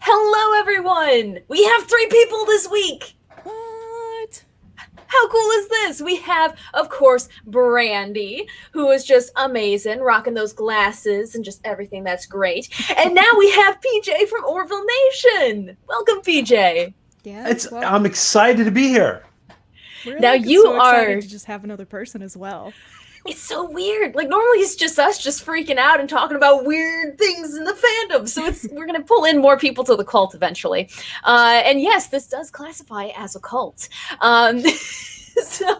Hello, everyone! We have 3 people this week! What? How cool is this? We have, of course, Brandy, who is just amazing, rocking those glasses and just everything that's great. And now we have PJ from Orville Nation! Welcome, PJ! Yeah, I'm excited to be here. We're Now like you so are... excited to just have another person as well. It's so weird. Like, normally it's just us just freaking out and talking about weird things in the fandom. So we're going to pull in more people to the cult eventually. And yes, this does classify as a cult. So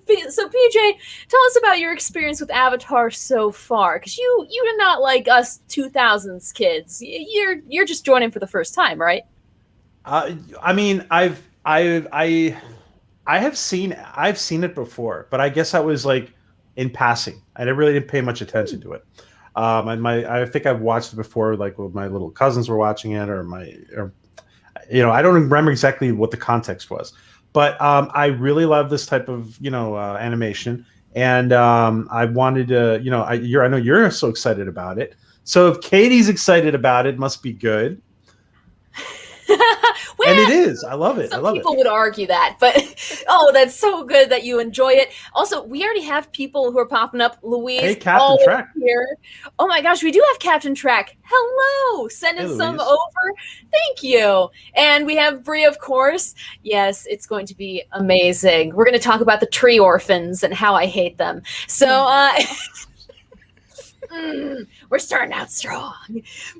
PJ, tell us about your experience with Avatar so far. Because you're not like us 2000s kids. You're just joining for the first time, right? I mean, I've seen it before, but I guess I was like in passing. I really didn't pay much attention to it. I think I've watched it before, like when my little cousins were watching it, or I don't remember exactly what the context was, but I really love this type of animation, and I wanted to, I know you're so excited about it. So if Katie's excited about it, must be good. Well, and it is. I love it. Some people would argue that, but oh, that's so good that you enjoy it. Also, we already have people who are popping up. Louise, hey, Captain Track here. Oh my gosh, we do have Captain Track. Hello, sending some over. Thank you. And we have Brie, of course. Yes, it's going to be amazing. We're going to talk about the tree orphans and how I hate them. So, we're starting out strong.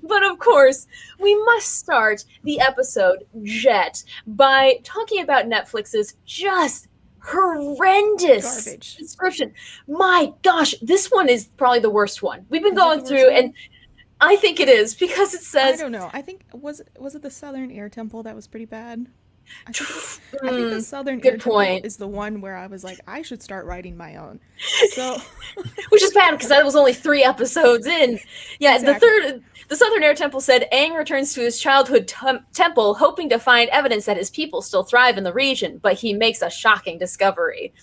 But of course, we must start the episode, Jet, by talking about Netflix's just horrendous garbage description. My gosh, this one is probably the worst one. We've been going through, and I think it is, because it says... I don't know. I think, was it the Southern Air Temple that was pretty bad? I think the Southern Air Temple is the one where I was like, I should start writing my own. So, which is bad because that was only 3 episodes in. Yeah, exactly. The Southern Air Temple said Aang returns to his childhood temple, hoping to find evidence that his people still thrive in the region, but he makes a shocking discovery.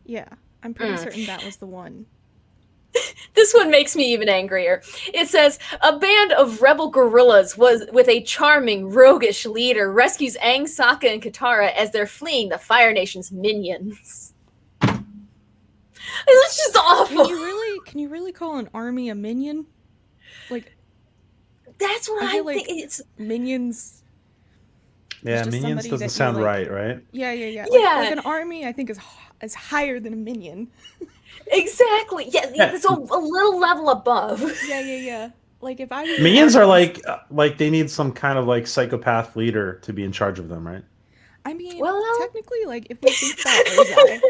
Yeah, I'm pretty certain that was the one. This one makes me even angrier. It says, a band of rebel guerrillas with a charming, roguish leader rescues Aang, Sokka, and Katara as they're fleeing the Fire Nation's minions. It's just awful. Can you really call an army a minion? Like, that's what I think. It's minions. Yeah, minions doesn't sound right? Yeah. Like an army, I think is higher than a minion. Exactly. Yeah, it's a little level above. Yeah. Like if I minions are like they need some kind of like psychopath leader to be in charge of them, right? I mean, technically, like if we think about Ozai,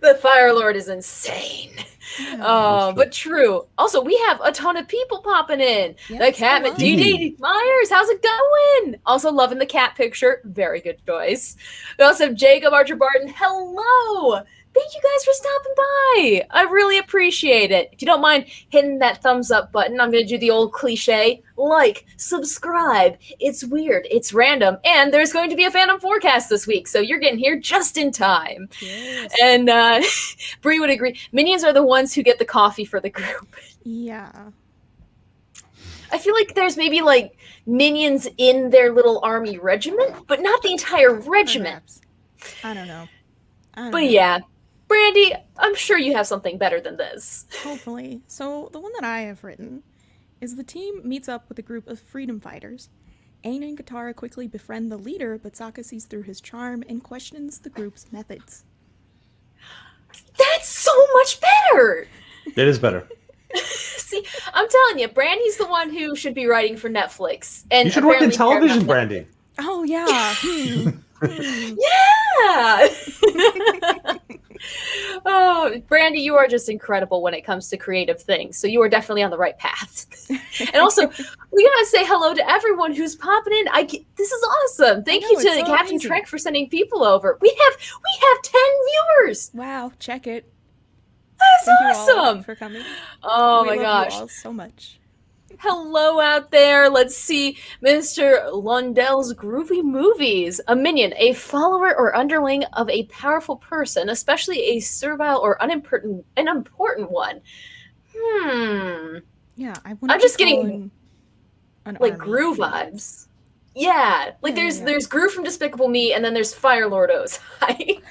the Fire Lord is insane. Yeah, but true. Also, we have a ton of people popping in. Yes, the Catman, DD Myers, how's it going? Also loving the cat picture. Very good choice. We also have Jacob Archer Barton. Hello. Thank you guys for stopping by. I really appreciate it. If you don't mind hitting that thumbs up button, I'm going to do the old cliche. Like, subscribe. It's weird. It's random. And there's going to be a fandom forecast this week, so you're getting here just in time. Yes. And Brie would agree. Minions are the ones who get the coffee for the group. Yeah. I feel like there's maybe like minions in their little army regiment, but not the entire regiment. Perhaps. I don't know. Yeah. Brandy, I'm sure you have something better than this. Hopefully. So, the one that I have written is the team meets up with a group of freedom fighters. Aang and Katara quickly befriend the leader, but Sokka sees through his charm and questions the group's methods. That's so much better! It is better. See, I'm telling you, Brandy's the one who should be writing for Netflix. And you should work in television, Brandy. Oh, yeah. Yeah! Oh, Brandy, you are just incredible when it comes to creative things. So you are definitely on the right path. And also, we gotta say hello to everyone who's popping in. This is awesome. Thank you to Captain Trek for sending people over. We have 10 viewers. Wow, check it. That's awesome. You all for coming. Oh my gosh, you all so much. Hello out there. Let's see. Mr. Lundell's Groovy Movies. A minion, a follower or underling of a powerful person, especially a servile or an important one. Yeah, I'm just getting... like Gru vibes. Yeah, like there's Gru from Despicable Me, and then there's Fire Lord Ozai.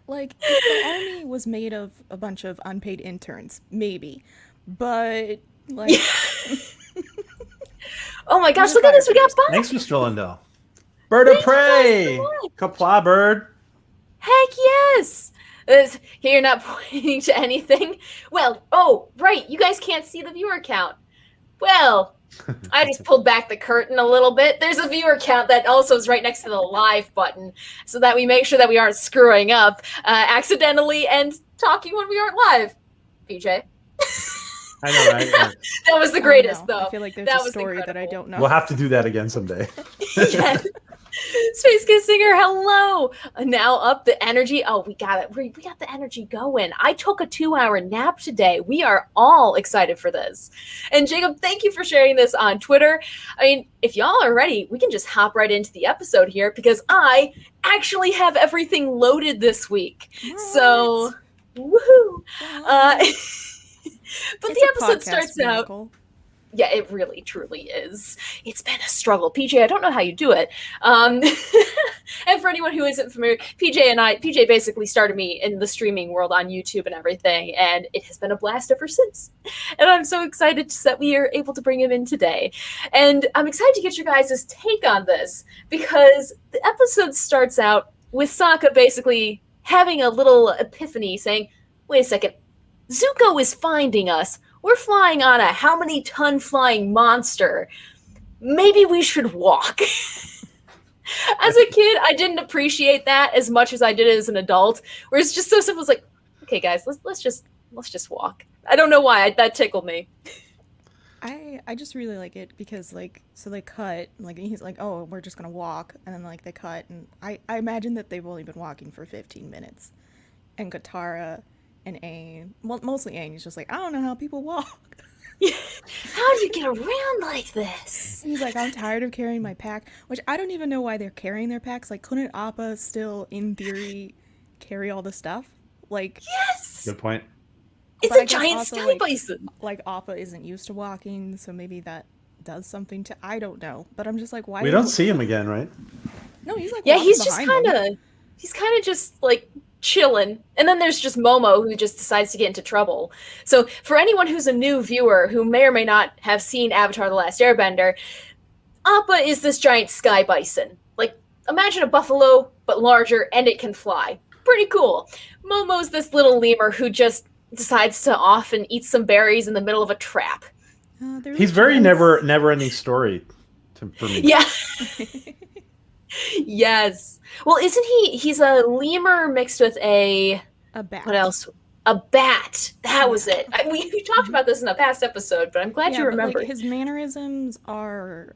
Like, if the army was made of a bunch of unpaid interns, maybe. But, like... Oh my gosh, look at this, we got Bob! Thanks, Mr. Lindell. Bird of prey! Kapla bird! Heck yes! You're not pointing to anything? Well, oh, right, you guys can't see the viewer count. Well, I just pulled back the curtain a little bit. There's a viewer count that also is right next to the live button, so that we make sure that we aren't screwing up accidentally and talking when we aren't live. PJ. I know, right? That was the greatest, though. I feel like there's that a story that I don't know. We'll have to do that again someday. Yes. Space Kid Singer, hello. Now up the energy. Oh, we got it. We got the energy going. I took a 2-hour nap today. We are all excited for this. And Jacob, thank you for sharing this on Twitter. I mean, if y'all are ready, we can just hop right into the episode here because I actually have everything loaded this week. What? So, woohoo. But the episode starts out. Yeah, it really, truly is. It's been a struggle. PJ, I don't know how you do it. And for anyone who isn't familiar, PJ basically started me in the streaming world on YouTube and everything, and it has been a blast ever since. And I'm so excited that we are able to bring him in today. And I'm excited to get your guys' take on this, because the episode starts out with Sokka basically having a little epiphany saying, wait a second, Zuko is finding us. We're flying on a how many ton flying monster. Maybe we should walk. As a kid, I didn't appreciate that as much as I did as an adult. Where it's just so simple. It's like, okay, guys, let's just walk. I don't know why that tickled me. I just really like it because so they cut, he's like, oh, we're just gonna walk, and then they cut, and I imagine that they've only been walking for 15 minutes, and Katara and Aang, well, mostly Aang, is just like, I don't know how people walk. How do you get around like this? He's like, I'm tired of carrying my pack, which I don't even know why they're carrying their packs. Like, couldn't Appa still, in theory, carry all the stuff? Yes! Good point. It's a giant sky bison. Appa isn't used to walking, so maybe that does something to, I don't know. But I'm just like, why? We don't see him again, right? No, he's like, yeah, he's kind of just chilling. And then there's just Momo, who just decides to get into trouble. So for anyone who's a new viewer who may or may not have seen Avatar: The Last Airbender, Appa is this giant sky bison. Imagine a buffalo, but larger, and it can fly. Pretty cool. Momo's this little lemur who just decides to off and eat some berries in the middle of a trap. He's very never-ending story for me. Yeah. Yes. Well, isn't he's a lemur mixed with a bat. What else? A bat. That was it. We talked about this in a past episode, but I'm glad you remembered. His mannerisms are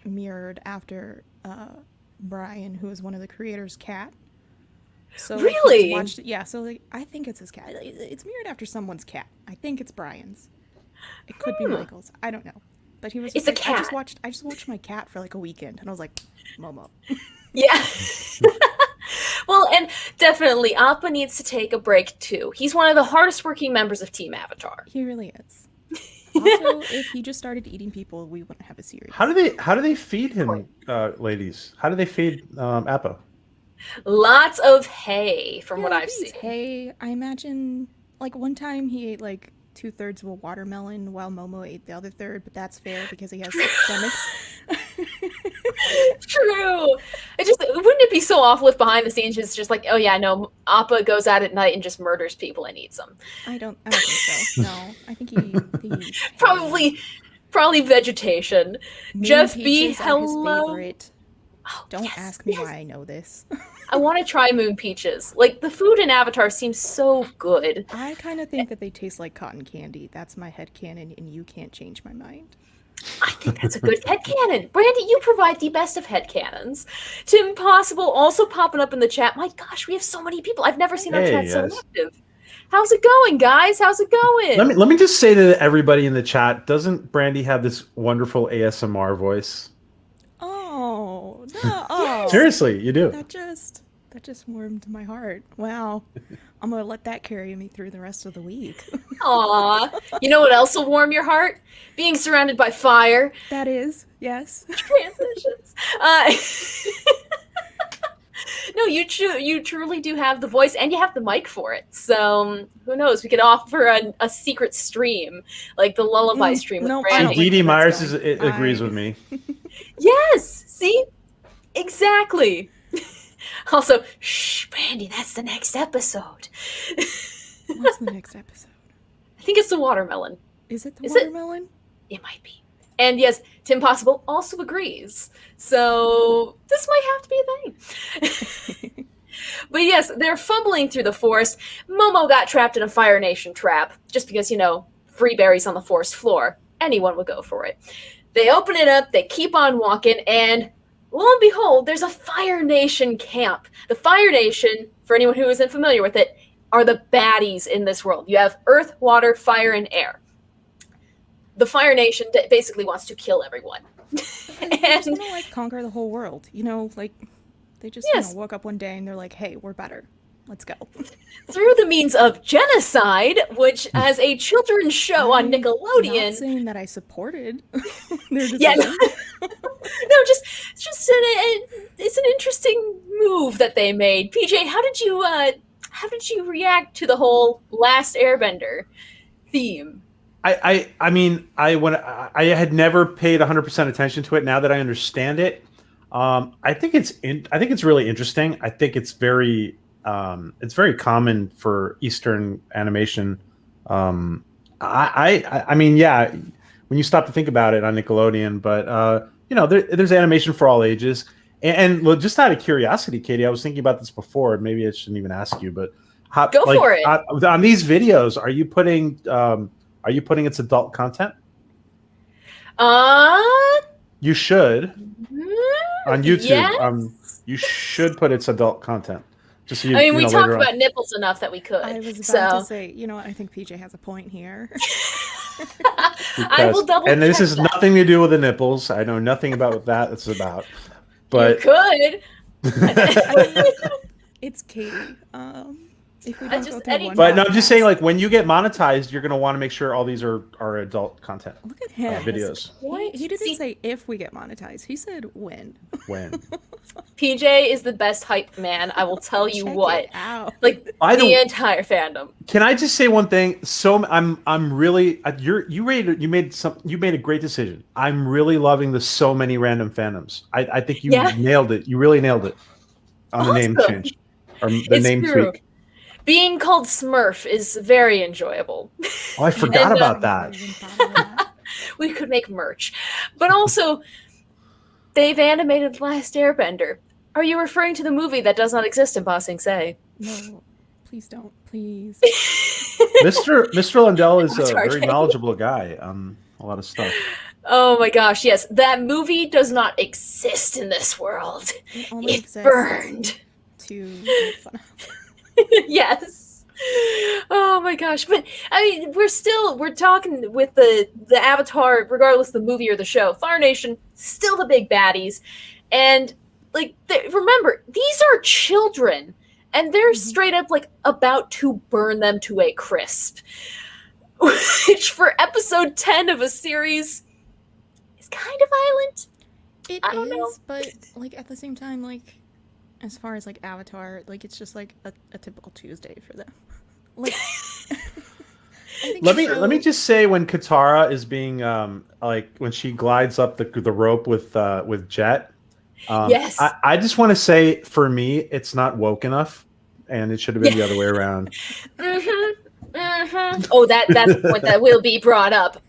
mirrored after Brian, who is one of the creators' cat. So really? I think it's his cat. It's mirrored after someone's cat. I think it's Brian's. It could be Michael's. I don't know. But he was. It's a cat. I just watched my cat for a weekend, and I was like, Momo. Yeah. Well, and definitely, Appa needs to take a break too. He's one of the hardest working members of Team Avatar. He really is. Also, if he just started eating people, we wouldn't have a series. How do they feed him, ladies? How do they feed Appa? Lots of hay, from what I've seen. Hay. I imagine, one time he ate 2/3 of a watermelon while Momo ate the other third, but that's fair because he has 6 stomachs. True. Wouldn't it be so awful if behind the scenes it's just oh yeah, no, Appa goes out at night and just murders people and eats them? I don't think so. No, I think he probably vegetation. Jeff B, hello. Oh, don't ask me why I know this. I want to try moon peaches. The food in Avatar seems so good. I kind of think that they taste like cotton candy. That's my headcanon, and you can't change my mind. I think that's a good headcanon. Brandy, you provide the best of headcanons. Tim Possible also popping up in the chat. My gosh, we have so many people. I've never seen our chat so active. How's it going, guys? How's it going? Let me just say to everybody in the chat, doesn't Brandy have this wonderful ASMR voice? Oh, no. Oh. Seriously, you do. That just... That just warmed my heart. Wow. I'm going to let that carry me through the rest of the week. Aw. You know what else will warm your heart? Being surrounded by fire. That is, yes. Transitions. No, you truly do have the voice, and you have the mic for it. So who knows? We could offer a secret stream, like the lullaby stream. With Brandy. Dee Dee Myers agrees with me. Yes. See, exactly. Also, shh, Brandy, that's the next episode. What's the next episode? I think it's the watermelon. Is it the watermelon? It might be. And yes, Tim Possible also agrees. So this might have to be a thing. But yes, they're fumbling through the forest. Momo got trapped in a Fire Nation trap just because, free berries on the forest floor. Anyone would go for it. They open it up, they keep on walking, and lo and behold, there's a Fire Nation camp. The Fire Nation, for anyone who isn't familiar with it, are the baddies in this world. You have earth, water, fire, and air. The Fire Nation basically wants to kill everyone. And they just want to conquer the whole world. They just woke up one day and they're like, hey, we're better. Let's go. Through the means of genocide, which as a children's show on Nickelodeon. I'm not saying that I supported their decision. Yeah, no, just it's an interesting move that they made. PJ, how did you react to the whole Last Airbender theme? I mean, I had never paid 100% attention to it. Now that I understand it, I think it's really interesting. I think it's very common for Eastern animation. I mean, yeah, when you stop to think about it on Nickelodeon, but there's animation for all ages. And just out of curiosity, Katie, I was thinking about this before. Maybe I shouldn't even ask you, but go for it. On these videos, are you putting its adult content? You should. On YouTube, yes. You should put its adult content. Just so we talked about nipples enough that we could. I was about to say, I think PJ has a point here. I will double check. And this has nothing to do with the nipples. I know nothing about what that's about. But you could. It's Katie. If we but no, I'm just saying, like, when you get monetized, you're going to want to make sure all these are adult content. Look at him. Videos. He didn't say if we get monetized. He said when. When. PJ is the best hype man. I will tell you what. Like the entire fandom. Can I just say one thing? So I'm really you made a great decision. I'm really loving the so many random fandoms. I think you nailed it. You really nailed it on the name change or the name tweak. Being called Smurf is very enjoyable. Oh, I forgot about that. We could make merch. But also, they've animated Last Airbender. Are you referring to the movie that does not exist in Ba Sing Se? No, please don't. Please. Mr. Lundell is a very knowledgeable guy on a lot of stuff. Oh my gosh, yes. That movie does not exist in this world. It burned. To make fun of. Yes. Oh my gosh. But I mean, we're talking with the Avatar, regardless of the movie or the show. Fire Nation, still the big baddies. And remember, these are children. And they're straight up like about to burn them to a crisp. Which for episode 10 of a series is kind of violent. I don't know. But like at the same time, like as far as like Avatar, like it's just like a typical Tuesday for them. Like, let me just say, when Katara is being like when she glides up the rope with Jet, yes, I just want to say, for me, it's not woke enough, and it should have been the other way around. Oh, that's a point that will be brought up.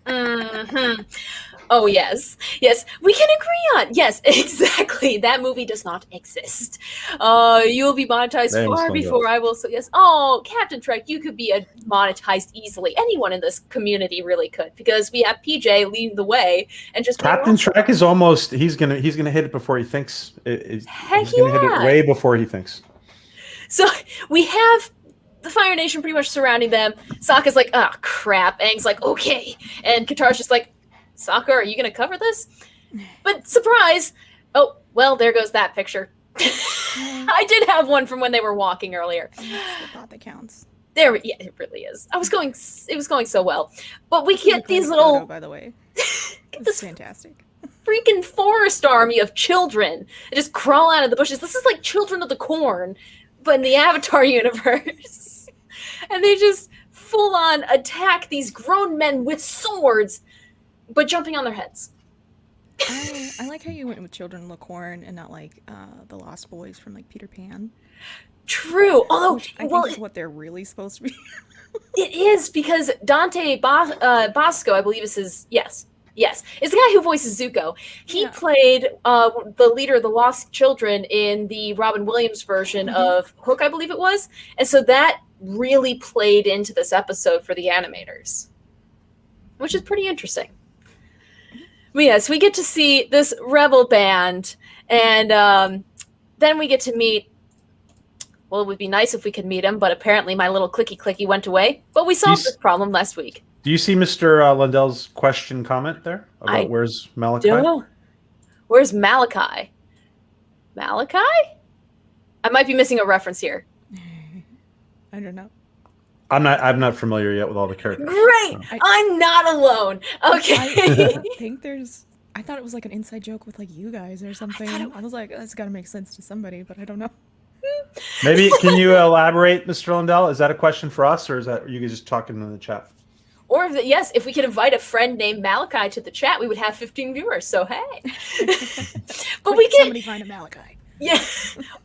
Oh, yes. Yes, we can agree on. Yes, exactly. That movie does not exist. You will be monetized far before I will. So, yes. Oh, Captain Trek, you could be monetized easily. Anyone in this community really could, because we have PJ leading the way and just Captain Trek is almost. He's gonna hit it before he thinks. He's gonna hit it way before he thinks. So we have the Fire Nation pretty much surrounding them. Sokka's like, oh crap. Aang's like, okay, and Katara's just like, Sokka, are you going to cover this? But surprise! Oh, well, there goes that picture. I did have one from when they were walking earlier. That's the thought that counts. Yeah, it really is. It was going so well. But we get these little photo, by the way. get this Fantastic. freaking forest army of children that just crawl out of the bushes. This is like Children of the Corn, but in the Avatar universe. And they just full on attack these grown men with swords, but jumping on their heads. I like how you went with Children of the Corn and not like the Lost Boys from like Peter Pan. True. Although, I think is what they're really supposed to be. it is because Dante Bosco, I believe is his. Yes, is the guy who voices Zuko. He played the leader of the Lost Children in the Robin Williams version of Hook, I believe it was, and so that really played into this episode for the animators, which is pretty interesting. But yes, we get to see this rebel band, and then we get to meet. Well, it would be nice if we could meet him, but apparently my little clicky went away. But we solved this problem last week. Do you see Mr. Lundell's comment there about where's Malachi? Don't know. Where's Malachi? Malachi? I might be missing a reference here. I don't know. I'm not familiar yet with all the characters. Great! So. I'm not alone. Okay. I think I thought it was like an inside joke with like you guys or something. I was like, that's got to make sense to somebody, but I don't know. Maybe can you elaborate, Mr. Lundell? Is that a question for us, or is that you guys just talking in the chat? Or if we could invite a friend named Malachi to the chat, we would have 15 viewers. So hey, but we can somebody find a Malachi. Yeah,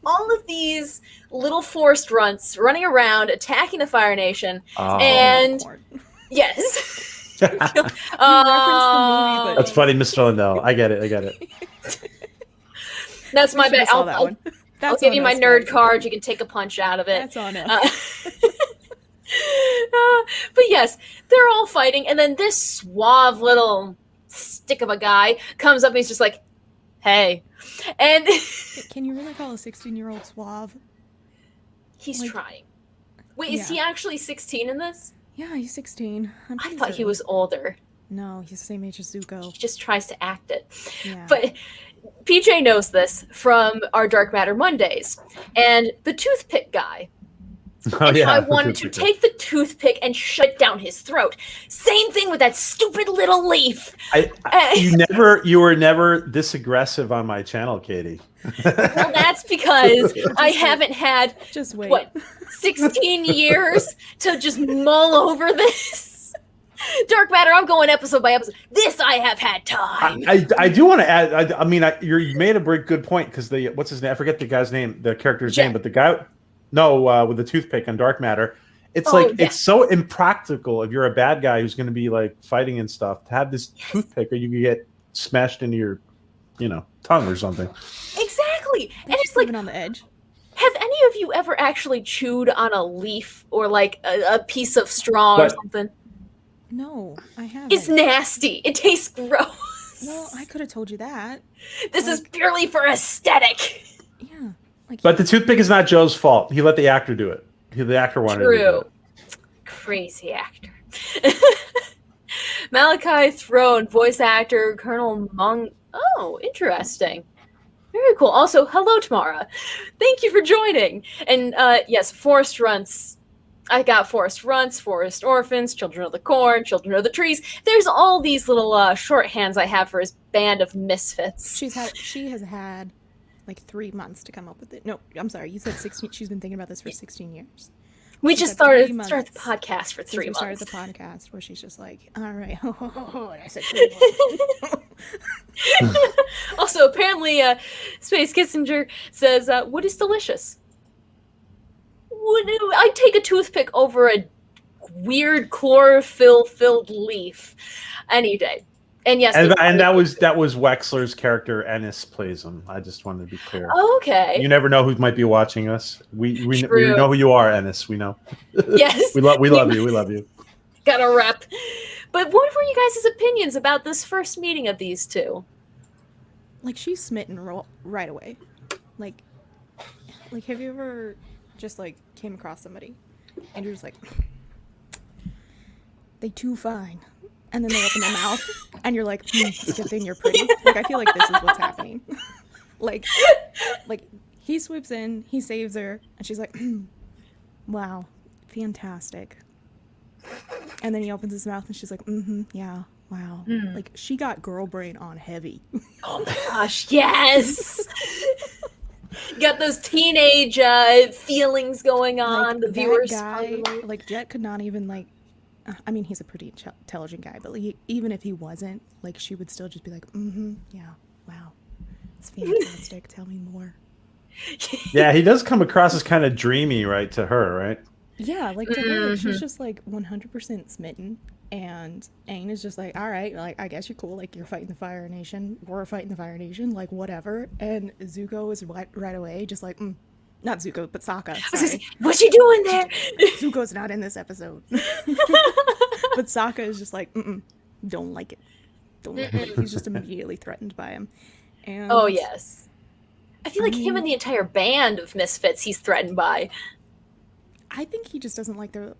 all of these little forest runts running around, attacking the Fire Nation, and yes. That's funny, Mr. Lundell. I get it. That's my bad. I'll give you my nerd card. You can take a punch out of it. That's on us. But yes, they're all fighting, and then this suave little stick of a guy comes up and he's just like, hey. And can you really call a 16-year-old suave? He's trying. Wait, is he actually 16 in this? Yeah, he's 16. I thought he was older. No, he's the same age as Zuko. He just tries to act it. Yeah. But PJ knows this from our Dark Matter Mondays. And the toothpick guy. I wanted to take the toothpick and shove it down his throat. Same thing with that stupid little leaf. You were never this aggressive on my channel, Katie. Well, that's because I haven't had 16 years to just mull over this. Dark Matter, I'm going episode by episode. This I have had time. I do want to add. You made a very good point because what's his name? I forget the guy's name, the character's name, but the guy. No, with the toothpick on Dark Matter. It's it's so impractical if you're a bad guy who's going to be like fighting and stuff to have this toothpick, or you could get smashed into your, tongue or something. Exactly, and it's like on the edge. Have any of you ever actually chewed on a leaf or like a piece of straw or something? No, I haven't. It's nasty. It tastes gross. Well, I could have told you that. This is purely for aesthetic. Yeah. But the toothpick is not Joe's fault. He let the actor do it. The actor wanted to do it. Crazy actor. Malachi Throne, voice actor, Colonel Mung. Oh, interesting. Very cool. Also, hello, Tamara. Thank you for joining. And yes, Forest Runts. I got Forest Runts, Forest Orphans, Children of the Corn, Children of the Trees. There's all these little shorthands I have for his band of misfits. She has had like 3 months to come up with it. No, I'm sorry. You said 16. She's been thinking about this for 16 years. We just started the podcast for 3 months. We started the podcast where she's just like, all right. I said Also, apparently, Space Kissinger says, wood is delicious. I'd take a toothpick over a weird chlorophyll-filled leaf any day. And yes, and that was Wexler's character. Ennis plays him. I just wanted to be clear. Okay. You never know who might be watching us. We know who you are, Ennis. We know. Yes. we love you. We love you. Got a rep. But what were you guys' opinions about this first meeting of these two? Like, she's smitten right away. Like have you ever just like came across somebody and you're just like, they too fine. And then they open their mouth, and you're like, it's a good thing you're pretty. Like, I feel like this is what's happening. like He swoops in, he saves her, and she's like, wow, fantastic. And then he opens his mouth and she's like, yeah, wow. Like, she got girl brain on heavy. Oh my gosh, yes! Got those teenage feelings going on. Like, the viewers, guy, like, Jet could not even, like, I mean, he's a pretty intelligent guy, but like, even if he wasn't, like, she would still just be like, yeah, wow, it's fantastic. Tell me more. Yeah, he does come across as kind of dreamy, right, to her, right? Yeah, like, to her, she's just like 100% smitten, and Aang is just like, all right, like, I guess you're cool, like, you're fighting the Fire Nation, we're fighting the Fire Nation, like, whatever. And Zuko is right away just like, not Zuko, but Sokka. Sorry. What's she doing there? Zuko's not in this episode. But Sokka is just like, don't like it. Don't like it. He's just immediately threatened by him. And oh, yes. I feel like him and the entire band of misfits he's threatened by. I think he just doesn't like the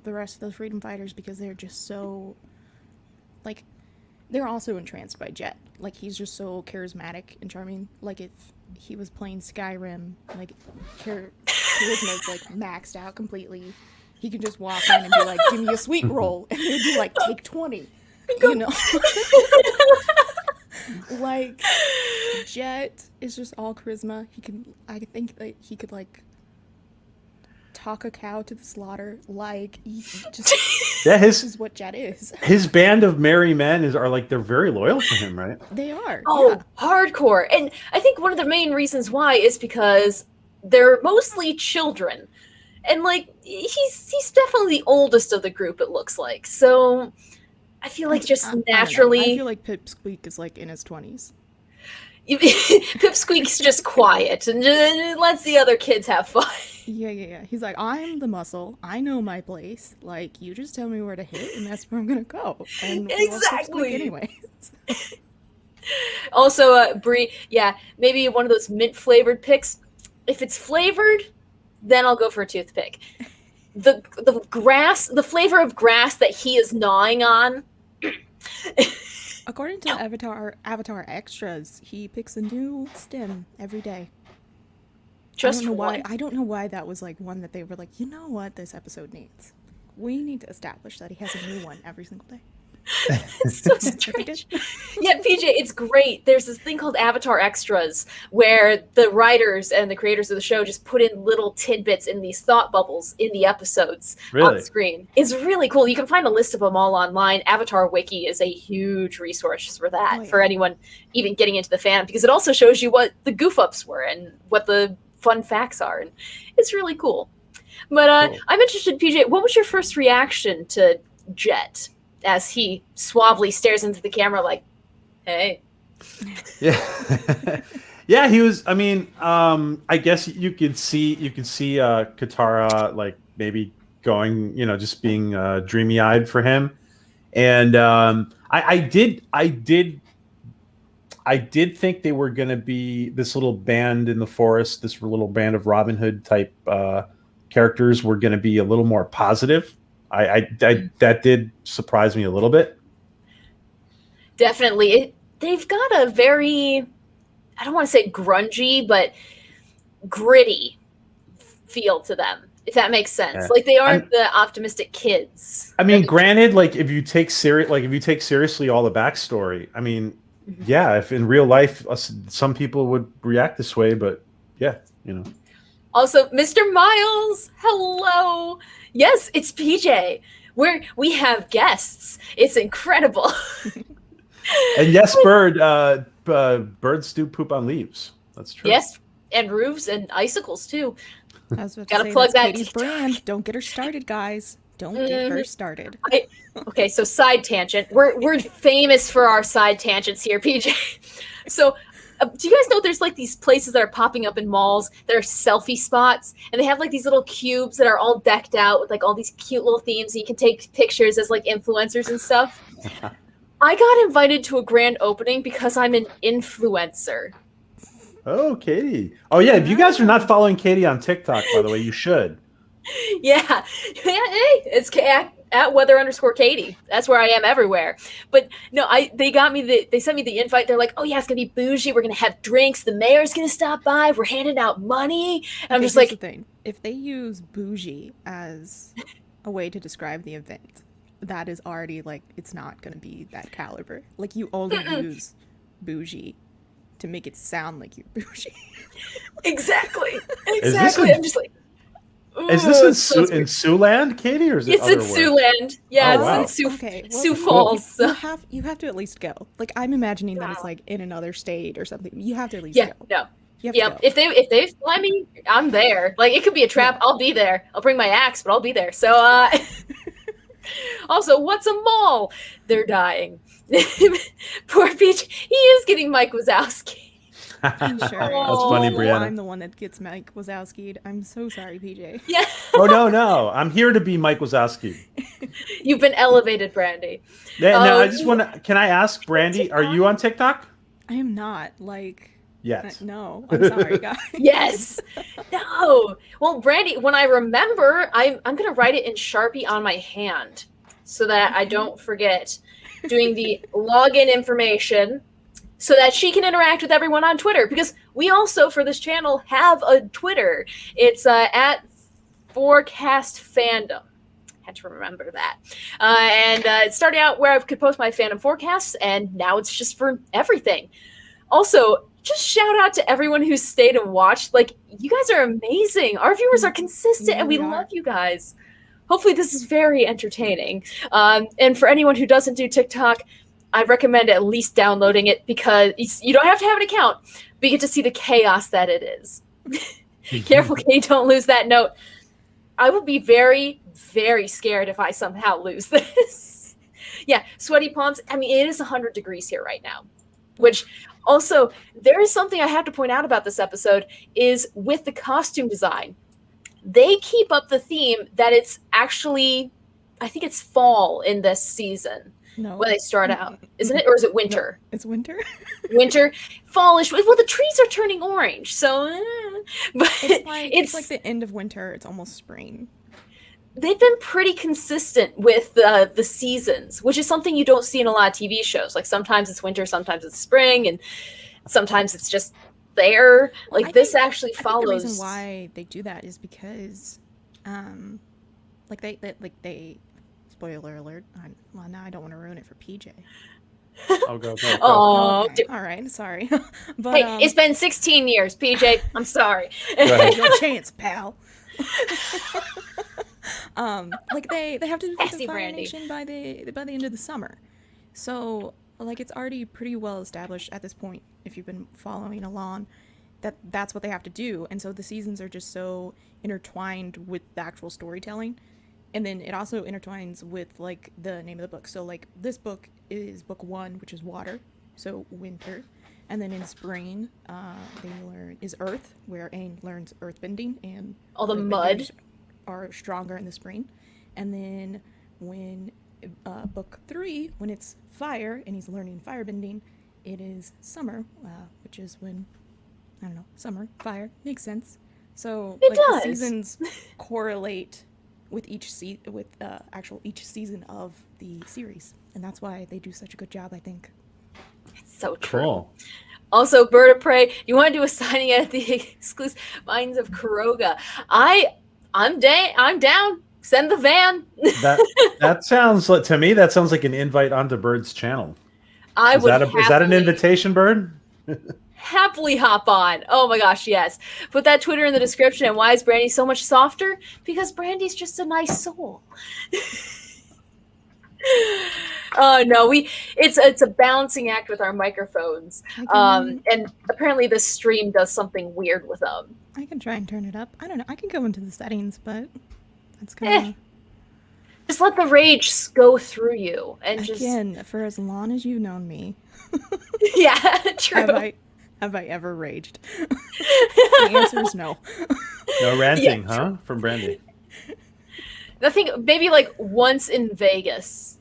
rest of the freedom fighters because they're just so, like, they're also entranced by Jet. Like, he's just so charismatic and charming. Like, if he was playing Skyrim, like, charisma's, like, maxed out completely. He can just walk in and be like, give me a sweet roll. And they'd be like, take 20. You know? Like, Jet is just all charisma. I think that he could, like, talk a cow to the slaughter. Like, this is what Jet is. His band of merry men are like, they're very loyal to him, right? They are. Oh, yeah. hardcore. And I think one of the main reasons why is because they're mostly children. And, like, he's definitely the oldest of the group, it looks like. So I feel like just naturally... I feel like Pipsqueak is, like, in his 20s. Pipsqueak's just quiet and lets the other kids have fun. Yeah. He's like, I'm the muscle. I know my place. Like, you just tell me where to hit, and that's where I'm gonna go. And exactly. Anyway. Also, Brie, yeah, maybe one of those mint flavored picks. If it's flavored, then I'll go for a toothpick. The grass, the flavor of grass that he is gnawing on. According to Avatar Extras, he picks a new stem every day. Just I don't know why that was like one that they were like, you know what this episode needs? We need to establish that he has a new one every single day. It's so strange. Yeah, PJ, it's great. There's this thing called Avatar Extras where the writers and the creators of the show just put in little tidbits in these thought bubbles in the episodes on screen. It's really cool. You can find a list of them all online. Avatar Wiki is a huge resource for that, for anyone even getting into the fandom, because it also shows you what the goof ups were and what the fun facts are, and it's really cool. But cool. I'm interested, PJ, what was your first reaction to Jet as he suavely stares into the camera like, hey? Yeah, he was, I mean, I guess you could see Katara like maybe going, you know, just being dreamy eyed for him. And I did think they were going to be this little band in the forest, this little band of Robin Hood type characters were going to be a little more positive. That did surprise me a little bit. Definitely. They've got a very, I don't want to say grungy, but gritty feel to them, if that makes sense. Yeah. Like, they aren't the optimistic kids. I mean, granted, like, if you take seriously all the backstory, I mean, yeah, if in real life some people would react this way, but yeah, you know. Also, Mr. Miles, hello. Yes, it's PJ. We have guests. It's incredible. And yes, birds do poop on leaves. That's true. Yes, and roofs and icicles too. Gotta plug that. Katie's brand. Don't get her started, guys. Don't get her started. Okay, so side tangent. We're famous for our side tangents here, PJ. So, do you guys know there's like these places that are popping up in malls that are selfie spots, and they have like these little cubes that are all decked out with like all these cute little themes, and you can take pictures as like influencers and stuff. I got invited to a grand opening because I'm an influencer. Oh, Katie. Oh yeah, if you guys are not following Katie on TikTok, by the way, you should. Yeah. Hey, it's at weather_Katie. That's where I am everywhere. But no, they sent me the invite. They're like, oh yeah, it's gonna be bougie. We're gonna have drinks. The mayor's gonna stop by. We're handing out money. And I'm just here's like, the thing. If they use bougie as a way to describe the event, that is already like, it's not gonna be that caliber. Like, you only use bougie to make it sound like you're bougie. exactly. I'm just like, is this in Siouxland, Katie, or is it it's in Siouxland. Yeah, it's in Sioux Falls. You have to at least go. Like, I'm imagining that it's like in another state or something. You have to at least go. No. You have to go. If they fly me, I'm there. Like, it could be a trap. I'll be there. I'll bring my axe, but I'll be there. So also, what's a mall? They're dying. Poor Peach. He is getting Mike Wazowski. I'm sure. That's funny, Brianna. I'm the one that gets Mike Wazowski'd. I'm so sorry, PJ. Yeah. Oh no! I'm here to be Mike Wazowski. You've been elevated, Brandy. Now I just want to. Can I ask, Brandy? Are you on TikTok? I am not. Like. Yes. No. I'm sorry, guys. Yes. No. Well, Brandy, when I remember, I'm gonna write it in Sharpie on my hand so that I don't forget. Doing the login information, so that she can interact with everyone on Twitter, because we also, for this channel, have a Twitter. It's at Forecast Fandom. Had to remember that. And it started out where I could post my fandom forecasts, and now it's just for everything. Also, just shout out to everyone who stayed and watched. Like, you guys are amazing. Our viewers are consistent, and we love you guys. Hopefully this is very entertaining. And for anyone who doesn't do TikTok, I recommend at least downloading it, because you don't have to have an account, but you get to see the chaos that it is. Careful, Kate, don't lose that note. I would be very, very scared if I somehow lose this. Yeah, sweaty palms. I mean, it is 100 degrees here right now, which also, there is something I have to point out about this episode is with the costume design. They keep up the theme that it's actually, I think it's fall in this season. No. When they start out. Isn't it? Or is it winter? No, it's winter. Winter. Fallish. Well, the trees are turning orange. So, but it's like the end of winter. It's almost spring. They've been pretty consistent with the seasons, which is something you don't see in a lot of TV shows. Like, sometimes it's winter, sometimes it's spring, and sometimes it's just there. Like, this actually follows. I think the reason why they do that is because, they spoiler alert. Well, now I don't want to ruin it for PJ. I'll go. Oh, okay. All right. Sorry. But hey, it's been 16 years, PJ. I'm sorry. Your chance, pal. Like they have to defeat the Fire Nation by the end of the summer. So, like, it's already pretty well established at this point, if you've been following along, that's what they have to do. And so the seasons are just so intertwined with the actual storytelling. And then it also intertwines with, like, the name of the book. So, like, this book is book 1, which is water, so winter. And then in spring, they learn is earth, where Aang learns earthbending, and all the mud are stronger in the spring. And then when book 3, when it's fire and he's learning firebending, it is summer, which is when, I don't know, summer, fire, makes sense. So the seasons correlate with each season of the series, and that's why they do such a good job, I think. It's so true. Cool. Also, Bird of Prey, you want to do a signing at the exclusive Mines of Kuroga? I'm down. Send the van. That sounds like, to me, that sounds like an invite onto Bird's channel. Is that an invitation, Bird? Happily hop on. Oh my gosh, yes. Put that Twitter in the description. And why is Brandy so much softer? Because Brandy's just a nice soul. Oh no, it's a balancing act with our microphones. And apparently this stream does something weird with them. I can try and turn it up. I don't know. I can go into the settings, but that's kind of just let the rage go through you, and for as long as you've known me. Yeah, true. Have I ever raged? The answer is no. No ranting, huh? From Brandy. I think maybe like once in Vegas.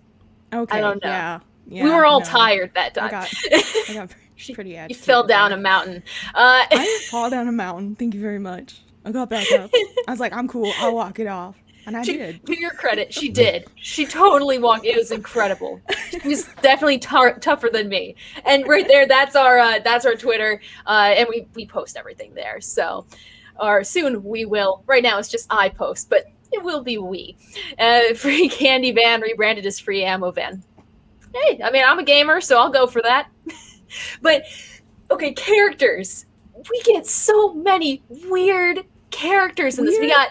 Okay. I don't know. Yeah, we were all tired that time. I got pretty agitated. You fell down a mountain. I didn't fall down a mountain. Thank you very much. I got back up. I was like, I'm cool. I'll walk it off. And I did. To your credit, she did. She totally walked. It was incredible. She was definitely tougher than me. And right there, that's our Twitter, and we post everything there. So, or soon we will. Right now, it's just I post, but it will be we. Free Candy Van rebranded as Free Ammo Van. Hey, I mean, I'm a gamer, so I'll go for that. But okay, characters. We get so many weird characters in this. We got.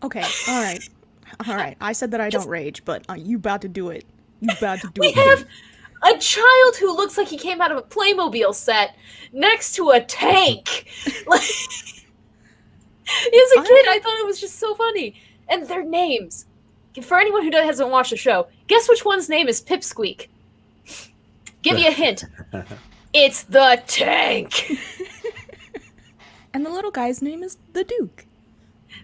Okay, all right. I said that I don't rage, but you about to do it. You about to do it. We have a child who looks like he came out of a Playmobil set next to a tank. Like, as a kid, I thought it was just so funny. And their names. For anyone who hasn't watched the show, guess which one's name is Pipsqueak? Give you a hint. It's the tank. And the little guy's name is the Duke.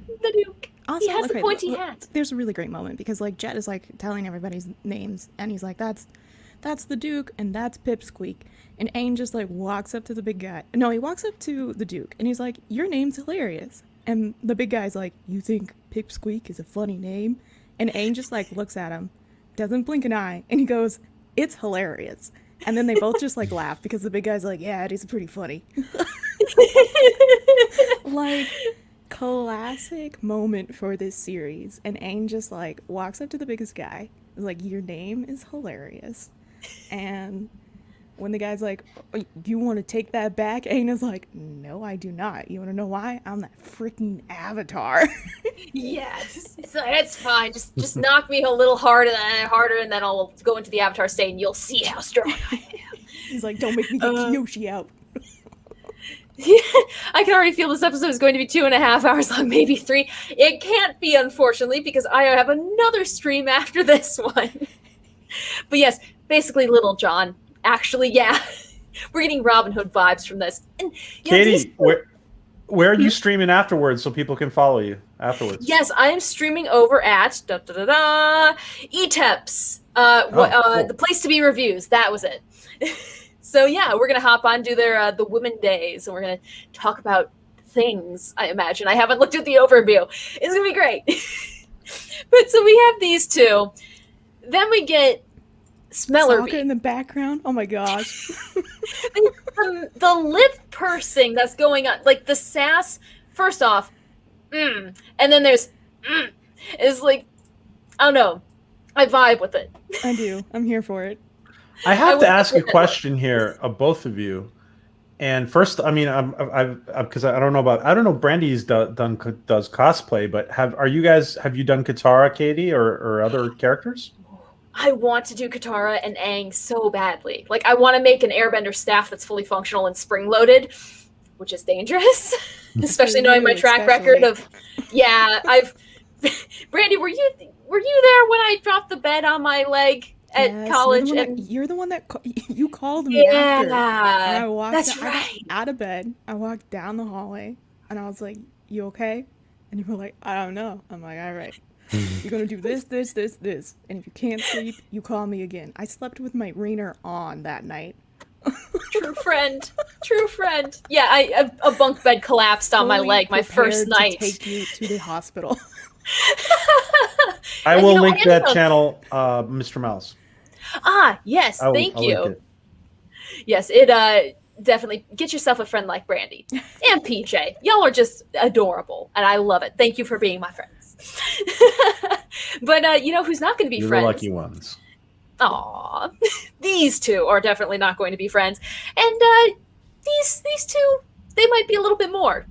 The Duke. Also, he has the pointy hat. There's a really great moment because like Jet is like telling everybody's names, and he's like, "That's the Duke, and that's Pipsqueak." And Aang just like walks up to the big guy. No, he walks up to the Duke, and he's like, "Your name's hilarious." And the big guy's like, "You think Pipsqueak is a funny name?" And Aang just like looks at him, doesn't blink an eye, and he goes, "It's hilarious." And then they both just like laugh because the big guy's like, "Yeah, it is pretty funny." Like, classic moment for this series. And Aang just like walks up to the biggest guy, is like, "Your name is hilarious." And when the guy's like, "Do you want to take that back?" Aang is like, "No, I do not. You want to know why? I'm that freaking Avatar." Yes, so it's fine. Just knock me a little harder, and then I'll go into the Avatar state, and you'll see how strong I am. He's like, "Don't make me get Kyoshi out." Yeah, I can already feel this episode is going to be 2.5 hours long, maybe 3. It can't be, unfortunately, because I have another stream after this one. But yes, basically Little John. Actually, yeah. We're getting Robin Hood vibes from this. And, Katie, where are you streaming afterwards so people can follow you afterwards? Yes, I am streaming over at ETEPS. Cool. The place to be reviews. That was it. So yeah, we're gonna hop on, do their the Women Days, and we're gonna talk about things. I imagine. I haven't looked at the overview. It's gonna be great. But so we have these two. Then we get Smellerby in the background. Oh my gosh. the lip pursing that's going on, like the sass. First off, and then there's it's like, I don't know. I vibe with it. I do. I'm here for it. I have to ask a question here of both of you. And first, I mean, because I don't know. Brandy's does cosplay, but have you done Katara, Katie, or other characters? I want to do Katara and Aang so badly. Like, I want to make an Airbender staff that's fully functional and spring-loaded, which is dangerous, especially knowing my track record of. Yeah, Brandy, were you there when I dropped the bed on my leg at college? You're the one that you called me after. Yeah, I walked that's right. Out of bed. I walked down the hallway, and I was like, "You okay?" And you were like, "I don't know." I'm like, "All right. You're going to do this. And if you can't sleep, you call me again." I slept with my Rainer on that night. True friend. Yeah, a bunk bed collapsed on my leg my first night. To take you to the hospital. I will link that channel, Mr. Mouse. Yes, thank you. Link it. Yes, it definitely get yourself a friend like Brandy and PJ. Y'all are just adorable, and I love it. Thank you for being my friends. But you know who's not going to be You're friends? the lucky ones. Aw, these two are definitely not going to be friends, and these two, they might be a little bit more.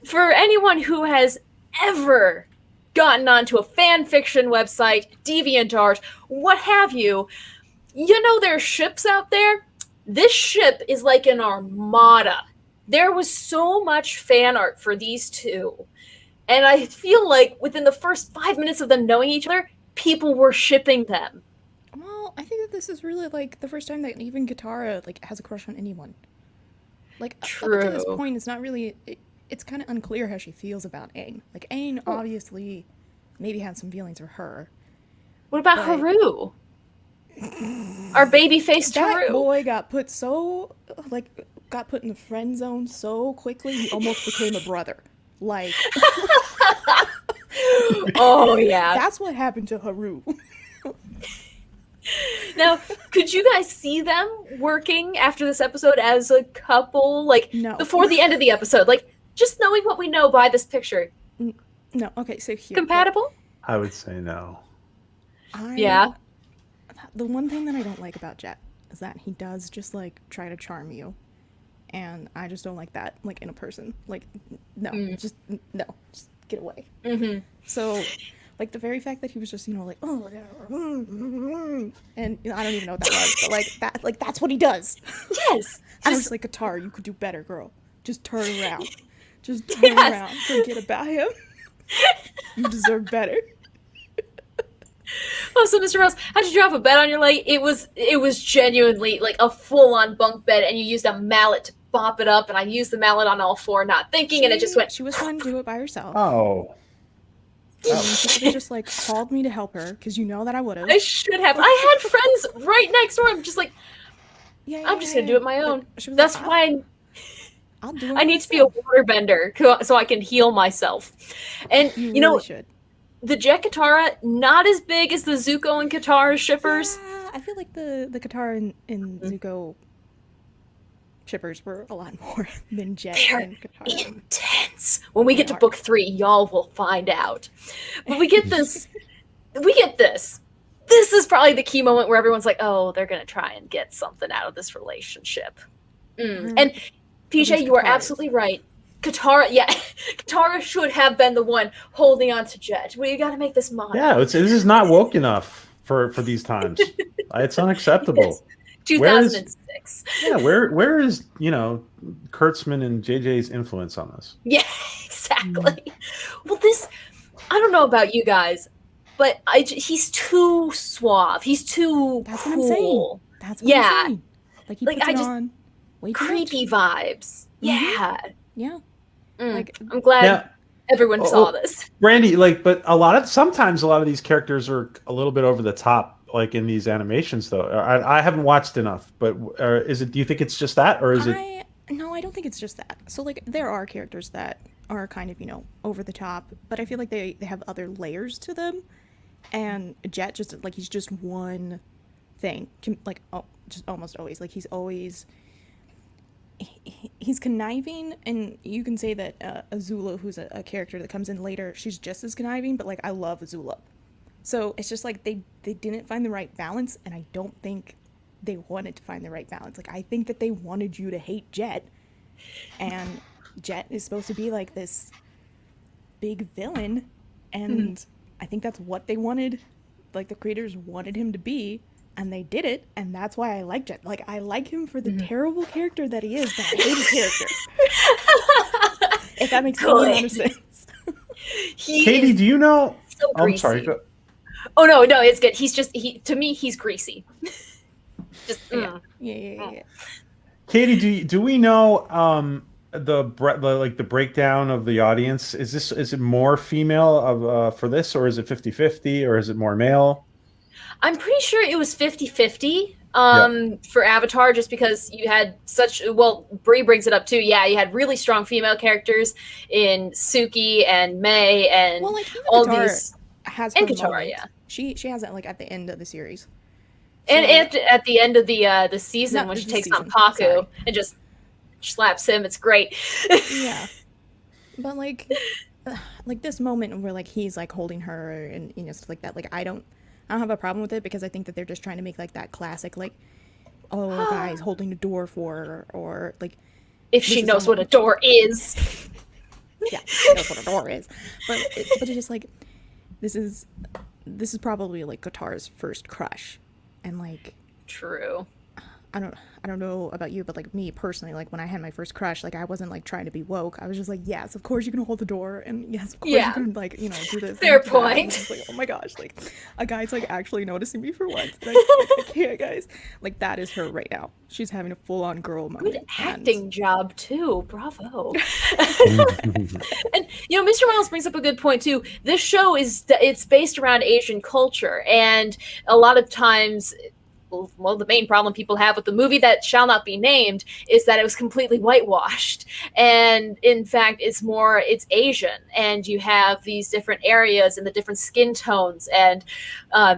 For anyone who has ever gotten onto a fan fiction website, DeviantArt, what have you, you know there's ships out there. This ship is like an armada. There was so much fan art for these two. And I feel like within the first 5 minutes of them knowing each other, people were shipping them. Well, I think that this is really like the first time that even Katara like has a crush on anyone. Like, true. Up to this point, it's not really. It's kind of unclear how she feels about Aang. Like, Aang obviously maybe had some feelings for her. What about Haru? Our baby-faced Haru. That boy got put in the friend zone so quickly, he almost became a brother. Like, Oh yeah. That's what happened to Haru. Now, could you guys see them working after this episode as a couple? Like, No. before the end of the episode? Like, just knowing what we know by this picture. No, okay, so here. Compatible? I would say no. Yeah. The one thing that I don't like about Jet is that he does just, like, try to charm you. And I just don't like that, like, in a person. Like, no, just get away. Mm-hmm. So, like, the very fact that he was just, you know, like, oh, and you know, I don't even know what that was, but, like, that's what he does. Yes. I was like, Guitar, you could do better, girl. Just turn around. Just turn around. Forget about him. You deserve better. Oh, so Mr. Mouse, how'd you drop a bed on your leg? It was genuinely like a full-on bunk bed, and you used a mallet to bop it up, and I used the mallet on all four, not thinking, and it just went. She was trying to do it by herself. Oh. And she could have just, like, called me to help her, because you know that I would have. I should have. I had friends right next door. I'm just like, Yeah, I'm just gonna do it my own. She was That's like, why I'll do it I need to be a waterbender so I can heal myself. And You you know, really should. the Jet Katara, not as big as the Zuko and Katara shippers. Yeah, I feel like the Katara and Zuko shippers were a lot more than Jet They're and Katara. intense. When we get to are. book 3, y'all will find out. But we get this. This is probably the key moment where everyone's like, oh, they're going to try and get something out of this relationship. And PJ, you are absolutely right. Katara, Katara should have been the one holding on to Jet. Well, you got to make this mine. Yeah, this is not woke enough for these times. It's unacceptable. 2006. Where is Kurtzman and JJ's influence on this? Yeah, exactly. Well, I don't know about you guys, but he's too suave. He's too That's cool. what I'm saying. That's what I'm saying. Like, he puts it on way too creepy much. vibes. Yeah. Yeah. Like, I'm glad everyone saw this. Brandy, but sometimes a lot of these characters are a little bit over the top, like in these animations, though. I haven't watched enough, but do you think it's just that, or is it? No, I don't think it's just that. So, like, there are characters that are kind of, over the top, but I feel like they have other layers to them. And Jet just, like, he's just one thing. Just almost always. Like, he's always... He's conniving, and you can say that Azula, who's a character that comes in later, she's just as conniving, but, like, I love Azula. So it's just, like, they didn't find the right balance, and I don't think they wanted to find the right balance. Like, I think that they wanted you to hate Jet, and Jet is supposed to be, like, this big villain, and I think that's what they wanted, like, the creators wanted him to be, and they did it, and that's why I like Jet. Like, I like him for the terrible character that he is, but I hate his character. If that makes any amount of sense. Katie, do you know? So I'm sorry. Oh no, it's good. To me, he's greasy. Just Yeah. Katie, do we know the breakdown of the audience? Is it more female for this, or is it 50-50, or is it more male? I'm pretty sure it was 50-50 for Avatar, just because you had Brie brings it up too. Yeah, you had really strong female characters in Suki and Mei and all Katara these. Has and her Katara, moment. yeah. She has it, like, at the end of the series. And at the end of the season, when she takes on Paku and just slaps him, it's great. Yeah. But, like this moment where, like, he's, like, holding her and, stuff like that, like, I don't have a problem with it, because I think that they're just trying to make, like, that classic, like, oh, guy's holding the door for her, or, like... If she knows what a door is. Yeah, she knows what a door is. But it's just, like, this is probably, like, Katara's first crush. And, like... True. I don't know about you, but, like, me personally, like, when I had my first crush, like, I wasn't, like, trying to be woke. I was just like, yes, of course you can hold the door, and yes, of course you can, like, do this. Fair and point. Just like, oh my gosh, like, a guy's, like, actually noticing me for once. And I can't, guys. Like, that is her right now. She's having a full-on girl moment. Good acting job, too. Bravo. And, Mr. Miles brings up a good point, too. This show it's based around Asian culture, and a lot of times... the main problem people have with the movie that shall not be named is that it was completely whitewashed. And in fact, it's Asian, and you have these different areas and the different skin tones. And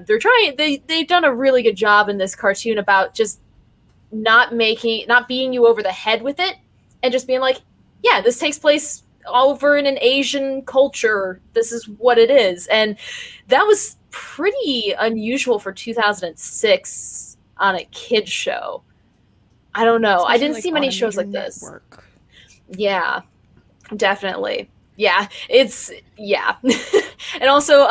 they've done a really good job in this cartoon about just not beating you over the head with it, and just being like, yeah, this takes place over in an Asian culture. This is what it is. And that was pretty unusual for 2006 on a kid's show. I don't know. Especially I didn't like see many on a shows major like this. network. Yeah, definitely. Yeah, and also,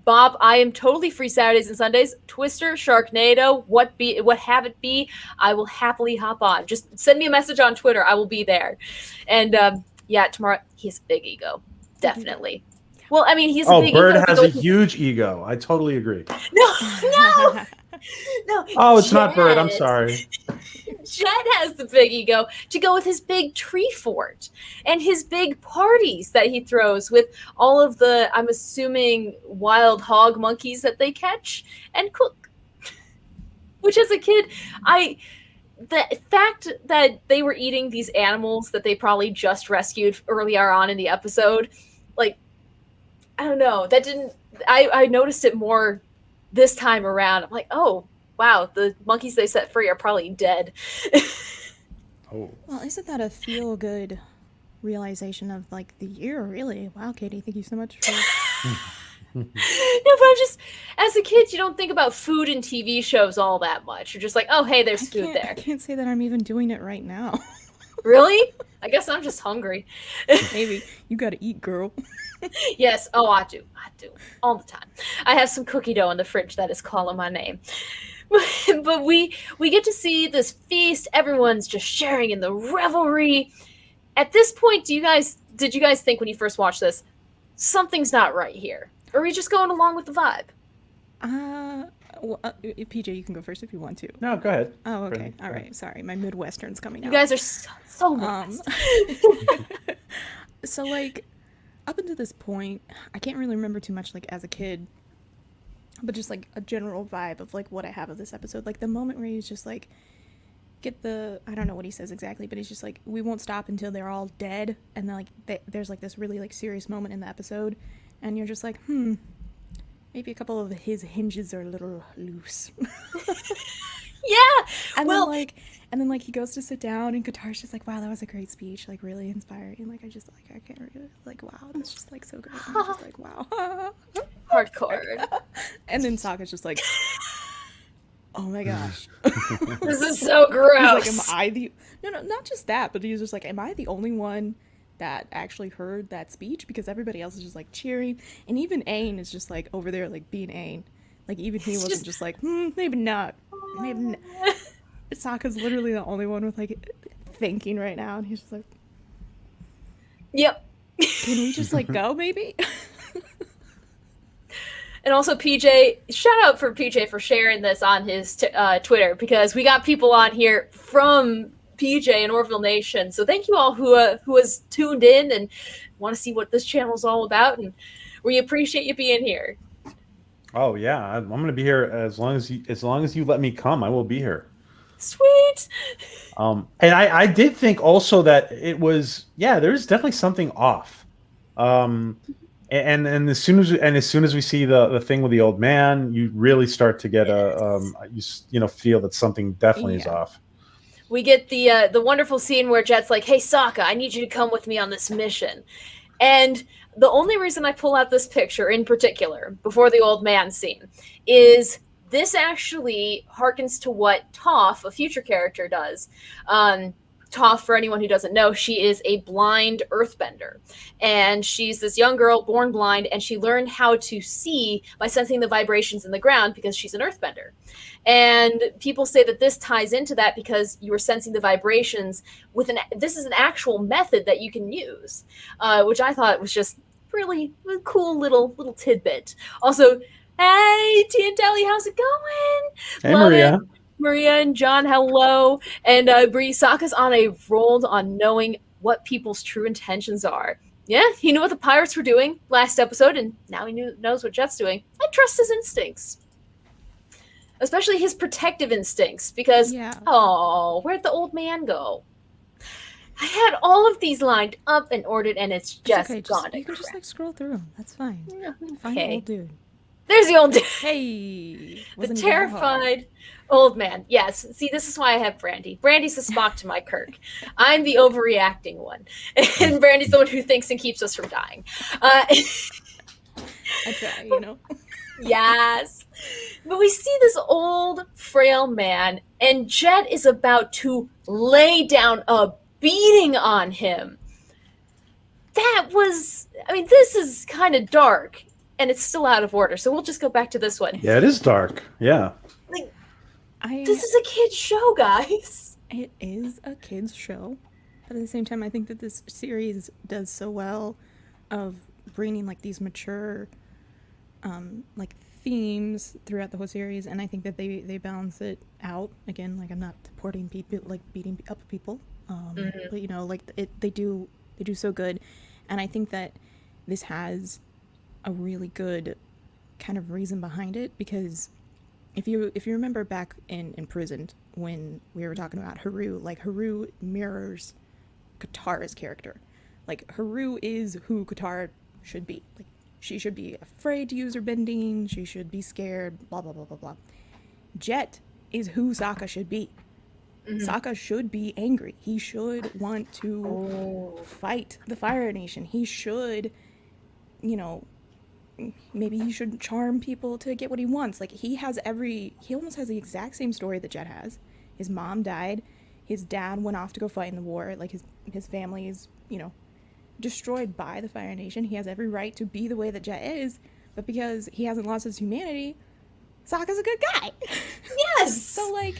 Bob, I am totally free Saturdays and Sundays. Twister, Sharknado, what have it be, I will happily hop on. Just send me a message on Twitter. I will be there. And yeah, tomorrow, he has a big ego. Definitely. Well, I mean, he's a big Bird ego. has a huge ego. I totally agree. No. Oh, it's not Bird. I'm sorry. Jet has the big ego to go with his big tree fort and his big parties that he throws with all of the, I'm assuming, wild hog monkeys that they catch and cook. Which, as a kid, the fact that they were eating these animals that they probably just rescued earlier on in the episode, like, I don't know, I noticed it more this time around. I'm like, oh, wow, the monkeys they set free are probably dead. Oh. Well, isn't that a feel-good realization of, like, the year, really? Wow, Katie, thank you so much for... No, but I'm just, as a kid, you don't think about food in TV shows all that much. You're just like, oh, hey, there's food there. I can't say that I'm even doing it right now. Really? I guess I'm just hungry. Maybe. You gotta eat, girl. Yes. Oh, I do. All the time. I have some cookie dough in the fridge that is calling my name. But we get to see this feast. Everyone's just sharing in the revelry. At this point, did you guys think when you first watched this, something's not right here? Or are we just going along with the vibe? Well, PJ, you can go first if you want to. No, go ahead. Oh, okay. All right. Sorry, my Midwestern's coming out. You guys are so Midwest. So, like, up until this point, I can't really remember too much, like, as a kid, but just, like, a general vibe of, like, what I have of this episode. Like, the moment where he's just, like, I don't know what he says exactly, but he's just, like, we won't stop until they're all dead, and then, like, there's, like, this really, like, serious moment in the episode, and you're just like, maybe a couple of his hinges are a little loose. Yeah. And then he goes to sit down, and Qatar's just like, wow, that was a great speech, like, really inspiring. Like, I can't really, like, wow, that's just, like, so good. And I'm just like, wow. Hardcore. And then Sokka's just like, oh my gosh. This is so gross. He's like, no, not just that, but he's just like, am I the only one that actually heard that speech? Because everybody else is just, like, cheering. And even Aang is just, like, over there, like, being Aang. Like, even he wasn't just like, maybe not. Maybe not. Sokka's literally the only one with, like, thinking right now. And he's just like, yep. Can we just, like, go, maybe? And also PJ, shout out for PJ for sharing this on his Twitter, because we got people on here from PJ and Orville Nation. So thank you all who has tuned in and want to see what this channel is all about, and we appreciate you being here. Oh yeah, I'm going to be here as long as you let me come. I will be here. Sweet. And I did think also that it was, there's definitely something off. And as soon as we see the thing with the old man, you really start to get feel that something definitely is off. We get the wonderful scene where Jet's like, hey, Sokka, I need you to come with me on this mission. And the only reason I pull out this picture in particular, before the old man scene, is this actually harkens to what Toph, a future character, does. Toph, for anyone who doesn't know, she is a blind earthbender. And she's this young girl born blind, and she learned how to see by sensing the vibrations in the ground because she's an earthbender. And people say that this ties into that because you were sensing the vibrations with this is an actual method that you can use, which I thought was just really a cool little tidbit. Also, hey, Tia and Deli, how's it going? Hey, Maria. Maria and John, hello. And Bree, Sokka's on a roll on knowing what people's true intentions are. Yeah, he knew what the pirates were doing last episode, and now he knows what Jet's doing. I trust his instincts. especially his protective instincts, because where'd the old man go? I had all of these lined up and ordered, and it's just gone. You can just like scroll through them. That's fine. Yeah, Find the old dude. There's the old dude. Hey, the terrified old man. Yes. See, this is why I have Brandy. Brandy's the Spock to my Kirk. I'm the overreacting one, and Brandy's the one who thinks and keeps us from dying. I try, you know. Yes. But we see this old, frail man, and Jet is about to lay down a beating on him. That was, I mean, this is kind of dark, and it's still out of order, so we'll just go back to this one. Yeah, it is dark. Yeah. Like, this is a kid's show, guys. It is a kid's show, but at the same time, I think that this series does so well of bringing like these mature like themes throughout the whole series, and I think that they balance it out. Again, like I'm not supporting people like beating up people, but you know, like they do so good, and I think that this has a really good kind of reason behind it, because if you remember back in Imprisoned when we were talking about Haru, like Haru mirrors Katara's character. Like Haru is who Katara should be. Like she should be afraid to use her bending, she should be scared, blah blah blah blah blah. Jet is who Sokka should be. Sokka should be angry. He should want to fight the Fire Nation. He should, you know, maybe he should charm people to get what he wants. Like he almost has the exact same story that Jet has. His mom died. His dad went off to go fight in the war. Like his family is, you know, destroyed by the Fire Nation. He has every right to be the way that Jet is, but because he hasn't lost his humanity, Sokka's a good guy. Yes. So like,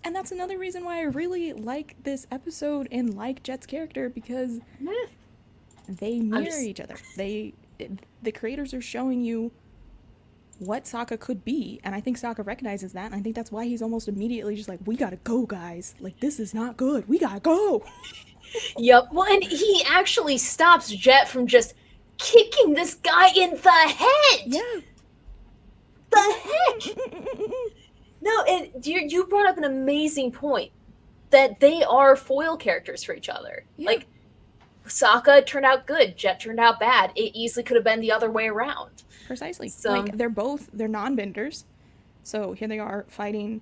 and that's another reason why I really like this episode and like Jet's character, because they mirror each other. The creators are showing you what Sokka could be, and I think Sokka recognizes that, and I think that's why he's almost immediately just like, we gotta go, guys. Like, this is not good. We gotta go. Yep. Well, and he actually stops Jet from just kicking this guy in the head. Yeah. The heck? No, and you brought up an amazing point, that they are foil characters for each other. Yeah. Like, Sokka turned out good, Jet turned out bad. It easily could have been the other way around. Precisely. So, like, they're non-benders. So here they are fighting,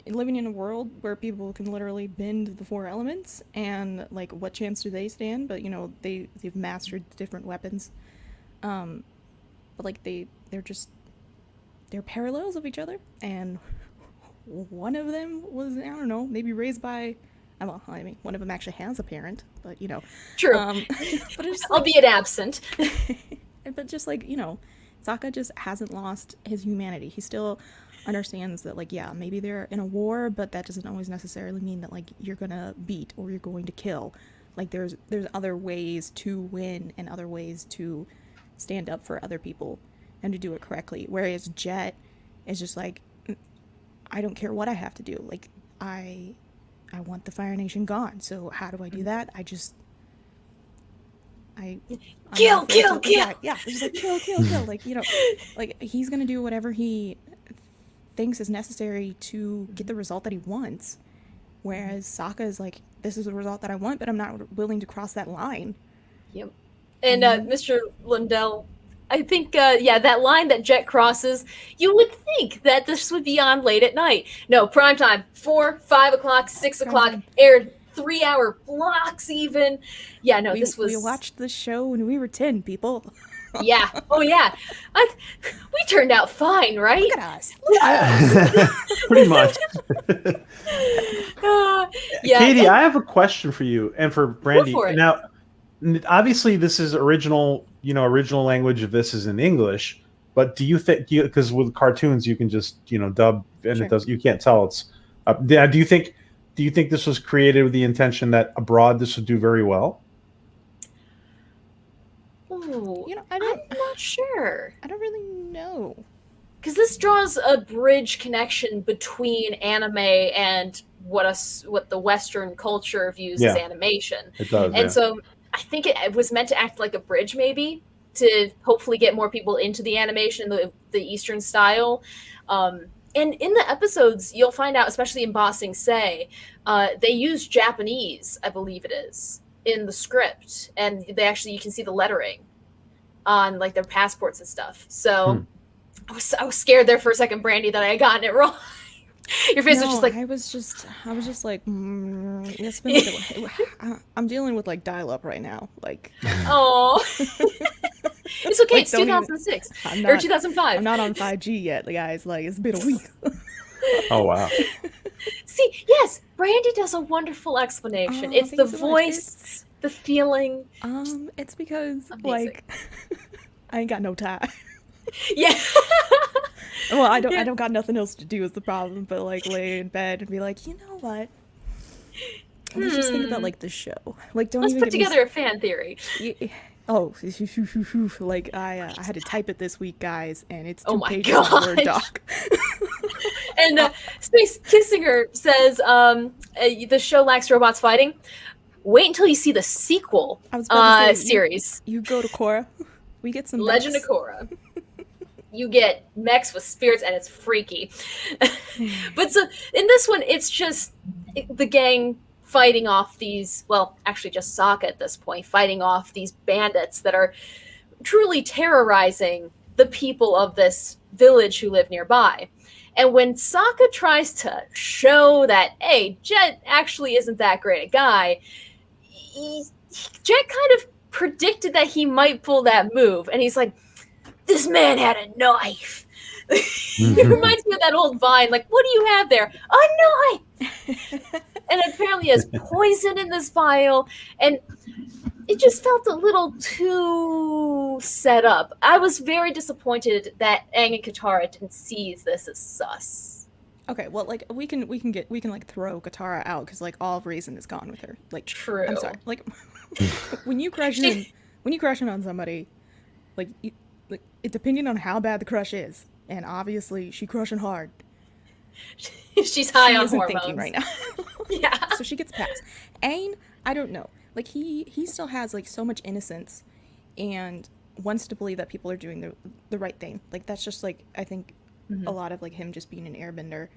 living in a world where people can literally bend the four elements, and like, what chance do they stand? But you know, they've mastered different weapons. But like they're parallels of each other, and one of them was, I don't know, maybe raised by, well, I mean, one of them actually has a parent, but you know. True. But it's albeit absent. But just like, you know, Sokka just hasn't lost his humanity. He still understands that, like, yeah, maybe they're in a war, but that doesn't always necessarily mean that, like, you're gonna beat or you're going to kill. Like, there's other ways to win and other ways to stand up for other people and to do it correctly. Whereas Jet is just like, I don't care what I have to do. Like, I want the Fire Nation gone. So how do I do that? Kill. Yeah, it's just like kill. Like, you know, like he's gonna do whatever he thinks is necessary to get the result that he wants. Whereas Sokka is like, this is the result that I want, but I'm not willing to cross that line. Yep. And Mr. Lundell, I think, that line that Jet crosses, you would think that this would be on late at night. No, prime time, 4, 5 o'clock, 6 o'clock, aired 3-hour blocks even. Yeah, no, this was... We watched the show when we were 10, people. Yeah. Oh, yeah. We turned out fine, right? Look at us. Yeah. Pretty much. Yeah. Katie, I have a question for you and for Brandy. Go for it. Now, obviously, this is original language of this is in English, but do you think, because with cartoons you can just dub, and Sure. it does, you can't tell it's do you think this was created with the intention that abroad this would do very well? Ooh, You know, I'm not sure. I don't really know. Because this draws a bridge connection between anime and what the Western culture views as animation. It does, and so I think it was meant to act like a bridge, maybe, to hopefully get more people into the animation, the Eastern style. And in the episodes, you'll find out, especially in Ba Sing Se, they use Japanese, I believe it is, in the script, and they actually, you can see the lettering on like their passports and stuff. So I was scared there for a second, Brandy, that I had gotten it wrong. Your face was just like, I was just like, it's been like I'm dealing with like dial-up right now, like. oh. It's okay. Like, It's 2006 or 2005. I'm not on 5G yet, guys. Like, it's been a week. Oh wow. See, yes, Brandy does a wonderful explanation. It's the voice, the feeling. It's because amazing. like I ain't got no time. Yeah. Well, I don't got nothing else to do is the problem, but like lay in bed and be like, you know what? Let's just think about like the show. Like, don't Let's even put together a fan theory. Oh, like I had to type it this week, guys, and it's 2 Oh my pages of Word gosh. doc. And Space Kissinger says the show lacks robots fighting. Wait until you see the sequel I was about to say, series. You go to Korra. We get some Legend mechs. of Korra. You get mechs with spirits, and it's freaky. But so in this one, it's just the gang fighting off these, well, actually just Sokka at this point, fighting off these bandits that are truly terrorizing the people of this village who live nearby. And when Sokka tries to show that, hey, Jet actually isn't that great a guy, Jet kind of predicted that he might pull that move. And he's like, this man had a knife. It reminds me of that old Vine. Like, what do you have there? A knife. And apparently has poison in this vial. And it just felt a little too set up. I was very disappointed that Aang and Katara didn't see this as sus. Okay, well, like we can like throw Katara out because like all reason is gone with her. Like, True. I'm sorry. Like, when you crush in on somebody, like it depending on how bad the crush is, and obviously she crushing hard. She's high she on isn't hormones thinking right now. Yeah. So she gets passed. Aang, I don't know. Like he still has like so much innocence, and wants to believe that people are doing the right thing. Like that's just like I think a lot of like him just being an airbender,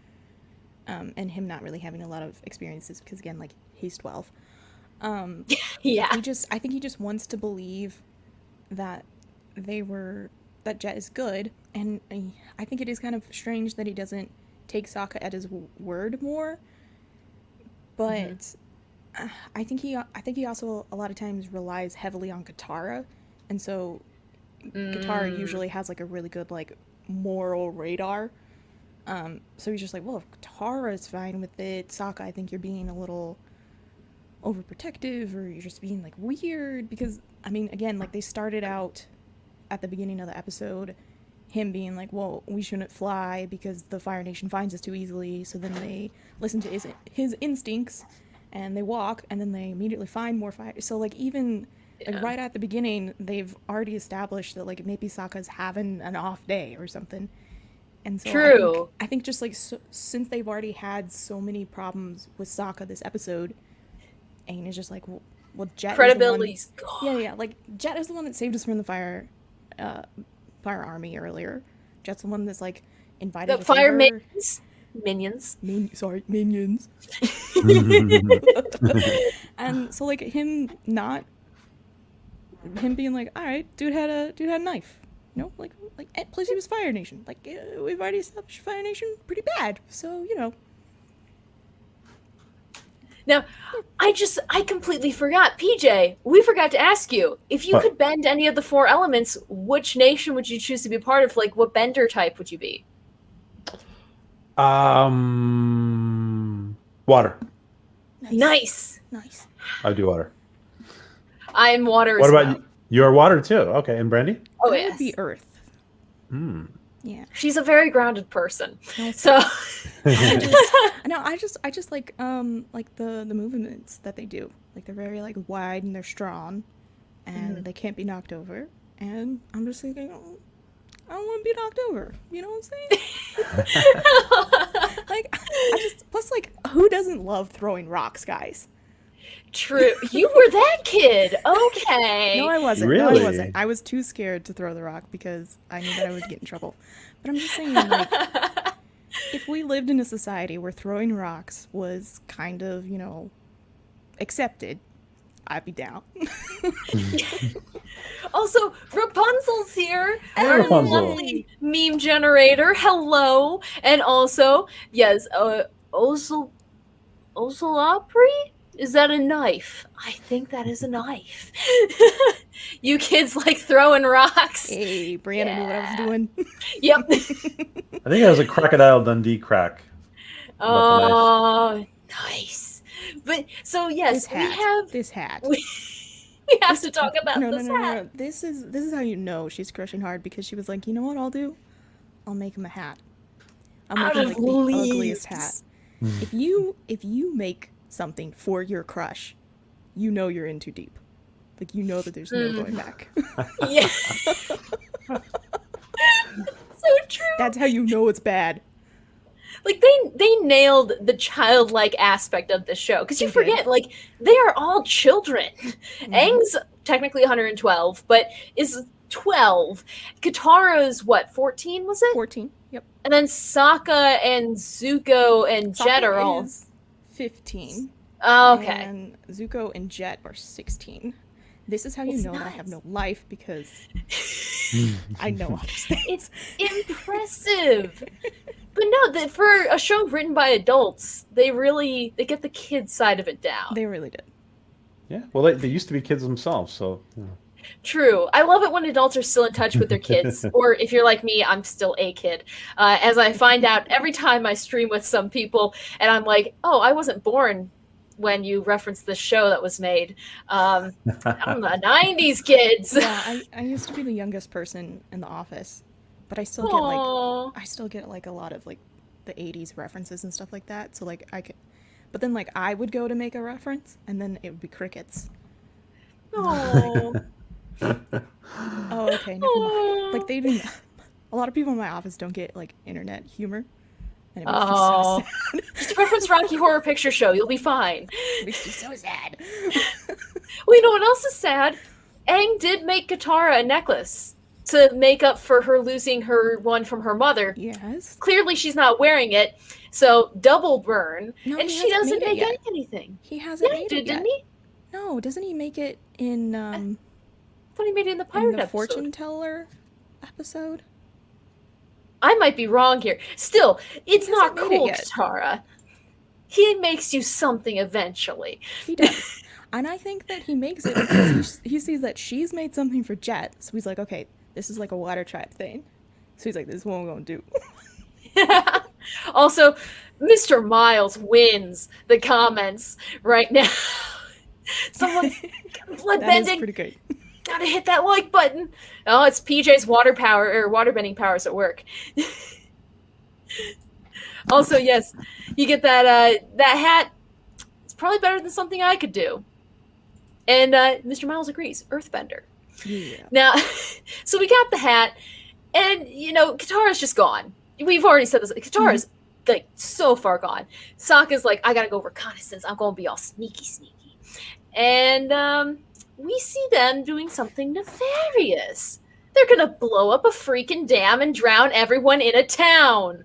and him not really having a lot of experiences because again like he's 12. Yeah. I think he just wants to believe that that Jet is good, and I think it is kind of strange that he doesn't take Sokka at his word more. But I think he also a lot of times relies heavily on Katara, and so Katara usually has like a really good like moral radar. So he's just like, well, if Katara's fine with it, Sokka, I think you're being a little overprotective, or you're just being like weird, because I mean, again, like they started out at the beginning of the episode him being like, well, we shouldn't fly because the Fire Nation finds us too easily, so then they listen to his instincts and they walk, and then they immediately find more fire. So like even like right at the beginning they've already established that like maybe Sokka's having an off day or something. And so True. I think just like since they've already had so many problems with Sokka this episode, Aang is just like, well, Jet credibility's gone. Yeah, like Jet is the one that saved us from the fire army earlier. Jet's the one that's like invited the fire minions. Minions. And so like him being like, all right, dude had a knife. You know, like plus he was Fire Nation. Like we've already established Fire Nation pretty bad, so you know. Now, I completely forgot. PJ, we forgot to ask you. If you could bend any of the 4 elements, which nation would you choose to be part of? Like, what bender type would you be? Water. Nice. I do water. I'm water What as about well. you? You're water too. Okay, and Brandy? Oh, I yes. would be Earth. Yeah. She's a very grounded person. So I just like the movements that they do. Like they're very like wide and they're strong, and they can't be knocked over. And I'm just thinking, oh, I don't want to be knocked over. You know what I'm saying? Like plus like who doesn't love throwing rocks, guys? true. You were that kid. Okay. No, I wasn't. Really? No, I wasn't. I was too scared to throw the rock because I knew that I would get in trouble. But I'm just saying, like, if we lived in a society where throwing rocks was kind of, accepted, I'd be down. Also, Rapunzel's here. Hey, Our Rapunzel. lovely meme generator. Hello. And also, yes, Ocelopri? Is that a knife? I think that is a knife. You kids like throwing rocks. Hey, Brianna knew what I was doing. Yep. I think that was a Crocodile Dundee crack. about the knife. Oh, nice. But so yes, This hat. we have to talk about this hat. No. This is how you know she's crushing hard, because she was like, you know what I'll do? I'll make him a hat. I'll make Out him of like the leaves. ugliest hat. If you make something for your crush, you know you're in too deep. Like, you know that there's no going back. Yeah. So true. That's how you know it's bad. Like they nailed the childlike aspect of the show, because you They forget, did. like, they are all children. Aang's technically 112, but is 12. Katara's what, 14 was it? 14. Yep. And then Sokka and Zuko and Jet are all is 15. oh, okay. And Zuko and Jet are 16. This is how you It's know that I have nuts. no life, because I know all these things. It's impressive. But no, for a show written by adults, they get the kids side of it down. They really did. Yeah, well, they used to be kids themselves, so. Yeah. True. I love it when adults are still in touch with their kids. Or if you're like me, I'm still a kid. As I find out every time I stream with some people, and I'm like, oh, I wasn't born when you referenced this show that was made. I'm the 90s kids. Yeah, I used to be the youngest person in the office, but I still get like a lot of like the 80s references and stuff like that. So like but then like I would go to make a reference, and then it would be crickets. Oh. Oh, okay, never mind. Like, they didn't. A lot of people in my office don't get like internet humor, and it makes me so sad. Just reference Rocky Horror Picture Show. You'll be fine. It makes me so sad. Well, you know what else is sad? Aang did make Katara a necklace to make up for her losing her one from her mother. Yes. Clearly, she's not wearing it, so double burn. No, and he she hasn't doesn't made it make yet. anything. He hasn't Yeah, he made did, it yet. didn't he? No, doesn't he make it in I thought he made it in the pirate the episode. fortune teller episode? I might be wrong here. Still, it's He not hasn't made it cool, yet. Katara. He makes you something eventually. He does. And I think that he makes it because he sees that she's made something for Jet. So he's like, okay, this is like a water tribe thing. So he's like, this is what I'm going to do. Also, Mr. Miles wins the comments right now. Someone's blood That is bending. pretty good. Gotta hit that like button. Oh, it's PJ's water bending powers at work. Also, yes, you get that hat. It's probably better than something I could do. And Mr. Miles agrees. Earthbender. Yeah. Now, so we got the hat, and Katara's just gone. We've already said this. Katara's like so far gone. Sokka's like, I gotta go reconnaissance. I'm gonna be all sneaky. And we see them doing something nefarious. They're gonna blow up a freaking dam and drown everyone in a town.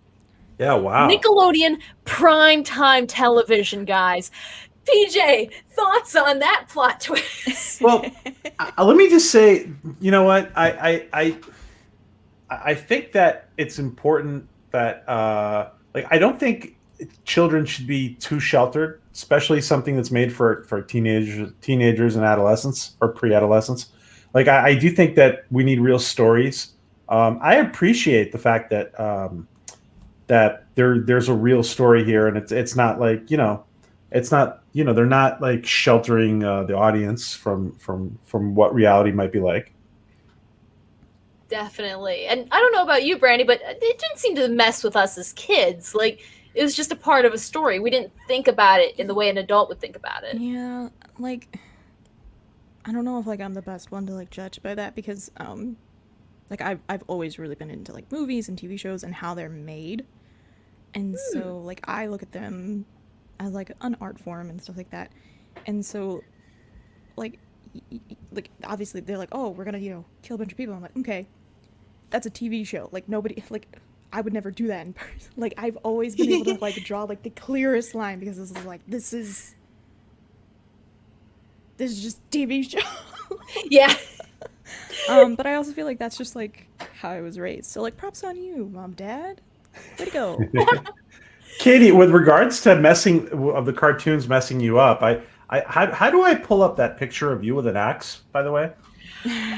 Yeah, wow. Nickelodeon primetime television, guys. PJ, thoughts on that plot twist? Well, let me just say, you know what? I think that it's important that I don't think children should be too sheltered, especially something that's made for teenagers and adolescents or pre-adolescents. Like I do think that we need real stories. I appreciate the fact that that there's a real story here, and it's not like it's not they're not like sheltering the audience from what reality might be like. Definitely. And I don't know about you, Brandy, but it didn't seem to mess with us as kids. Like, it was just a part of a story. We didn't think about it in the way an adult would think about it. Yeah, like, I don't know if like I'm the best one to like judge by that, because like I've always really been into like movies and TV shows and how they're made. And so like I look at them as like an art form and stuff like that. And so like obviously they're like, oh, we're gonna kill a bunch of people. I'm like, okay, that's a TV show. Like nobody, like I would never do that in person. Like, I've always been able to, like, draw, like, the clearest line because this is, like, this is just TV show. Yeah. But I also feel like that's just, like, how I was raised. So, like, props on you, Mom, Dad. Way to go. Katie, with regards to of the cartoons messing you up, how do I pull up that picture of you with an axe, by the way?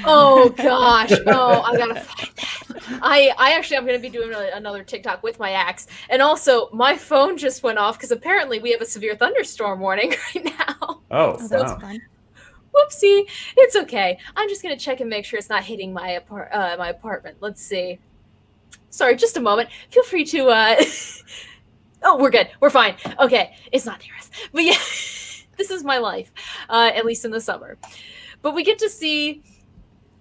Oh gosh. Oh, I gotta find that. I actually I'm gonna be doing another TikTok with my axe. And also my phone just went off because apparently we have a severe thunderstorm warning right now. Oh, Oh, wow. that's fun. Whoopsie. It's okay. I'm just gonna check and make sure it's not hitting my my apartment. Let's see. Sorry, just a moment. Feel free to Oh, we're good. We're fine. Okay. It's not near us. But yeah, this is my life. At least in the summer. But we get to see.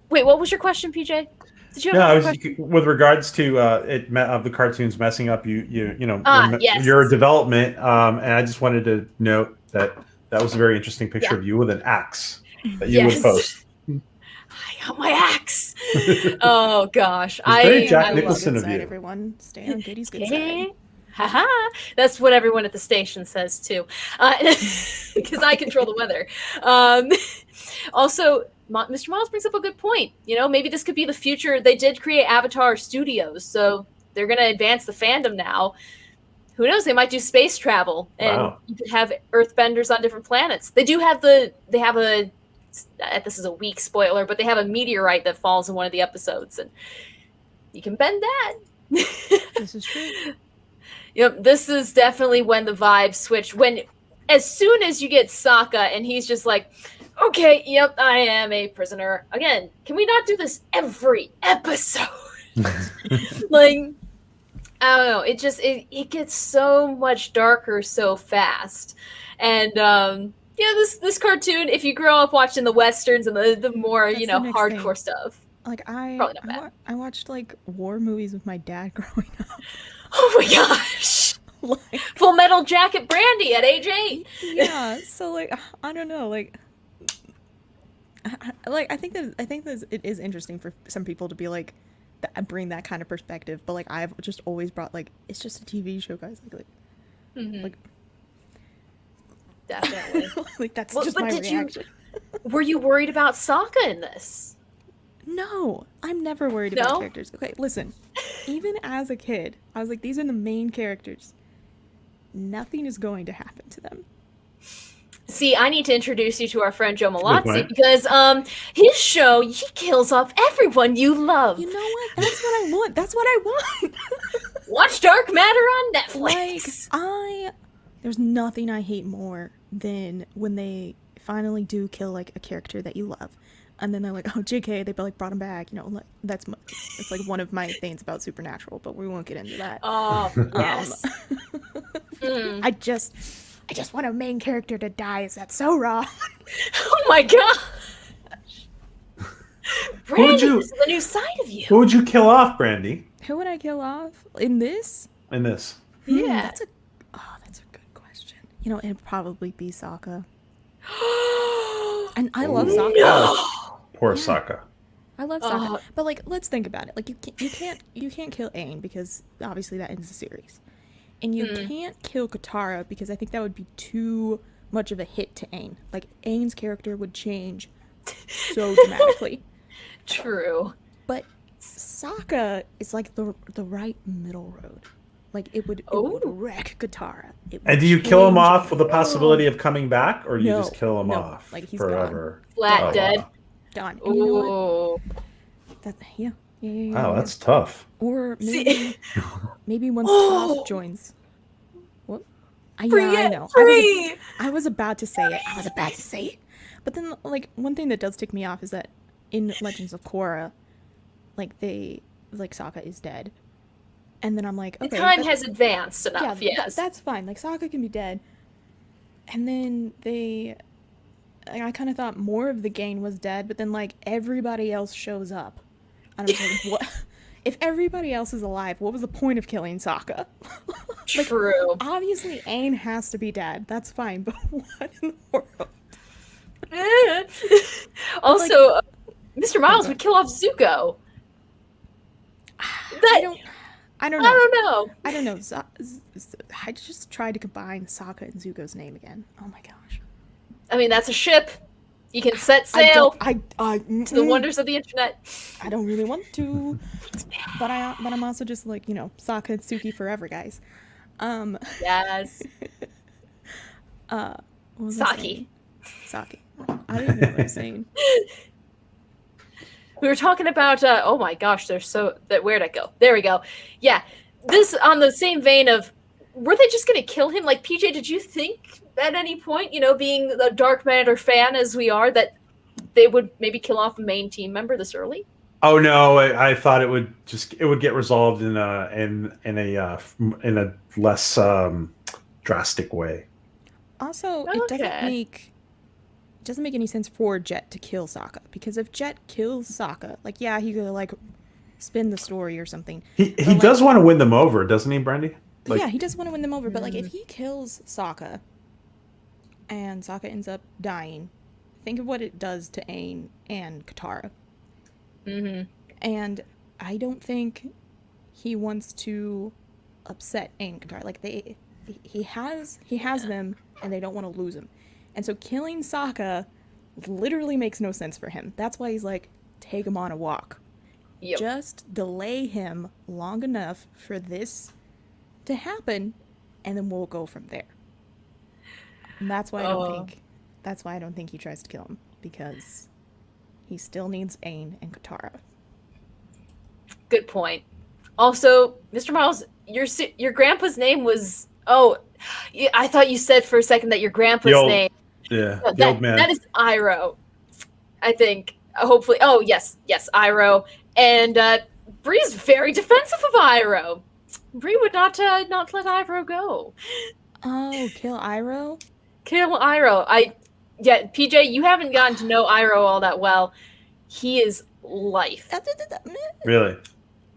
Wait, what was your question, PJ? Did you have question? With regards to of the cartoons messing up yes. your development, and I just wanted to note that was a very interesting picture of you with an axe that you would post. I got my axe. Oh gosh, very Jack I Nicholson love of you. Everyone, stay on Katie's good side. Haha, that's what everyone at the station says too, because I control the weather. Also, Mr. Miles brings up a good point. You know, maybe this could be the future. They did create Avatar Studios, so they're going to advance the fandom now. Who knows? They might do space travel, and you could have Earthbenders on different planets. They do have this is a weak spoiler, but they have a meteorite that falls in one of the episodes, and you can bend that. This is true. Yep, this is definitely when the vibes switch. As soon as you get Sokka and he's just like, okay, yep, I am a prisoner. Again, can we not do this every episode? Like, I don't know. It gets so much darker so fast. And this cartoon, if you grow up watching the Westerns and the more, hardcore stuff. Like I watched like war movies with my dad growing up. Oh my gosh! Like, Full Metal Jacket Brandy at age 8. Yeah, so like I don't know, like I think that it is interesting for some people to be like bring that kind of perspective, but like I've just always brought like it's just a TV show, guys. Like definitely. Like that's just my reaction. Were you worried about Sokka in this? No, I'm never worried about characters. Okay, listen. Even as a kid, I was like, these are the main characters. Nothing is going to happen to them. See, I need to introduce you to our friend Joe Malazzi because his show, he kills off everyone you love. You know what? That's what I want. That's what I want. Watch Dark Matter on Netflix. Like, there's nothing I hate more than when they finally do kill like a character that you love. And then they're like, oh, JK, they like brought him back. You know, like, it's like one of my things about Supernatural, but we won't get into that. Oh, yes. I just want a main character to die. Is that so wrong? Oh my gosh. Brandy, this is a new side of you. Who would you kill off, Brandy? Who would I kill off in this? Yeah. That's a good question. You know, it'd probably be Sokka. And I love Sokka. No. Poor Sokka. I love Sokka, but like, let's think about it. Like, you can't kill Aang because obviously that ends the series, and you can't kill Katara because I think that would be too much of a hit to Aang. Like, Aang's character would change so dramatically. True. But Sokka is like the right middle road. Like, it would wreck Katara. And do you kill him off with the possibility of coming back, or do you just kill him off like he's forever? Gone. Flat dead. Gone. And you know what? Yeah. Wow, that's tough. Or maybe once Toph joins. What? I know. I was about to say it. But then, like, one thing that does tick me off is that in Legends of Korra, like, Sokka is dead. And then I'm like, okay. The time has advanced enough, yes. That's fine. Like, Sokka can be dead. And then I kind of thought more of the gang was dead, but then, like, everybody else shows up. And I was like, what? If everybody else is alive, what was the point of killing Sokka? Like, true. Obviously, Aang has to be dead. That's fine, but what in the world? Also, Mr. Miles would kill off Zuko. I don't know. I don't know. I just tried to combine Sokka and Zuko's name again. Oh my gosh. I mean, that's a ship. You can set sail to the wonders of the internet. I don't really want to, but I'm also just like, you know, Sokka and Suki forever, guys. Yes. What was Saki. Saki. I don't even know what I'm saying. We were talking about, oh my gosh, where'd I go? There we go. Yeah, this on the same vein of, were they just going to kill him? Like, PJ, did you think at any point, you know, being the Dark Matter fan as we are, that they would maybe kill off a main team member this early? Oh no, I thought it would get resolved in a less drastic way. Also, it doesn't make any sense for Jet to kill Sokka, because if Jet kills Sokka, like, yeah, he could like spin the story or something. He does want to win them over, doesn't he, Brandy? Like, yeah, he does want to win them over, but like if he kills Sokka and Sokka ends up dying, think of what it does to Aang and Katara. Mm-hmm. And I don't think he wants to upset Aang and Katara. Like he has them, and they don't want to lose him. And so killing Sokka literally makes no sense for him. That's why he's like, take him on a walk. Yep. Just delay him long enough for this to happen, and then we'll go from there. And that's why I don't think he tries to kill him, because he still needs Aang and Katara. Good point. Also, Mr. Miles, your grandpa's name was, I thought you said for a second that your grandpa's name. Yeah, No, the old man. That is Iroh, I think. Hopefully. Oh, yes, Iroh. And Bree's very defensive of Iroh. Bree would not let Iroh go. Oh, kill Iroh? Kill Iroh. PJ, you haven't gotten to know Iroh all that well. He is life. Really?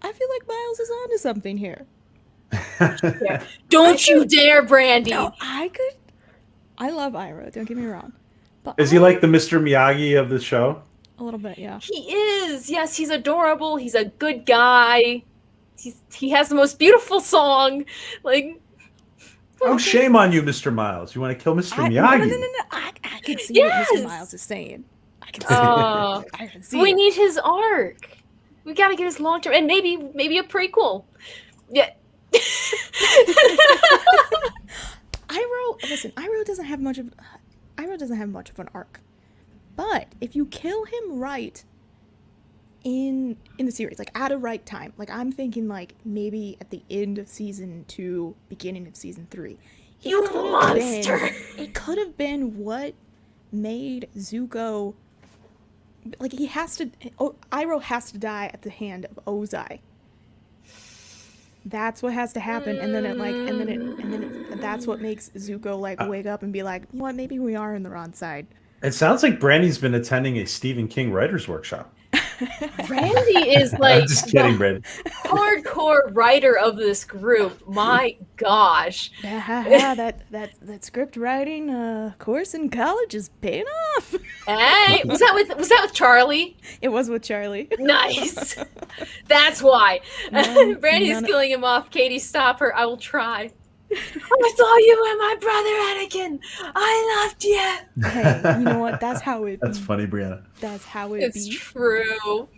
I feel like Miles is onto something here. Don't you dare, Brandy. No, I love Iroh, don't get me wrong. But Is he like the Mr. Miyagi of the show? A little bit, yeah. He is. Yes, he's adorable. He's a good guy. He has the most beautiful song. Like, oh, shame on you, Mr. Miles. You want to kill Mr. Miyagi? No. I can see what Mr. Miles is saying. I can see we it. need his arc. We got to get his long term, and maybe a prequel. Yeah. Iroh doesn't have much of an arc. But if you kill him right in the series, like at a right time, like I'm thinking like maybe at the end of season 2, beginning of season 3. You monster! It could have been what made Zuko, like Iroh has to die at the hand of Ozai. That's what has to happen, and then that's what makes Zuko like wake up and be like, you know what, maybe we are on the wrong side. It sounds like Brandy's been attending a Stephen King writer's workshop. Brandy is like I'm just kidding, Brandy. hardcore writer of this group. My gosh. That script writing course in college is paying off. Hey, was that with Charlie? It was with Charlie. Nice. That's why. Brandy's killing him off. Katie, stop her. I will try. I saw you and my brother Anakin. I loved you. Hey, you know what? That's how it. That's funny, Brianna. That's how it. It's true.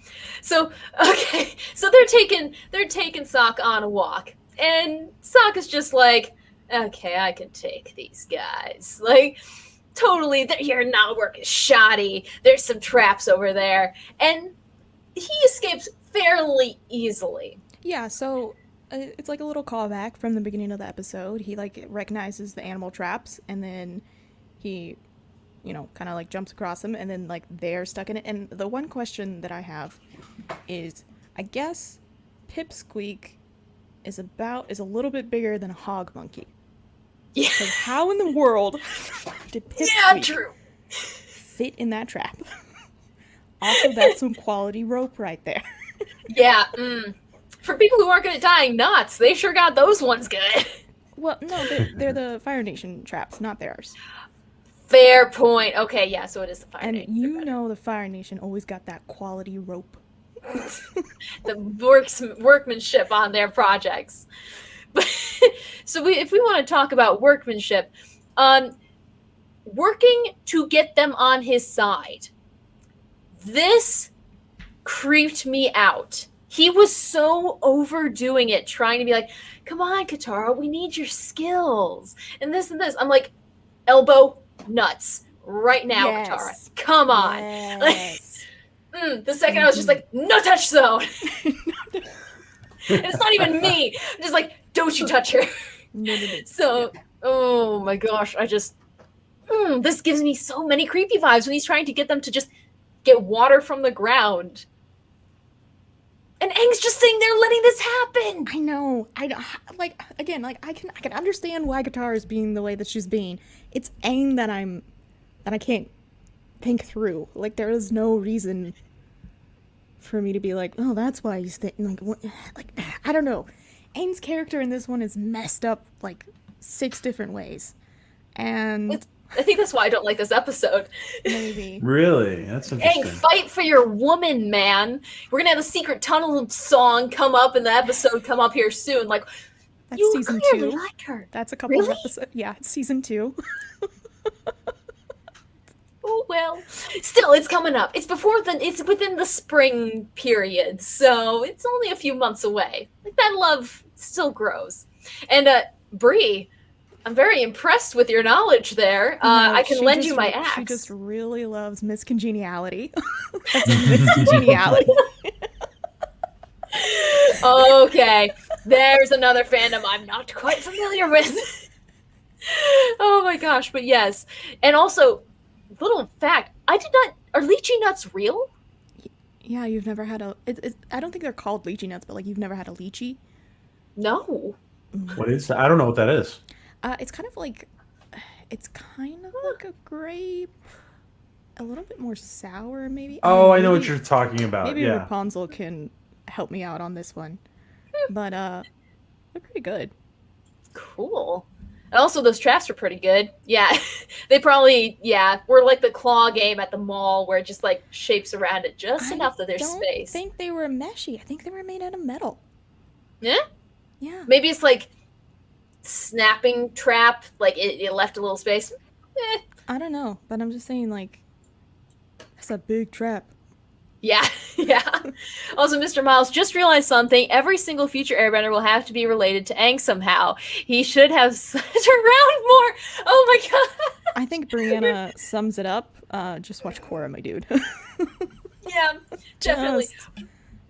So okay, so they're taking Sokka on a walk, and Sokka's just like, okay, I can take these guys. Like, totally, your network is shoddy. There's some traps over there, and he escapes fairly easily. Yeah. So. It's like a little callback from the beginning of the episode. He like recognizes the animal traps, and then he, kind of like jumps across them, and then like they're stuck in it. And the one question that I have is, I guess Pipsqueak is a little bit bigger than a hog monkey. Yeah. So how in the world did Pipsqueak fit in that trap? Also, that's some quality rope right there. Yeah. For people who aren't good at tying knots, they sure got those ones good. Well, no, they're the Fire Nation traps, not theirs. Fair point. Okay, yeah, so it is the Fire Nation. And the Fire Nation always got that quality rope. the workmanship on their projects. But so if we want to talk about workmanship, working to get them on his side, this creeped me out. He was so overdoing it, trying to be like, come on, Katara, we need your skills. And this and this. I'm like, elbow nuts right now, Yes. Katara. Come on. Yes. The second I was just like, no touch zone. It's not even me. I'm just like, don't you touch her. No. So, oh my gosh, I just, this gives me so many creepy vibes when he's trying to get them to just get water from the ground. And Aang's just sitting there letting this happen. I know. I can understand why Katara is being the way that she's being. It's Aang that I can't think through. Like, there is no reason for me to be like, oh, that's why he's like, what? Like, I don't know. Aang's character in this one is messed up like 6 different ways, and I think that's why I don't like this episode. maybe. Really? That's interesting. Aang, fight for your woman, man. We're gonna have a secret tunnel song come up in the episode come up here soon. Like, That's you season clearly 2. like her. That's a couple of Really? episodes. Yeah, it's season 2. Oh well, still, it's coming up. It's within the spring period, so it's only a few months away. Like, that love still grows. And Bree, I'm very impressed with your knowledge there. I can lend you my axe. She just really loves Miss Congeniality. That's Miss Congeniality. Okay, there's another fandom I'm not quite familiar with. Oh my gosh, but yes. And also, little fact, are lychee nuts real? Yeah, you've never had a... I don't think they're called lychee nuts, but like you've never had a lychee? No. What is that? I don't know what that is. It's kind of like... It's kind of like a grape. A little bit more sour, maybe. Oh, I know what maybe- you're talking about. Maybe Yeah. Rapunzel can help me out on this one. But, they're pretty good. Cool. And also, those traps are pretty good. Yeah, they probably, were like the claw game at the mall where it just like shapes around it just enough that there's I don't space. think they were meshy. I think they were made out of metal. Yeah? Yeah. Maybe it's like snapping trap, like it left a little space. I don't know, but I'm just saying, like, that's a big trap. Yeah, yeah. Also, Mr. Miles just realized something. Every single future airbender will have to be related to Aang somehow. He should have such around more. Oh my god. I think Brianna sums it up. Just watch Korra, my dude. Yeah, definitely.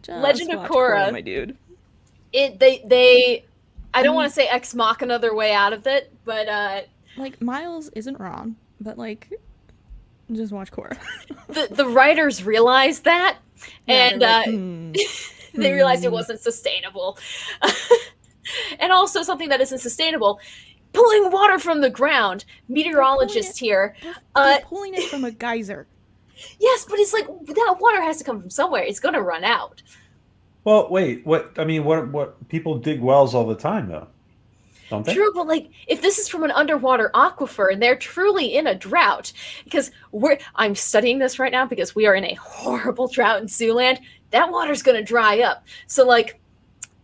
Just Legend of watch Korra. my dude. They I don't want to say ex machina their way out of it, but Like, Miles isn't wrong, but, like, just watch Korra. the writers realized that, Yeah, and they're like, they realized it wasn't sustainable. And also something that isn't sustainable, pulling water from the ground. Meteorologist here. They're pulling it from a geyser. Yes, but it's like that water has to come from somewhere. It's going to run out. Well, wait. What? I mean, what? People dig wells all the time, though, don't they? True, but like if this is from an underwater aquifer and they're truly in a drought, because I'm studying this right now because we are in a horrible drought in Siouxland, that water's going to dry up. So like,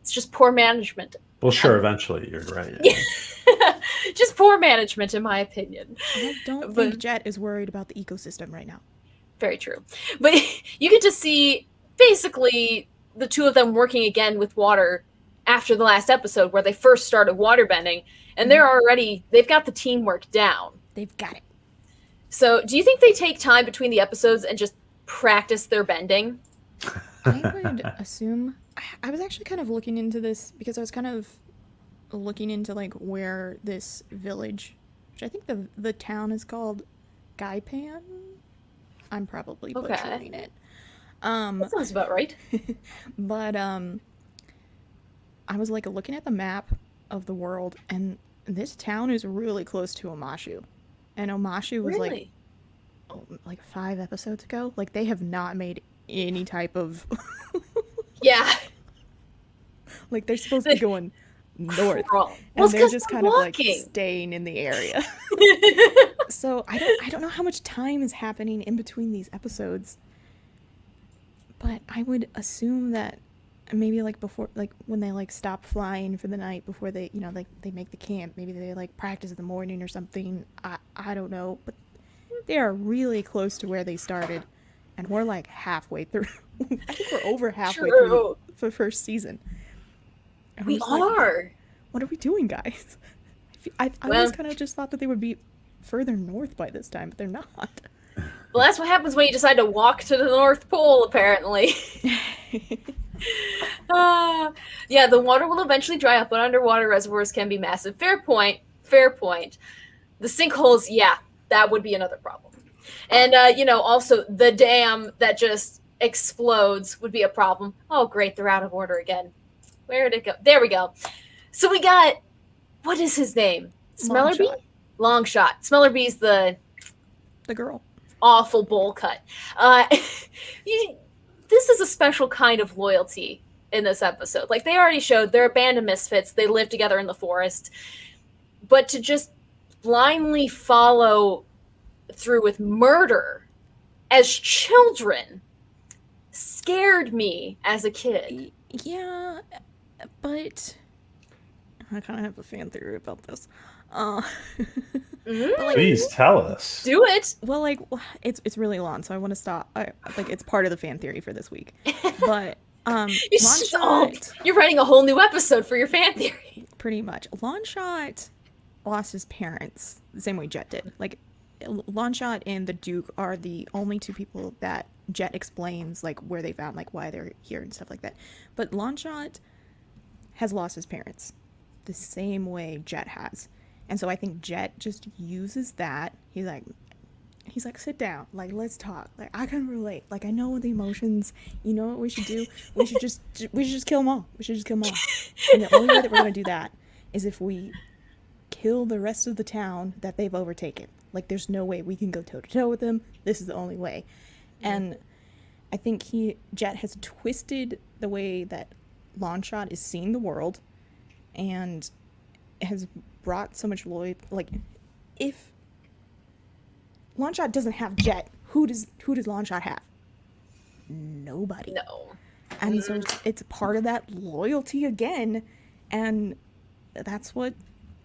it's just poor management. Well, sure. Eventually, you're right. Yeah. Just poor management, in my opinion. I don't But- think Jet is worried about the ecosystem right now. Very true. But you get to see basically the two of them working again with water after the last episode where they first started waterbending, and they've got the teamwork down. They've got it. So do you think they take time between the episodes and just practice their bending? I would assume. I was actually kind of looking into this because I was kind of looking into like where this village, which I think the town is called Gaipan. I'm probably Okay. butchering it. That sounds about right. But I was like looking at the map of the world, and this town is really close to Omashu, and Omashu was Really? like 5 episodes ago. Like, they have not made any type of Yeah. like, they're supposed to be going north, Well, and it's they're 'cause just they're kind of like walking. staying in the area. So I don't know how much time is happening in between these episodes, But I would assume that maybe like before, like when they like stop flying for the night before they, you know, like they make the camp, maybe they like practice in the morning or something. I don't know, but they are really close to where they started, and we're like halfway through. I think we're over halfway through the first season. And We like, are. what are we doing, guys? I always kind of just thought that they would be further north by this time, but they're not. Well, that's what happens when you decide to walk to the North Pole, apparently. Yeah, the water will eventually dry up, but underwater reservoirs can be massive. Fair point. Fair point. The sinkholes, yeah, that would be another problem. And, also the dam that just explodes would be a problem. Oh, great, they're out of order again. Where did it go? There we go. So we got, what is his name? Smellerbee? Longshot. Smellerbee's the girl. Awful bowl cut. This is a special kind of loyalty in this episode. Like, they already showed they're a band of misfits. They live together in the forest. But to just blindly follow through with murder as children scared me as a kid. Yeah, but I kind of have a fan theory about this. Please tell us. Do it. Well, like, it's really long, so I want to stop. It's part of the fan theory for this week. But you're writing a whole new episode for your fan theory. Pretty much. Longshot lost his parents the same way Jet did. Like, Longshot and the Duke are the only two people that Jet explains, like, where they found, like, why they're here and stuff like that. But Longshot has lost his parents the same way Jet has. And so I think Jet just uses that. He's like, sit down. Like, let's talk. Like, I can relate. Like, I know the emotions. You know what we should do? We should just kill them all. We should just kill them all. And the only way that we're going to do that is if we kill the rest of the town that they've overtaken. Like, there's no way we can go toe-to-toe with them. This is the only way. And I think Jet has twisted the way that Longshot is seeing the world and has brought so much loyalty. Like, if Longshot doesn't have Jet, who does Longshot have? Nobody. No. And so it's part of that loyalty again, and that's what,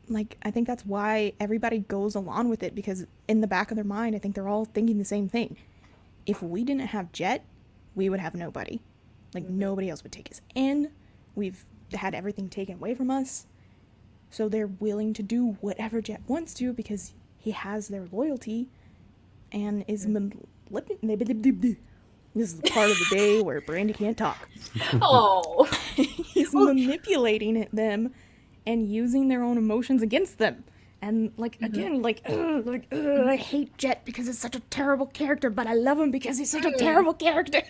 like, I think that's why everybody goes along with it, because in the back of their mind, I think they're all thinking the same thing. If we didn't have Jet, we would have nobody. Like, nobody else would take us in. We've had everything taken away from us. So they're willing to do whatever Jet wants to because he has their loyalty and is this is the part of the day where Brandy can't talk. Oh. He's manipulating them and using their own emotions against them. And, like, again, I hate Jet because he's such a terrible character, but I love him because he's such a terrible character.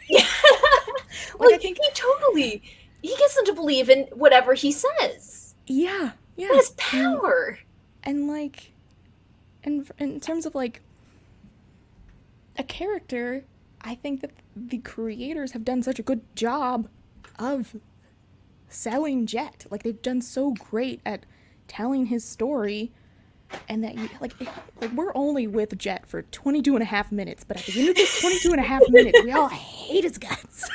Like, I think he gets them to believe in whatever he says. Yeah. He has power. And, like, in terms of, like, a character, I think that the creators have done such a good job of selling Jet. Like, they've done so great at telling his story, and that, we're only with Jet for 22 and a half minutes, but at the end of the 22 and a half minutes, we all hate his guts.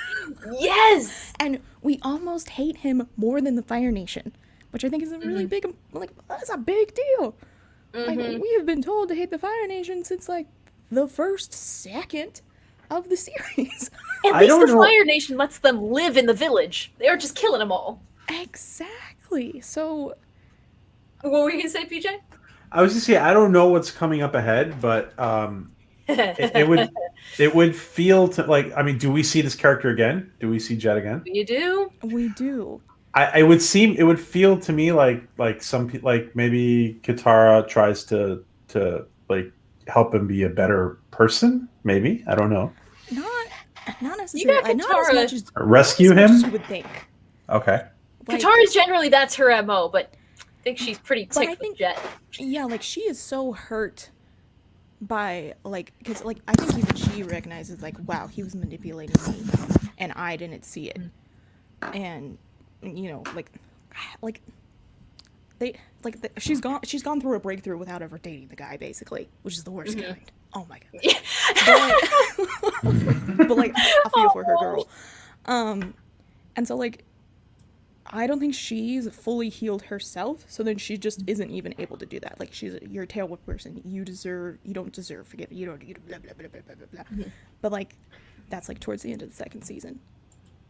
Yes! And we almost hate him more than the Fire Nation, which I think is a really big, like, that's a big deal. Like, we have been told to hate the Fire Nation since, like, the first second of the series. At least the Fire Nation lets them live in the village. They're just killing them all. Exactly. So, what were you going to say, PJ? I was just saying, I don't know what's coming up ahead, but it would feel to, like, I mean, do we see this character again? Do we see Jet again? You do? We do. It would feel to me like some people, like maybe Katara tries to like help him be a better person. Maybe, I don't know. Not necessarily. Not as much as rescue him. As you would think. Okay. Like, Katara's generally that's her MO, but I think she's pretty ticked with Jet. Yeah, like, she is so hurt by, like, because, like, I think even she recognizes, like, wow, he was manipulating me, and I didn't see it, and, you know, she's gone through a breakthrough without ever dating the guy, basically, which is the worst kind. Oh my god. Yeah. But like, I feel for her girl. And so like, I don't think she's fully healed herself, so then she just isn't even able to do that. Like, you're a tail whip person. You don't deserve forgiveness. You don't blah, blah, blah, blah, blah, blah. Mm-hmm. But, like, that's, like, towards the end of the second season.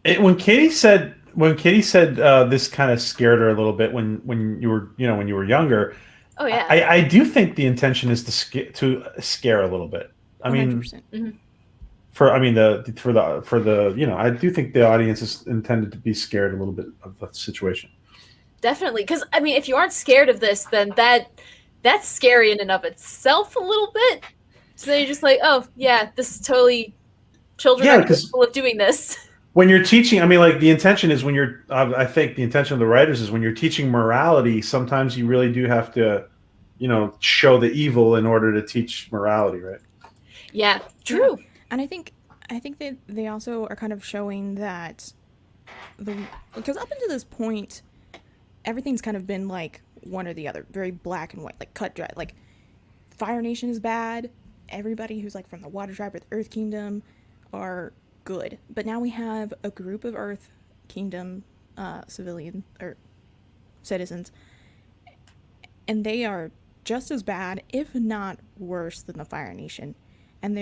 When Katie said this kind of scared her a little bit when you were younger. Oh, yeah. I do think the intention is to scare a little bit. I mean, 100%. Mm-hmm. I do think the audience is intended to be scared a little bit of the situation. Definitely, because I mean, if you aren't scared of this, then that's scary in and of itself a little bit. So then you're just like, oh yeah, this is totally children are capable of doing this. When you're teaching, I mean, like the intention is I think the intention of the writers is when you're teaching morality, sometimes you really do have to, show the evil in order to teach morality, right? Yeah, true. Yeah. And I think they also are kind of showing that because up until this point, everything's kind of been like one or the other, very black and white, like cut dry. Like Fire Nation is bad. Everybody who's like from the Water Tribe or the Earth Kingdom are good. But now we have a group of Earth Kingdom civilian or citizens, and they are just as bad, if not worse, than the Fire Nation. And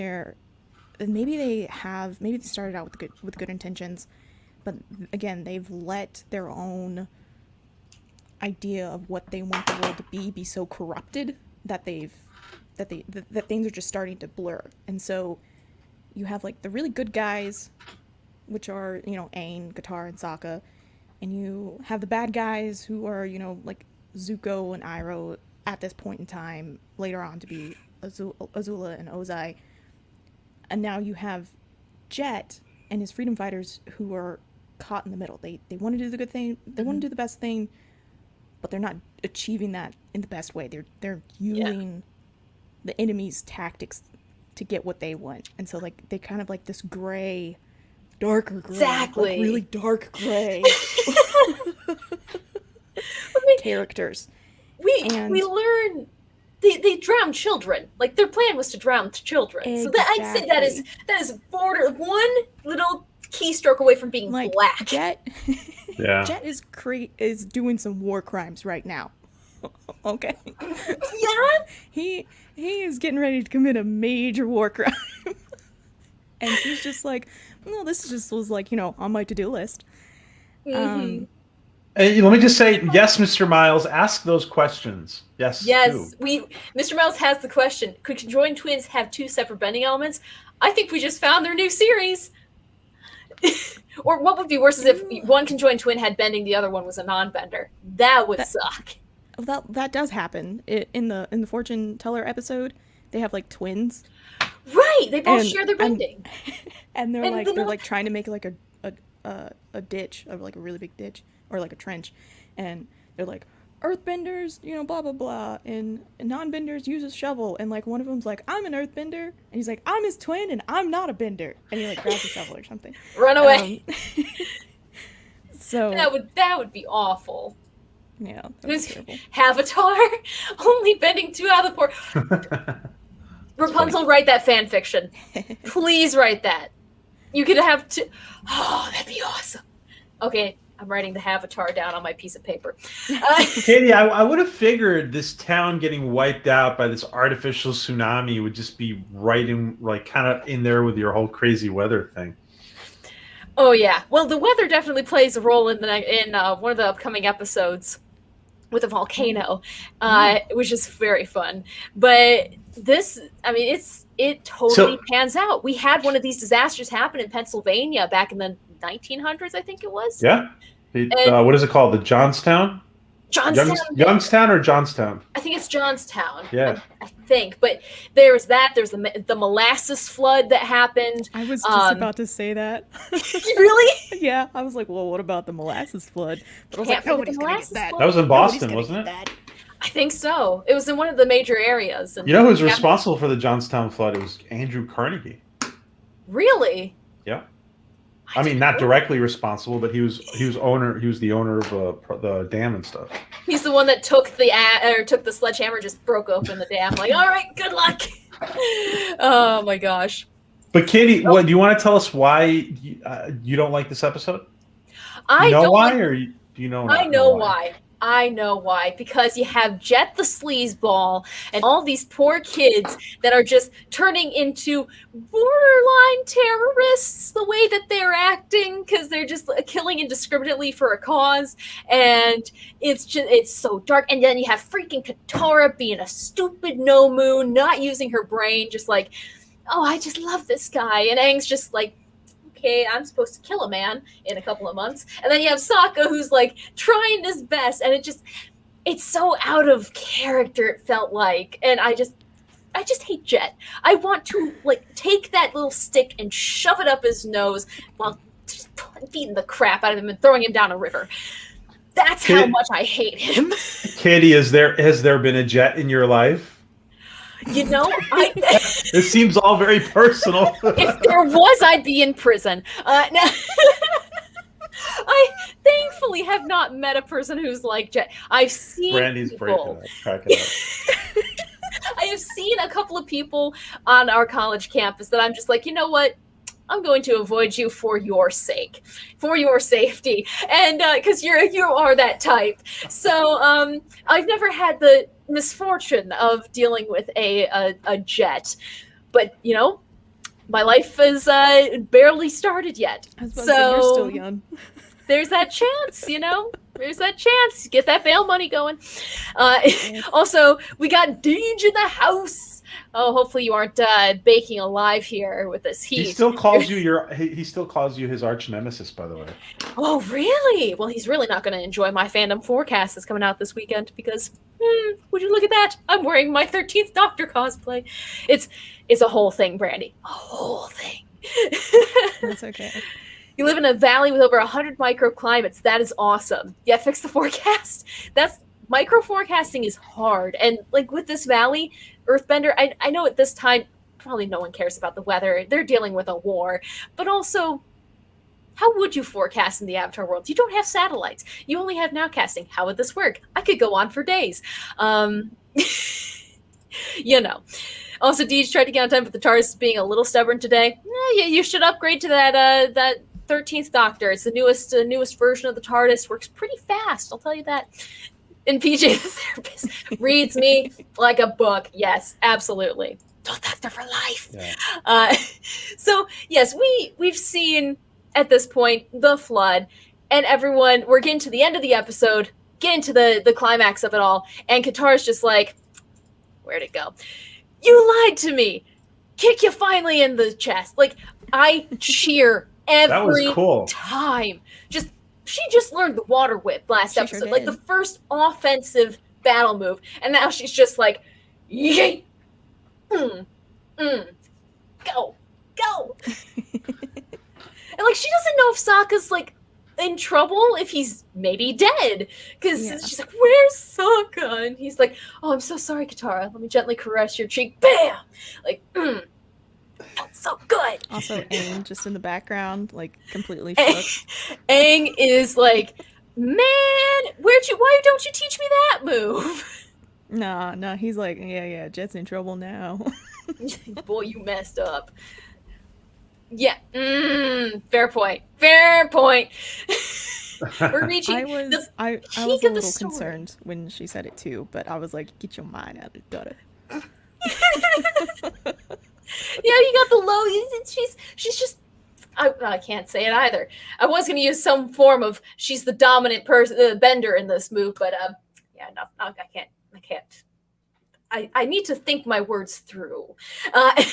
maybe they started out with good intentions, but again, they've let their own idea of what they want the world to be so corrupted that that things are just starting to blur. And so you have like the really good guys, which are, Aang, Katara, and Sokka, and you have the bad guys who are, like Zuko and Iroh at this point in time, later on to be Azula and Ozai. And now you have Jet and his freedom fighters who are caught in the middle. They want to do the good thing, they want to do the best thing, but they're not achieving that in the best way. They're using the enemy's tactics to get what they want. And so like they kind of like this gray, darker gray. Exactly. Like really dark gray characters. We learn they drown children. Like their plan was to drown children. Exactly. So I'd say that is border one little keystroke away from being like black. Jet Yeah. Jet is doing some war crimes right now. Okay. Yeah. He is getting ready to commit a major war crime. And he's just like, no, this just was like, on my to-do list. Mm-hmm. Let me just say, yes, Mr. Miles, ask those questions. Yes. Yes, Mr. Miles has the question. Could conjoined twins have two separate bending elements? I think we just found their new series. Or what would be worse is if one conjoined twin had bending, the other one was a non-bender. That would suck. That does happen. In the Fortune Teller episode, they have like twins. Right, they both share their bending. And they're like trying to make like a ditch, or like a really big ditch, or like a trench, and they're like, earthbenders, blah blah blah, and non-benders use a shovel, and like one of them's like, I'm an earthbender, and he's like, I'm his twin and I'm not a bender, and he like grabs a shovel or something. Run away. So that would be awful. Yeah, that was terrible. Avatar only bending two out of the four. Rapunzel, write that fan fiction. Please write that. You could have two. Oh, that'd be awesome. Okay, I'm writing the Avatar down on my piece of paper. Katie, I would have figured this town getting wiped out by this artificial tsunami would just be right in, like, kind of in there with your whole crazy weather thing. Oh yeah, well, the weather definitely plays a role in one of the upcoming episodes with a volcano, which is very fun. But this, I mean, it totally pans out. We had one of these disasters happen in Pennsylvania back in the 1900s, I think it was. Yeah. What is it called? The Johnstown? Youngstown or Johnstown? I think it's Johnstown. Yeah. I think. But there's that. There's the molasses flood that happened. I was just about to say that. Really? Yeah. I was like, well, what about the molasses flood? But I was like, nobody's going to get that. That was in Boston, wasn't it? I think so. It was in one of the major areas. And you know who was responsible for the Johnstown flood? It was Andrew Carnegie. Really? Yeah. I mean, not directly responsible, but he was the owner of the dam and stuff. He's the one that took the sledgehammer, just broke open the dam. Like, all right, good luck. Oh my gosh. But Katie, what do you want to tell us why you don't like this episode? I you know don't why, like, or do you know? I know why. I know why. Because you have Jet the sleazeball and all these poor kids that are just turning into borderline terrorists the way that they're acting, because they're just killing indiscriminately for a cause. And it's so dark. And then you have freaking Katara being a stupid no moon, not using her brain, just like, oh, I just love this guy. And Aang's just like, okay, I'm supposed to kill a man in a couple of months. And then you have Sokka who's like trying his best, and it's so out of character, it felt like. And I just hate Jet. I want to like take that little stick and shove it up his nose while just beating the crap out of him and throwing him down a river. That's how much I hate him. Katie, has there been a Jet in your life? You know, it seems all very personal. If there was, I'd be in prison. No. I thankfully have not met a person who's like Jet. I've seen Brandy's people. cracking up. I have seen a couple of people on our college campus that I'm just like, you know what? I'm going to avoid you for your sake, for your safety, and because you are that type. So I've never had the misfortune of dealing with a Jet, but you know, my life is barely started yet. I was about to say, you're still young. There's that chance, you know. There's that chance. Get that bail money going. Also, we got Deej in the house. Oh, hopefully you aren't baking alive here with this heat. He still calls you his arch nemesis, by the way. Oh, really? Well, he's really not going to enjoy my fandom forecast that's coming out this weekend because, would you look at that? I'm wearing my 13th Doctor cosplay. It's a whole thing, Brandy. A whole thing. That's okay. You live in a valley with over 100 microclimates. That is awesome. Yeah, fix the forecast. Micro forecasting is hard. And like with this valley, Earthbender, I know at this time, probably no one cares about the weather. They're dealing with a war. But also, how would you forecast in the Avatar world? You don't have satellites. You only have nowcasting. How would this work? I could go on for days. You know. Also, Deej tried to get on time, but the TARDIS is being a little stubborn today. Yeah, you should upgrade to that 13th Doctor. It's the newest version of the TARDIS. Works pretty fast, I'll tell you that. And PJ the therapist reads me like a book. Yes, absolutely. Doctor for life. Yeah. So yes, we've seen at this point the flood, and everyone. We're getting to the end of the episode, getting to the climax of it all, and Katara's just like, where'd it go? You lied to me. Kick you finally in the chest. Like, I cheer every time. She just learned the water whip last episode. Sure, like the first offensive battle move. And now she's just like, yay. Go. And like, she doesn't know if Sokka's like in trouble, if he's maybe dead, because she's like, where's Sokka? And he's like, oh, I'm so sorry, Katara, let me gently caress your cheek. Bam, like, so good. Also, Aang just in the background, like completely shook. Aang is like, man, why don't you teach me that move? No, he's like, yeah, Jet's in trouble now. Boy, you messed up. Yeah, fair point. We're reaching I was a little concerned when she said it too, but I was like, get your mind out of the gutter. Yeah, you got the low. She's just. I can't say it either. I was going to use some form of she's the dominant person, bender in this move, but yeah, no, I can't. I need to think my words through. But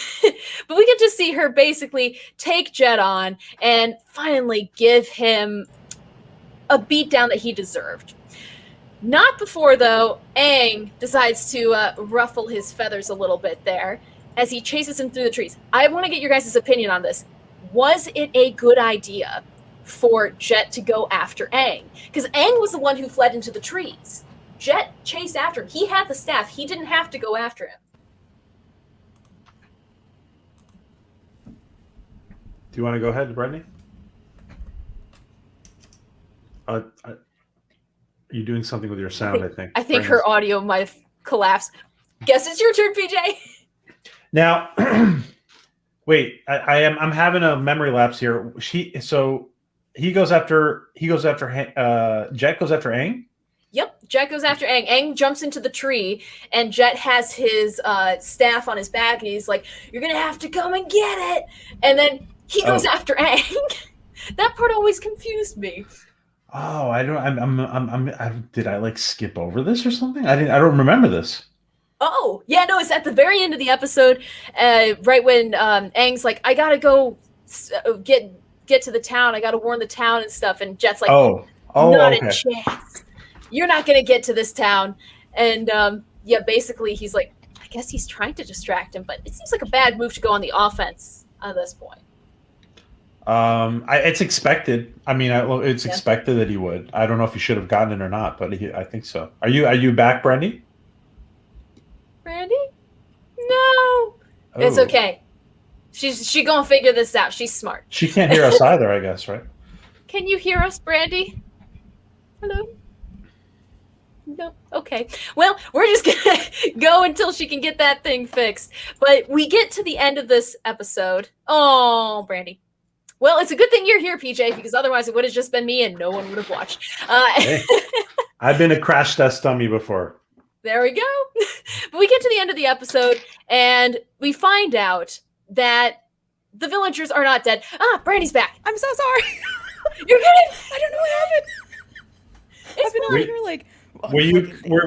we get to see her basically take Jet on and finally give him a beatdown that he deserved. Not before, though, Aang decides to ruffle his feathers a little bit there as he chases him through the trees. I want to get your guys' opinion on this. Was it a good idea for Jet to go after Aang? Because Aang was the one who fled into the trees. Jet chased after him. He had the staff. He didn't have to go after him. Do you want to go ahead, Brittany? Are you doing something with your sound, I think? I think her audio might have collapsed. Guess it's your turn, PJ. Now, Wait, I'm having a memory lapse here. He goes after Jet goes after Aang. Yep, Jet goes after Aang. Aang jumps into the tree, and Jet has his staff on his back, and he's like, "You're gonna have to come and get it." And then he goes after Aang. That part always confused me. Oh, I don't. Did I like skip over this or something? I don't remember this. Oh, yeah, no, it's at the very end of the episode, right when Aang's like, "I gotta go get to the town. I gotta warn the town and stuff." And Jet's like, not a chance. You're not gonna get to this town." And yeah, basically he's like, I guess he's trying to distract him, but it seems like a bad move to go on the offense at this point. It's expected. I mean, it's expected that he would. I don't know if he should have gotten it or not, but I think so. Are you back, Brandy? Brandy? No. It's okay. She gonna figure this out. She's smart. She can't hear us either, I guess, right? Can you hear us, Brandy? Hello? No. Okay. Well, we're just gonna go until she can get that thing fixed. But we get to the end of this episode. Oh, Brandy. Well, it's a good thing you're here, PJ, because otherwise it would have just been me and no one would have watched. Hey, I've been a crash test dummy before. There we go. But we get to the end of the episode, and we find out that the villagers are not dead. Ah, Brandy's back. I'm so sorry. You're good. I don't know what happened. I've been over here like.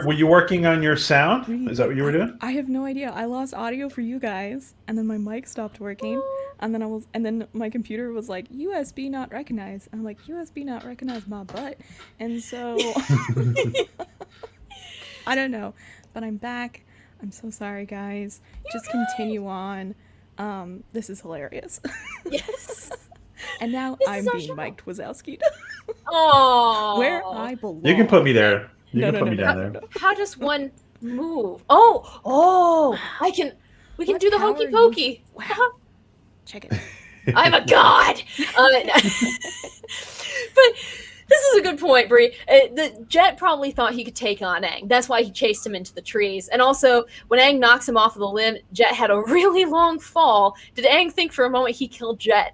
Were you working on your sound? Is that what you were doing? I have no idea. I lost audio for you guys, and then my mic stopped working, and then my computer was like, USB not recognized. I'm like, USB not recognized my butt, and so I don't know, but I'm back. I'm so sorry, guys. Just continue on. This is hilarious. Yes. And now I'm being Mike Wazowski. Oh, where I belong. You can put me there. You can put me down there. How does one move? Oh, we can do the hokey pokey. Wow. Check it. I'm a god. But this is a good point, Brie. The Jet probably thought he could take on Aang. That's why he chased him into the trees. And also, when Aang knocks him off of the limb, Jet had a really long fall. Did Aang think for a moment he killed Jet?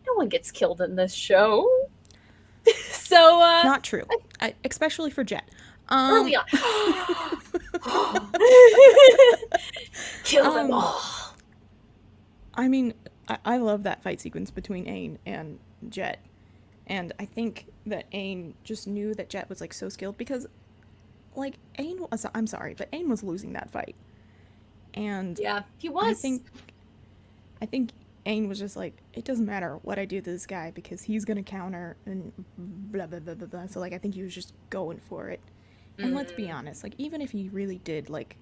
No one gets killed in this show. So not true. Especially for Jet. Early on. Kill them all. I mean, I love that fight sequence between Aang and Jet. And I think that Aang just knew that Jet was like so skilled because like I'm sorry, but Aang was losing that fight. And yeah, he was. I think Aang was just like, it doesn't matter what I do to this guy because he's gonna counter and blah blah blah blah blah. So like I think he was just going for it. And let's be honest, like even if he really did like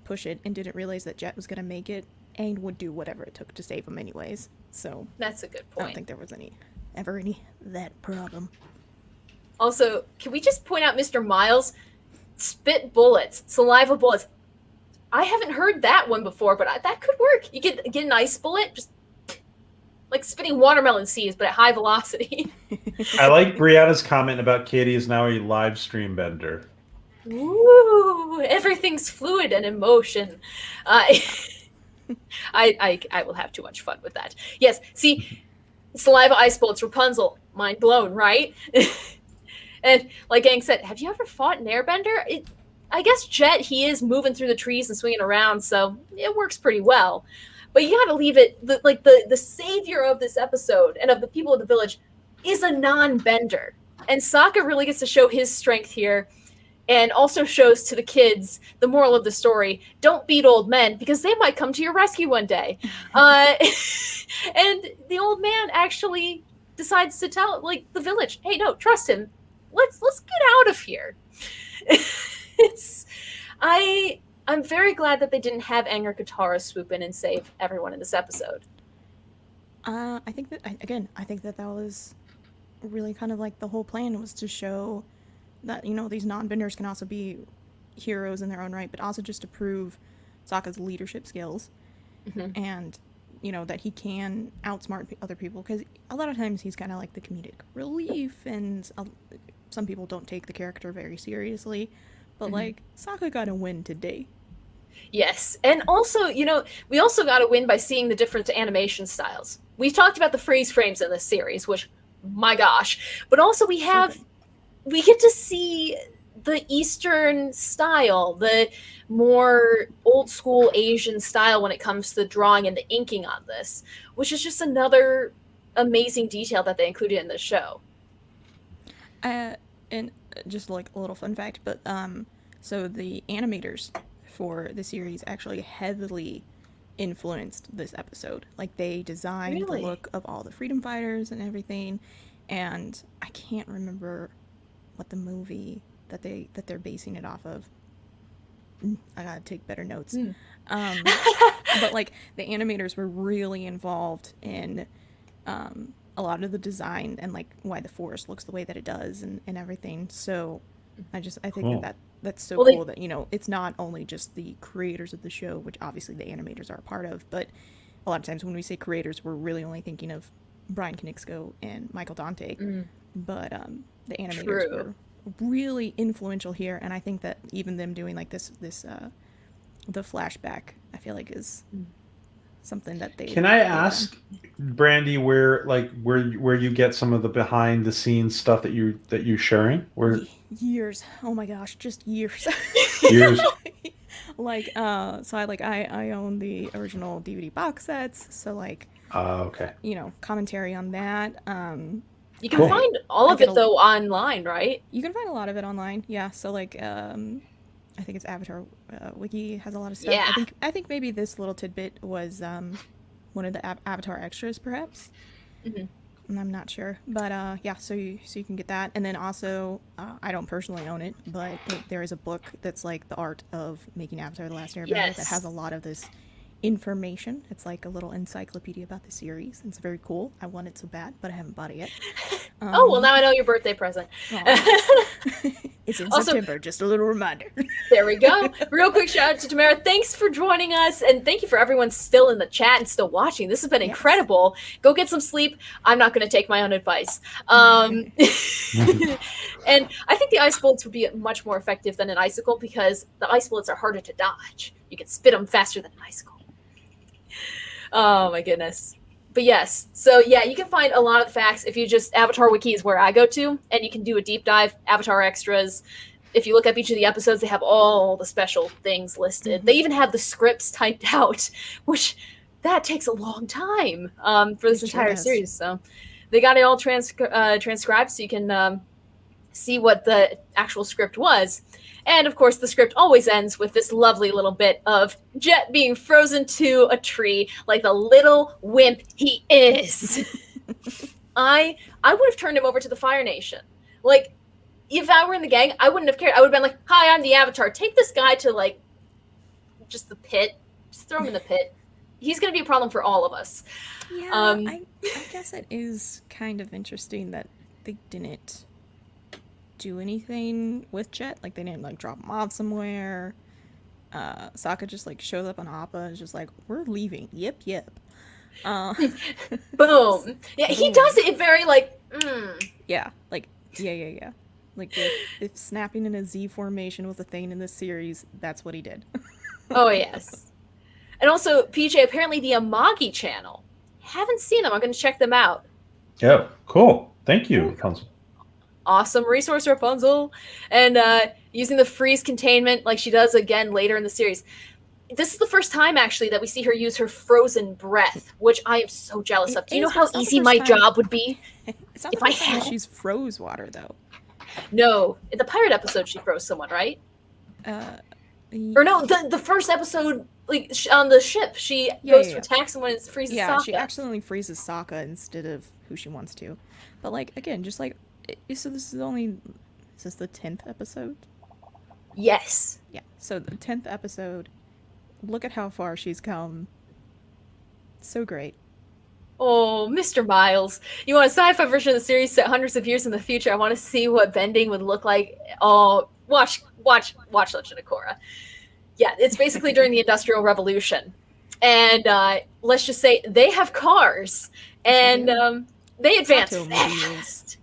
push it and didn't realize that Jet was gonna make it, Aang would do whatever it took to save him anyways. So that's a good point. I don't think there was ever any that problem. Also, can we just point out Mr. Miles spit bullets, saliva bullets? I haven't heard that one before, but that could work. You get an ice bullet, just like spitting watermelon seeds, but at high velocity. I like Brianna's comment about Katie is now a live stream bender. Ooh, everything's fluid and in motion. I will have too much fun with that. Yes, see, saliva ice bullets, Rapunzel, mind blown, right? And like Aang said, have you ever fought an airbender? I guess Jet, he is moving through the trees and swinging around, so it works pretty well. But you gotta leave it, the savior of this episode and of the people of the village is a non-bender. And Sokka really gets to show his strength here and also shows to the kids the moral of the story. Don't beat old men because they might come to your rescue one day. And the old man actually decides to tell like the village, hey, no, trust him. Let's get out of here. I'm very glad that they didn't have Aang or Katara swoop in and save everyone in this episode. I think that was really kind of like the whole plan was to show that, you know, these non-benders can also be heroes in their own right, but also just to prove Sokka's leadership skills and, you know, that he can outsmart other people because a lot of times he's kind of like the comedic relief and some people don't take the character very seriously, but like Sokka got a win today. Yes. And also, we also got to win by seeing the different animation styles. We've talked about the freeze frames in this series, which, my gosh. But also we get to see the Eastern style, the more old school Asian style when it comes to the drawing and the inking on this, which is just another amazing detail that they included in the show. And just like a little fun fact, but so the animators for the series actually heavily influenced this episode. Like they designed the look of all the freedom fighters and everything, and I can't remember what the movie that they're basing it off of. I gotta take better notes. But like the animators were really involved in a lot of the design and like why the forest looks the way that it does and everything. So I think cool. that's so cool that it's not only just the creators of the show, which obviously the animators are a part of, but a lot of times when we say creators, we're really only thinking of Brian Konietzko and Michael Dante. But the animators were really influential here, and I think that even them doing like this the flashback, I feel like is something that they can I ask Brandy where you get some of the behind the scenes stuff that you sharing? Where years, oh my gosh, just years. Like so I own the original DVD box sets, so like okay, commentary on that. You can find all of it though online, right? You can find a lot of it online, yeah. So like I think it's Avatar Wiki has a lot of stuff. Yeah. I think maybe this little tidbit was one of the Avatar extras, perhaps. I'm not sure, but yeah. So you can get that, and then also I don't personally own it, but there is a book that's like the art of making Avatar: The Last Airbender that has a lot of this information. It's like a little encyclopedia about the series. It's very cool. I want it so bad, but I haven't bought it yet. Oh, well, now I know your birthday present. It's in September, just a little reminder. There we go. Real quick shout out to Tamara. Thanks for joining us, and thank you for everyone still in the chat and still watching. This has been incredible. Go get some sleep. I'm not going to take my own advice. And I think the ice bullets would be much more effective than an icicle because the ice bullets are harder to dodge. You can spit them faster than an icicle. Oh my goodness. But yes, so yeah, you can find a lot of the facts if you just Avatar Wiki is where I go to, and you can do a deep dive. Avatar extras. If you look up each of the episodes, they have all the special things listed. They even have the scripts typed out, which that takes a long time for this entire series. So they got it all transcribed, so you can see what the actual script was. And of course, the script always ends with this lovely little bit of Jet being frozen to a tree like the little wimp he is. I would have turned him over to the Fire Nation. Like, if I were in the gang, I wouldn't have cared. I would have been like, hi, I'm the Avatar. Take this guy to, like, just the pit. Just throw him in the pit. He's going to be a problem for all of us. Yeah, I guess it is kind of interesting that they didn't do anything with Jet. Like, they didn't like drop him off somewhere. Sokka just like shows up on Appa and is just like, we're leaving. Yep. Boom. Yeah, he does it very like yeah, like yeah. Like if snapping in a Z formation was a thing in this series, that's what he did. Oh yes. And also PJ, apparently the Amagi channel, haven't seen them. I'm going to check them out. Yeah, cool. Thank you, Rapunzel. Awesome resource, Rapunzel. And using the freeze containment like she does again later in the series. This is the first time, actually, that we see her use her frozen breath, which I am so jealous of. Do you know how easy my job would be if I had? She's froze water, though. No. In the pirate episode, she froze someone, right? Or no, the first episode, like on the ship, she goes to attack someone and freezes Sokka. Yeah, she accidentally freezes Sokka instead of who she wants to. But, like, again, just like... So is this the 10th episode? Yes. Yeah, so the 10th episode, look at how far she's come. So great. Oh, Mr. Miles. You want a sci-fi version of the series set hundreds of years in the future? I want to see what bending would look like. Oh, watch Legend of Korra. Yeah, it's basically during the Industrial Revolution. And let's just say they have cars. And they advance fast.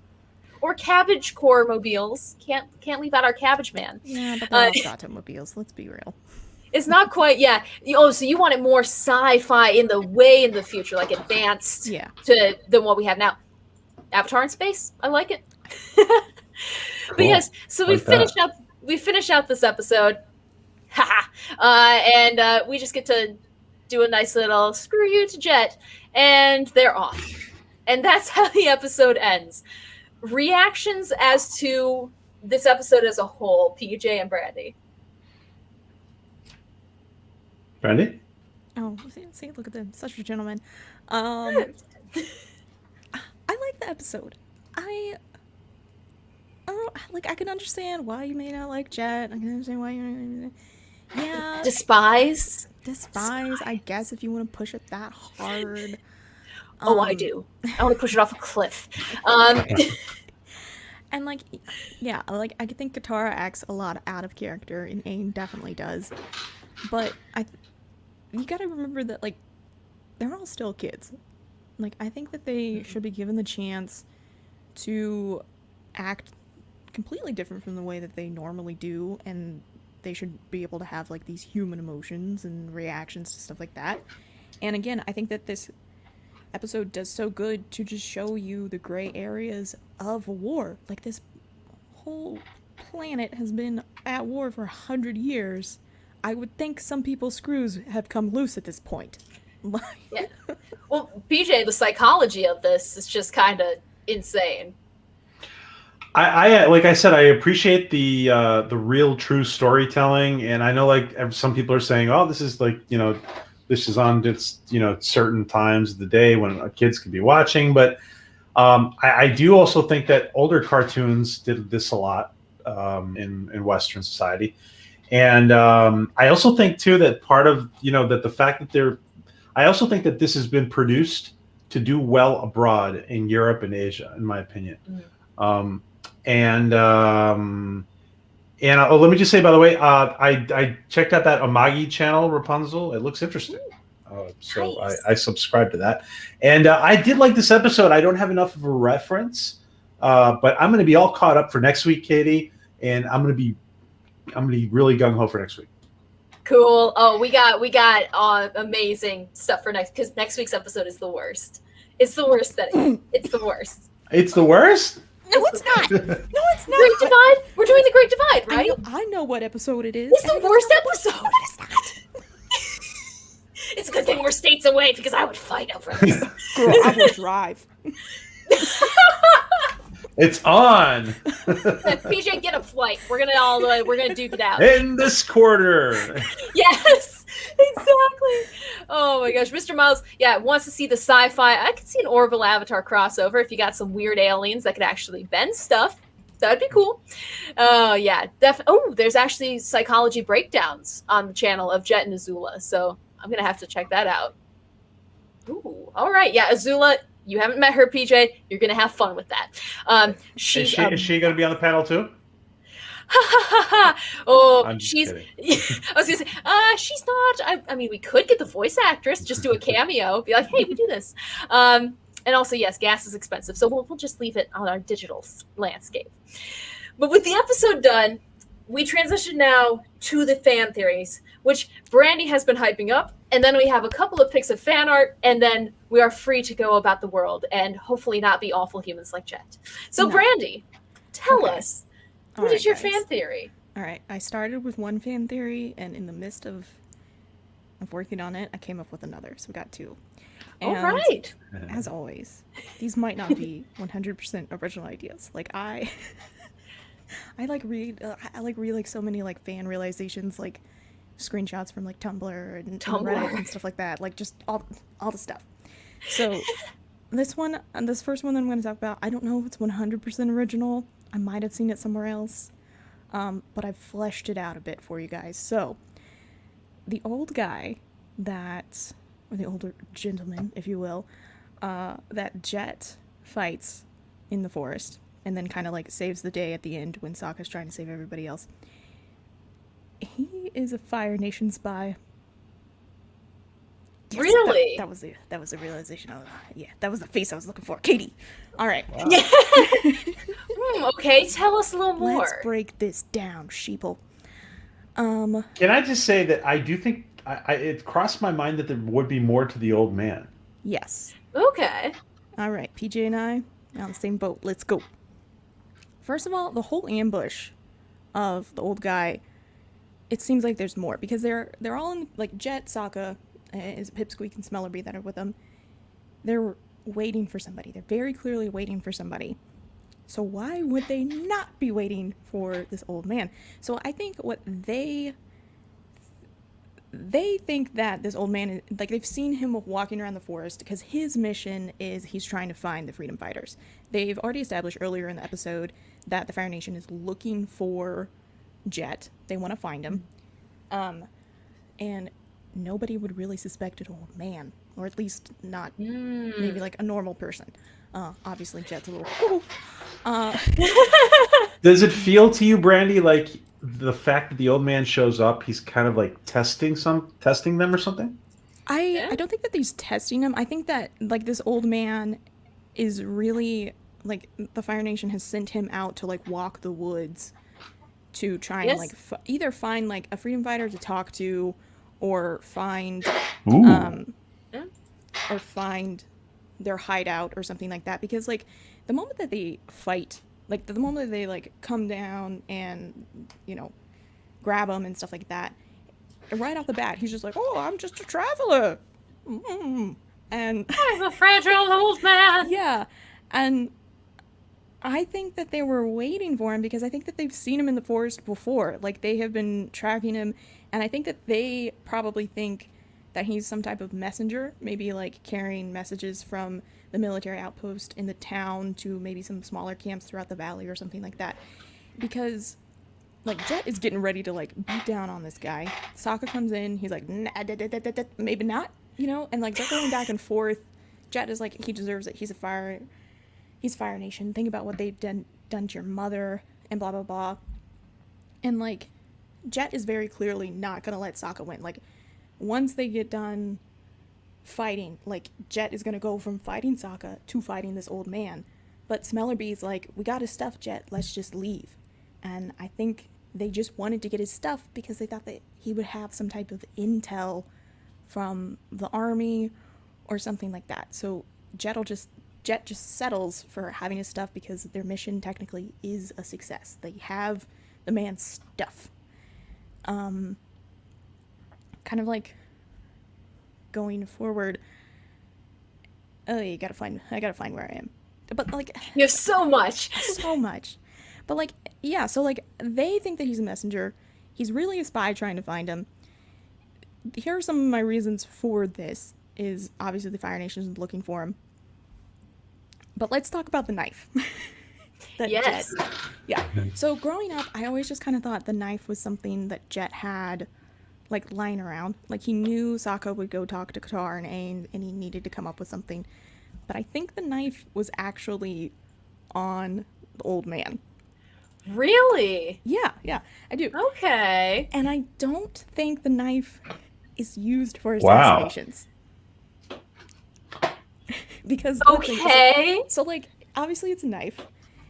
Or cabbage core mobiles. Can't leave out our cabbage man. Yeah, but they're all automobiles. Let's be real. It's not quite, yeah. Oh, so you want it more sci-fi in the future, like advanced than what we have now. Avatar in space. I like it. Cool. But yes, so we finish out this episode. And we just get to do a nice little screw you to Jet, and they're off. And that's how the episode ends. Reactions as to this episode as a whole, PJ and Brandy. Brandy? Oh, see, look at them, such a gentleman. I like the episode. I like. I can understand why you may not like Jet. I can understand why you. Yeah. Despise. I guess if you want to push it that hard. I do. I want to push it off a cliff. And like, yeah, like I think Katara acts a lot out of character, and Aang definitely does. But you gotta remember that like they're all still kids. Like I think that they should be given the chance to act completely different from the way that they normally do, and they should be able to have like these human emotions and reactions to stuff like that. And again, I think that this episode does so good to just show you the gray areas of war. Like this whole planet has been at war for 100 years. I would think some people's screws have come loose at this point. Yeah. Well, PJ, the psychology of this is just kind of insane. I like I said, I appreciate the real true storytelling, and I know like some people are saying, oh, this is like, you know, this is on just, you know, certain times of the day when kids could be watching, but I do also think that older cartoons did this a lot in Western society. And I also think too that part of, you know, that the fact that I also think that this has been produced to do well abroad in Europe and Asia, in my opinion. Mm. Let me just say, by the way, I checked out that Amagi channel, Rapunzel. It looks interesting. So nice. I subscribe to that. And I did like this episode. I don't have enough of a reference, but I'm going to be all caught up for next week, Katie. And I'm going to be really gung-ho for next week. Cool. Oh, we got amazing stuff for because next week's episode is the worst. It's the worst it's the worst. It's the worst? No, it's not. No, it's not. Great Divide? We're doing the Great Divide, right? I know what episode it is. It's the worst episode. It's not. It's a good thing we're states away because I would fight over this. Girl, I will drive. It's on. PJ, get a flight. We're gonna duke it out in this quarter. Yes, exactly. Oh my gosh, Mr. Miles, wants to see the sci-fi. I could see an Orville Avatar crossover if you got some weird aliens that could actually bend stuff. That'd be cool. There's actually psychology breakdowns on the channel of Jet and Azula, so I'm gonna have to check that out. Ooh, all right, Azula. You haven't met her, PJ. You're gonna have fun with that. Is she gonna be on the panel too? Oh, she's. I was gonna say, she's not. I mean, we could get the voice actress, just do a cameo, be like, hey, we do this. And also, yes, gas is expensive, so we'll just leave it on our digital landscape. But with the episode done, we transition now to the fan theories, which Brandy has been hyping up, and then we have a couple of pics of fan art, and then we are free to go about the world and hopefully not be awful humans like Jet. So, no. Brandy, tell us, what is your fan theory? All right, I started with one fan theory, and in the midst of working on it, I came up with another, so we got two. And all right. As always, these might not be 100% original ideas. Like I read like so many like fan realizations, like screenshots from like Tumblr and Reddit and stuff like that, like just all the stuff. So this first one that I'm going to talk about, I don't know if it's 100% original. I might have seen it somewhere else, but I've fleshed it out a bit for you guys. So the old guy or the older gentleman, if you will, that Jet fights in the forest and then kind of like saves the day at the end when Sokka's trying to save everybody else. He is a Fire Nation spy. Yes, really? That was the realization. That was the face I was looking for. Katie. All right. Wow. Yeah. Okay, tell us a little more. Let's break this down, sheeple. Can I just say that I do think it crossed my mind that there would be more to the old man. Yes. Okay. All right, PJ and I on the same boat. Let's go. First of all, the whole ambush of the old guy, it seems like there's more because they're all in, like, Jet, Sokka, is Pipsqueak and Smellerbee that are with them. They're waiting for somebody. They're very clearly waiting for somebody. So why would they not be waiting for this old man? So I think what they think that this old man is, like, they've seen him walking around the forest because his mission is he's trying to find the freedom fighters. They've already established earlier in the episode that the Fire Nation is looking for Jet. They want to find him. And nobody would really suspect an old man, or at least not maybe like a normal person. Obviously Jet's a little Does it feel to you, Brandy, like the fact that the old man shows up, he's kind of like testing them or something? I don't think that he's testing them. I think that, like, this old man is really, like, the Fire Nation has sent him out to, like, walk the woods to try and, like, either find, like, a freedom fighter to talk to, or find or find their hideout or something like that. Because, like, the moment that they fight, like, the moment that they, like, come down and, you know, grab him and stuff like that, right off the bat, he's just like, oh, I'm just a traveler. And I'm a fragile old man. Yeah. And I think that they were waiting for him because I think that they've seen him in the forest before. Like, they have been tracking him, and I think that they probably think that he's some type of messenger, maybe, like, carrying messages from the military outpost in the town to maybe some smaller camps throughout the valley or something like that. Because, like, Jet is getting ready to, like, beat down on this guy. Sokka comes in, he's like, nah, maybe not, you know? And, like, they're going back and forth. Jet is like, he deserves it. He's Fire Nation. Think about what they've done to your mother, and blah, blah, blah. And, like, Jet is very clearly not gonna let Sokka win. Like, once they get done fighting, like, Jet is gonna go from fighting Sokka to fighting this old man. But Smellerbee's like, we got his stuff, Jet. Let's just leave. And I think they just wanted to get his stuff because they thought that he would have some type of intel from the army or something like that. So Jet just settles for having his stuff because their mission technically is a success. They have the man's stuff. Kind of like going forward. Oh, I gotta find where I am. But, like, you have so much. But, like, yeah, so, like, they think that he's a messenger. He's really a spy trying to find him. Here are some of my reasons for this. Is obviously the Fire Nation is looking for him. But let's talk about the knife. Yes. Jet, yeah. So growing up, I always just kind of thought the knife was something that Jet had, like, lying around. Like, he knew Sokka would go talk to Katara and Aang, and he needed to come up with something. But I think the knife was actually on the old man. Really? Yeah, I do. Okay. And I don't think the knife is used for assassinations. Because okay. So, like, obviously it's a knife,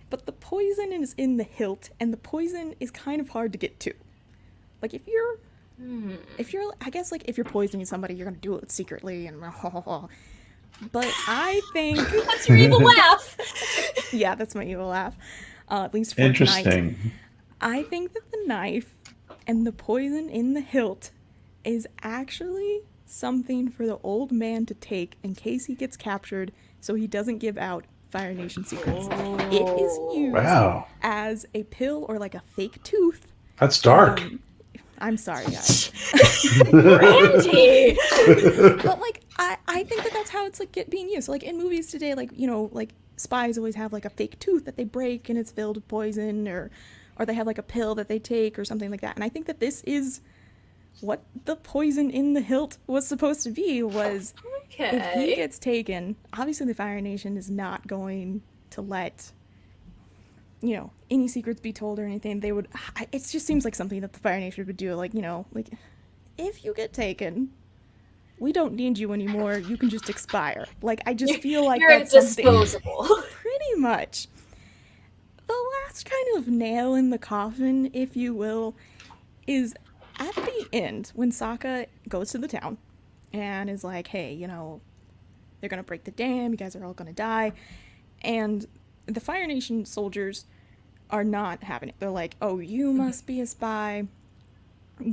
but the poison is in the hilt, and the poison is kind of hard to get to. Like, if you're I guess, like, if you're poisoning somebody, you're gonna do it secretly and but I think that's your evil laugh. Yeah, that's my evil laugh. At least for Interesting. tonight. I think that the knife and the poison in the hilt is actually something for the old man to take in case he gets captured, so he doesn't give out Fire Nation secrets. It is used as a pill or, like, a fake tooth. That's dark. I'm sorry, guys. Brandy! But, like, I think that that's how it's, like, being used. So, like, in movies today, like, you know, like, spies always have, like, a fake tooth that they break and it's filled with poison, or they have, like, a pill that they take or something like that. And I think that this is what the poison in the hilt was supposed to be, was if he gets taken, obviously the Fire Nation is not going to let, you know, any secrets be told or anything. They would, it just seems like something that the Fire Nation would do, like, you know, like, if you get taken, we don't need you anymore, you can just expire. Like, I just feel like that's disposable. Pretty much. The last kind of nail in the coffin, if you will, is at the end, when Sokka goes to the town and is like, hey, they're gonna break the dam, you guys are all gonna die, and the Fire Nation soldiers are not having it. They're like, oh, you must be a spy,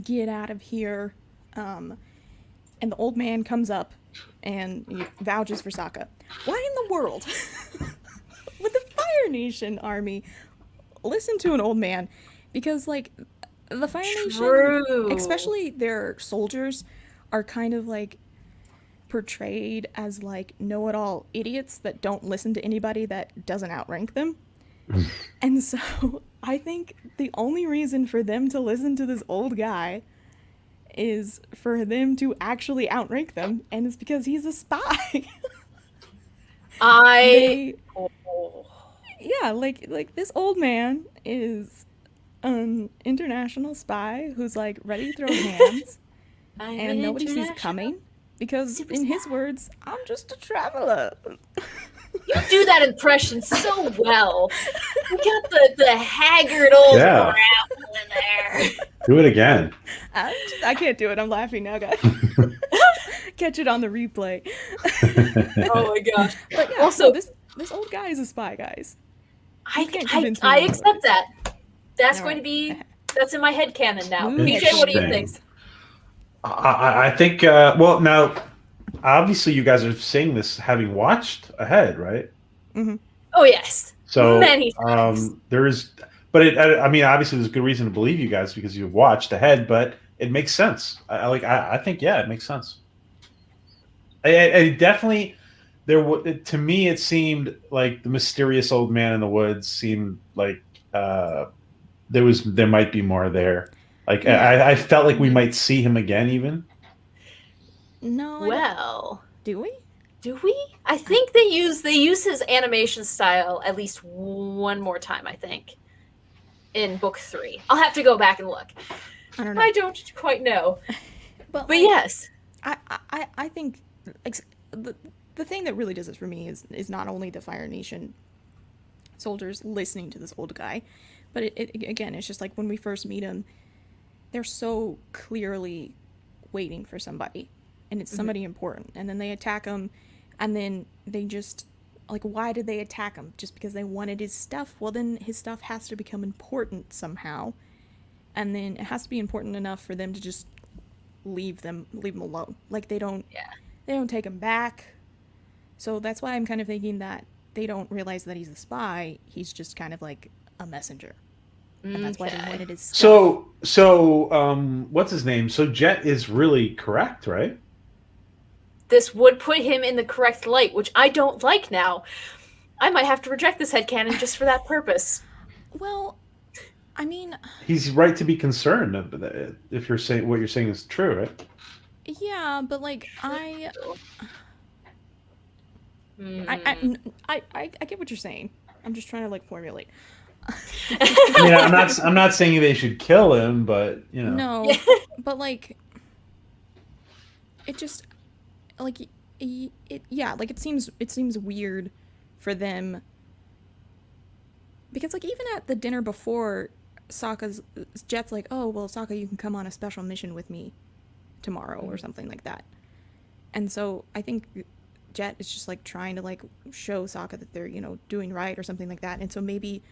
get out of here. And the old man comes up and he vouches for Sokka. Why in the world would the Fire Nation army listen to an old man? Because, like, the Fire Nation, especially their soldiers, are kind of, like, portrayed as, like, know-it-all idiots that don't listen to anybody that doesn't outrank them. And so I think the only reason for them to listen to this old guy is for them to actually outrank them, and it's because he's a spy. Yeah, like this old man is an international spy who's like ready to throw hands, and nobody sees coming because, in his words, I'm just a traveler. You do that impression so well. You got the haggard old grandpa in there. Do it again. I can't do it. I'm laughing now, guys. Catch it on the replay. Oh my gosh. But yeah, also, this old guy is a spy, guys. I accept that. That's going to be... That's in my headcanon now. PJ, what do you think? I think... well, now... Obviously, you guys are saying this having watched ahead, right? Mm-hmm. Oh yes. So many times. There is, but I mean, obviously, there's good reason to believe you guys because you've watched ahead. But it makes sense. I think, yeah, it makes sense. It definitely to me, it seemed like the mysterious old man in the woods seemed like there might be more there. Like I felt like we might see him again, even. No. Well, do we? Do we? I think they use his animation style at least one more time, I think, in book 3. I'll have to go back and look. I don't know. I don't quite know. But yes. I think the thing that really does it for me is not only the Fire Nation soldiers listening to this old guy, but it again, it's just like when we first meet him, they're so clearly waiting for somebody. And it's somebody important. And then they attack him. And then they just... Like, why did they attack him? Just because they wanted his stuff? Well, then his stuff has to become important somehow. And then it has to be important enough for them to just leave him alone. Like, they don't take him back. So that's why I'm kind of thinking that they don't realize that he's a spy. He's just kind of like a messenger. And that's why they wanted his stuff. So, what's his name? So Jet is really correct, right? This would put him in the correct light, which I don't like now. I might have to reject this headcanon just for that purpose. Well, I mean... He's right to be concerned if you're saying what you're saying is true, right? Yeah, but like, I get what you're saying. I'm just trying to like formulate. I mean, I'm not saying they should kill him, but you know. No, but like, it just... Like, it seems weird for them, because like even at the dinner before, Jet's like, oh well, Sokka, you can come on a special mission with me tomorrow or something like that, and so I think Jet is just like trying to like show Sokka that they're doing right or something like that, and so maybe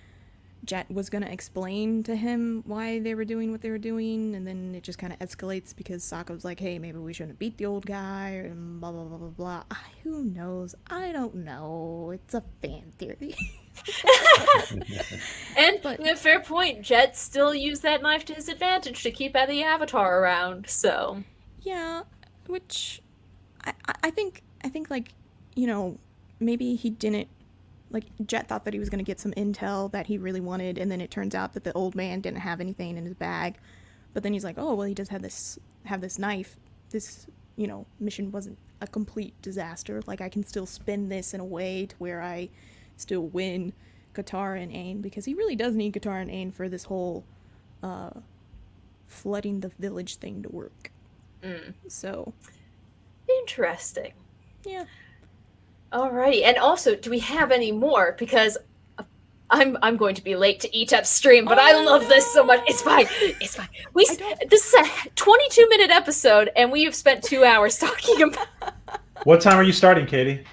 Jet was gonna explain to him why they were doing what they were doing, and then it just kind of escalates because Sokka was like, hey, maybe we shouldn't beat the old guy, and blah blah blah blah blah. Who knows? I don't know. It's a fan theory. And fair point, Jet still used that knife to his advantage to keep the Avatar around, so... Yeah, which I think like, maybe he didn't... Like, Jet thought that he was going to get some intel that he really wanted, and then it turns out that the old man didn't have anything in his bag. But then he's like, oh, well, he does have this knife. This, mission wasn't a complete disaster. Like, I can still spin this in a way to where I still win Katara and Aang, because he really does need Katara and Aang for this whole flooding the village thing to work. So. Interesting. Yeah. Alrighty, and also, do we have any more? Because I'm going to be late to eat upstream, but I love this so much. It's fine. It's fine. This is a 22-minute episode, and we have spent 2 hours talking about. What time are you starting, Katie?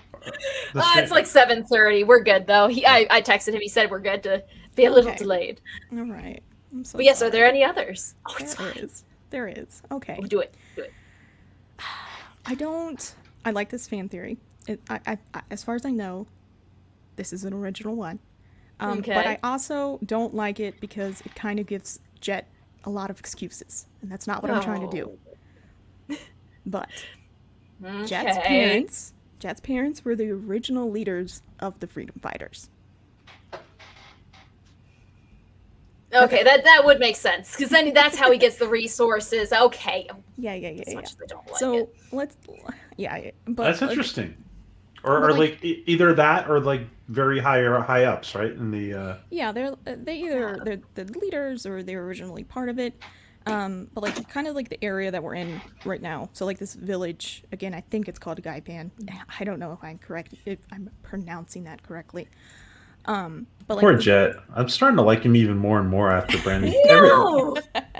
It's like 7:30. We're good though. I texted him. He said we're good to be a little delayed. All right. I'm so but yes, sorry. are there any others? Oh, it's fine. There is. Okay. Do it. I like this fan theory. I as far as I know, this is an original one. But I also don't like it because it kind of gives Jet a lot of excuses, and that's not what I'm trying to do. But Jet's parents were the original leaders of the freedom fighters. Okay, that would make sense, because then that's how he gets the resources. Okay. Yeah. As much as I don't like so it. let's, but that's interesting. Or like either that or like very high ups, right? In the they're the leaders or they're originally part of it. But like kind of like the area that we're in right now. So like this village again, I think it's called Gaipan. I don't know if I'm pronouncing that correctly. But like poor Jet. I'm starting to like him even more and more after Brandy. No!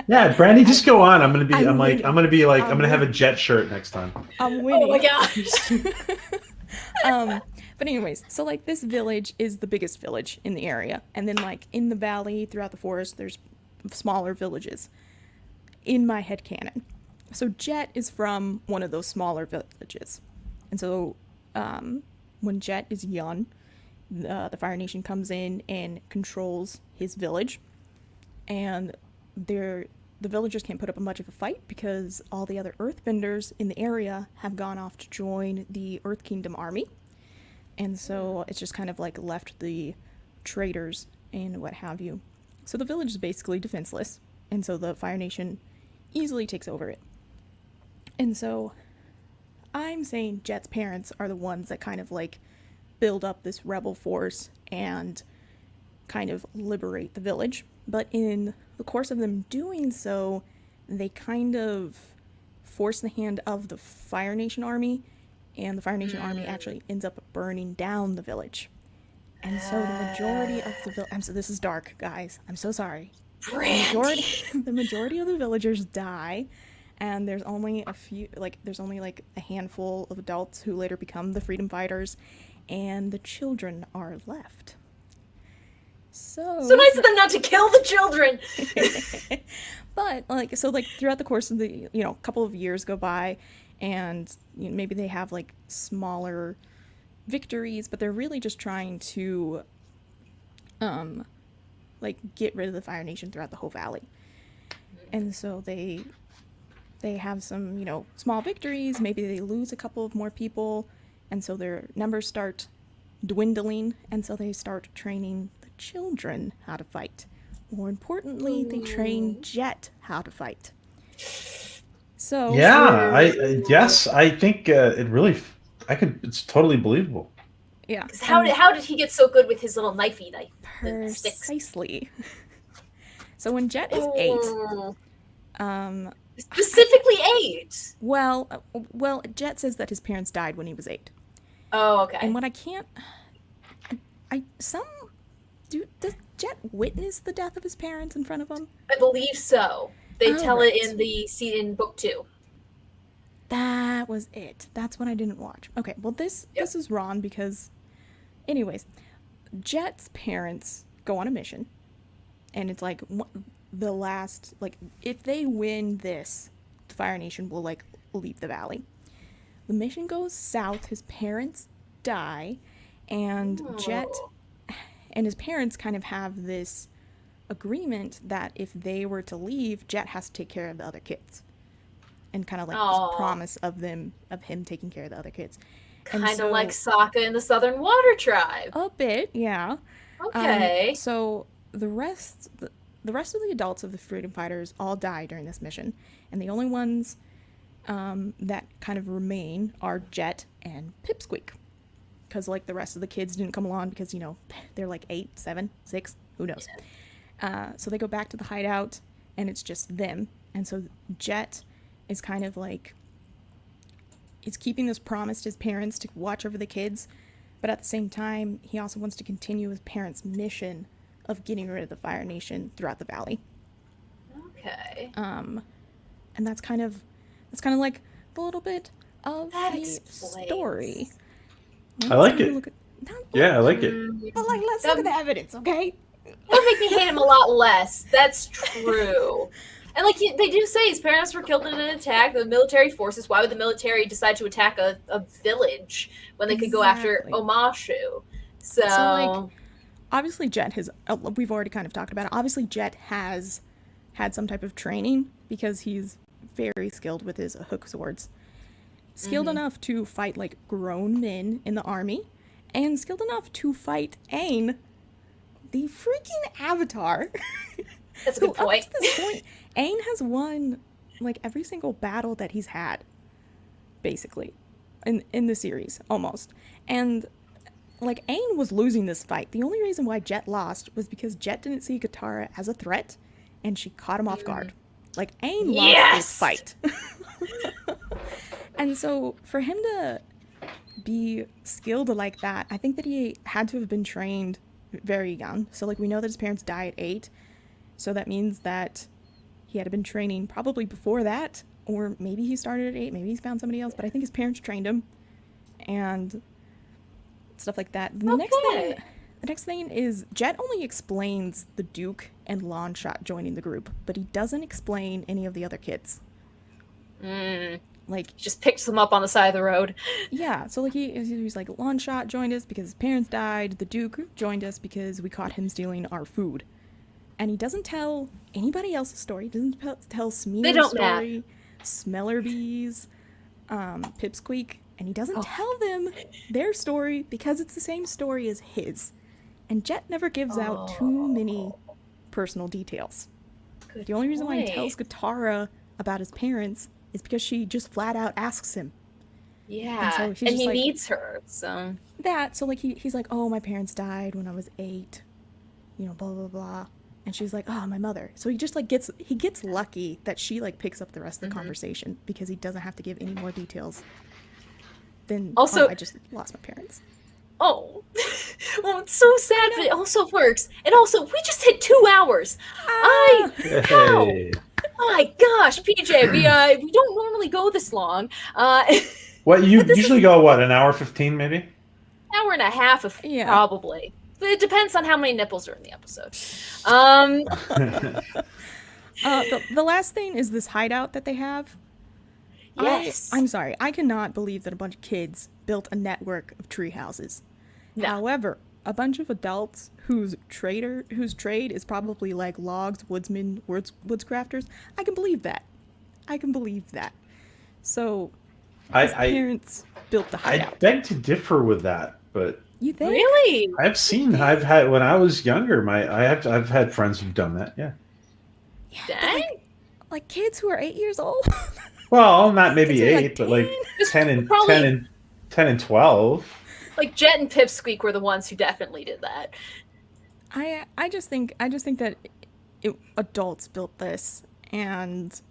Yeah, Brandy, just go on. I'm gonna have a Jet shirt next time. I'm winning. Oh my gosh. But anyways, so like this village is the biggest village in the area, and then like in the valley throughout the forest there's smaller villages in my headcanon. So Jet is from one of those smaller villages, and so when Jet is young, the Fire Nation comes in and controls his village, and the villagers can't put up much of a fight because all the other earthbenders in the area have gone off to join the Earth Kingdom army. And so it's just kind of like left the traders and what have you. So the village is basically defenseless. And so the Fire Nation easily takes over it. And so I'm saying Jet's parents are the ones that kind of like build up this rebel force and kind of liberate the village. But in the course of them doing so, they kind of force the hand of the Fire Nation army, and the Fire Nation army actually ends up burning down the village. And so the majority of the village... this is dark, guys. I'm so sorry. The majority of the villagers die, and there's only a handful of adults who later become the freedom fighters, and the children are left. So nice of them not to kill the children. But throughout the course of the couple of years go by, and maybe they have like smaller victories, but they're really just trying to get rid of the Fire Nation throughout the whole valley. And so they have some small victories. Maybe they lose a couple of more people, and so their numbers start dwindling, and so they start training the children how to fight. More importantly, they train Jet how to fight. So yeah, I think it really, it's totally believable. Yeah. How did he get so good with his little knifey knife? Precisely. So when Jet is 8, specifically 8. Well, Jet says that his parents died when he was 8. Oh, okay. And what does Jet witness the death of his parents in front of him? I believe so. They tell it in book 2. That was it. That's what I didn't watch. Okay, well this is wrong because, anyways, Jet's parents go on a mission, and it's like the last, if they win this, the Fire Nation will leave the valley. The mission goes south. His parents die, and Jet and his parents kind of have this agreement that if they were to leave, Jet has to take care of the other kids, and kind of this promise of him taking care of the other kids. Kind of like Sokka and the Southern Water Tribe. A bit, yeah. Okay. So the rest of the adults of the freedom fighters all die during this mission, and the only ones that kind of remain are Jet and Pipsqueak, because the rest of the kids didn't come along because they're 8, 7, 6, who knows. So they go back to the hideout, and it's just them. And so Jet is kind of is keeping this promise to his parents to watch over the kids, But at the same time, he also wants to continue his parents' mission of getting rid of the Fire Nation throughout the valley. Okay. And that's kind of like a little bit of the story. I like it. Yeah, I like it. But like, let's look at the evidence, okay? That would make me hate him a lot less. That's true. And like they do say his parents were killed in an attack. The military forces. Why would the military decide to attack a village when they could go after Omashu? So like, obviously Jet has. We've already kind of talked about it. Obviously Jet has had some type of training because he's very skilled with his hook swords. Skilled enough to fight like grown men in the army, and skilled enough to fight Aang, the freaking Avatar. That's a good point. Up to this point, Aang has won like every single battle that he's had, basically, in the series, almost. And like Aang was losing this fight. The only reason why Jet lost was because Jet didn't see Katara as a threat, and she caught him off guard. Like Aang lost this fight. And so for him to be skilled like that, I think that he had to have been trained very young. So like we know that his parents died at 8. So that means that he had been training probably before that, or maybe he started at 8, maybe he's found somebody else, but I think his parents trained him and stuff like that. The next thing is Jet only explains the Duke and Longshot joining the group, but he doesn't explain any of the other kids. Like just picks them up on the side of the road. Yeah, so like he's like, Longshot joined us because his parents died. The Duke joined us because we caught him stealing our food. And he doesn't tell anybody else's story. He doesn't tell Smear's story, Smellerbee's, Pipsqueak, and he doesn't tell them their story because it's the same story as his. And Jet never gives out too many personal details. The only reason why he tells Katara about his parents is because she just flat out asks him. Yeah, and he needs her, so... So like he's like, oh, my parents died when I was 8, you know, blah, blah, blah. And she's like, oh, my mother. So he just like gets lucky that she like picks up the rest of the conversation because he doesn't have to give any more details than, also, I just lost my parents. Oh, well, it's so sad, but it also works. And also, we just hit 2 hours. How? My gosh, PJ, we don't normally go this long. What you usually go? What, an hour 15, maybe? Hour and a half, probably. It depends on how many nipples are in the episode. The last thing is this hideout that they have. Yes. I'm sorry. I cannot believe that a bunch of kids built a network of tree houses. No. However, a bunch of adults whose trade is probably like logs, woodsmen, woodscrafters, I can believe that. So, his parents built the hideout. I beg to differ with that, but... You think? Really? I've had when I was younger. I've had friends who've done that. Yeah. Dang. Like kids who are 8 years old. Well, not maybe 8, but like 10 and 12. Like Jet and Pipsqueak were the ones who definitely did that. I just think that adults built this, and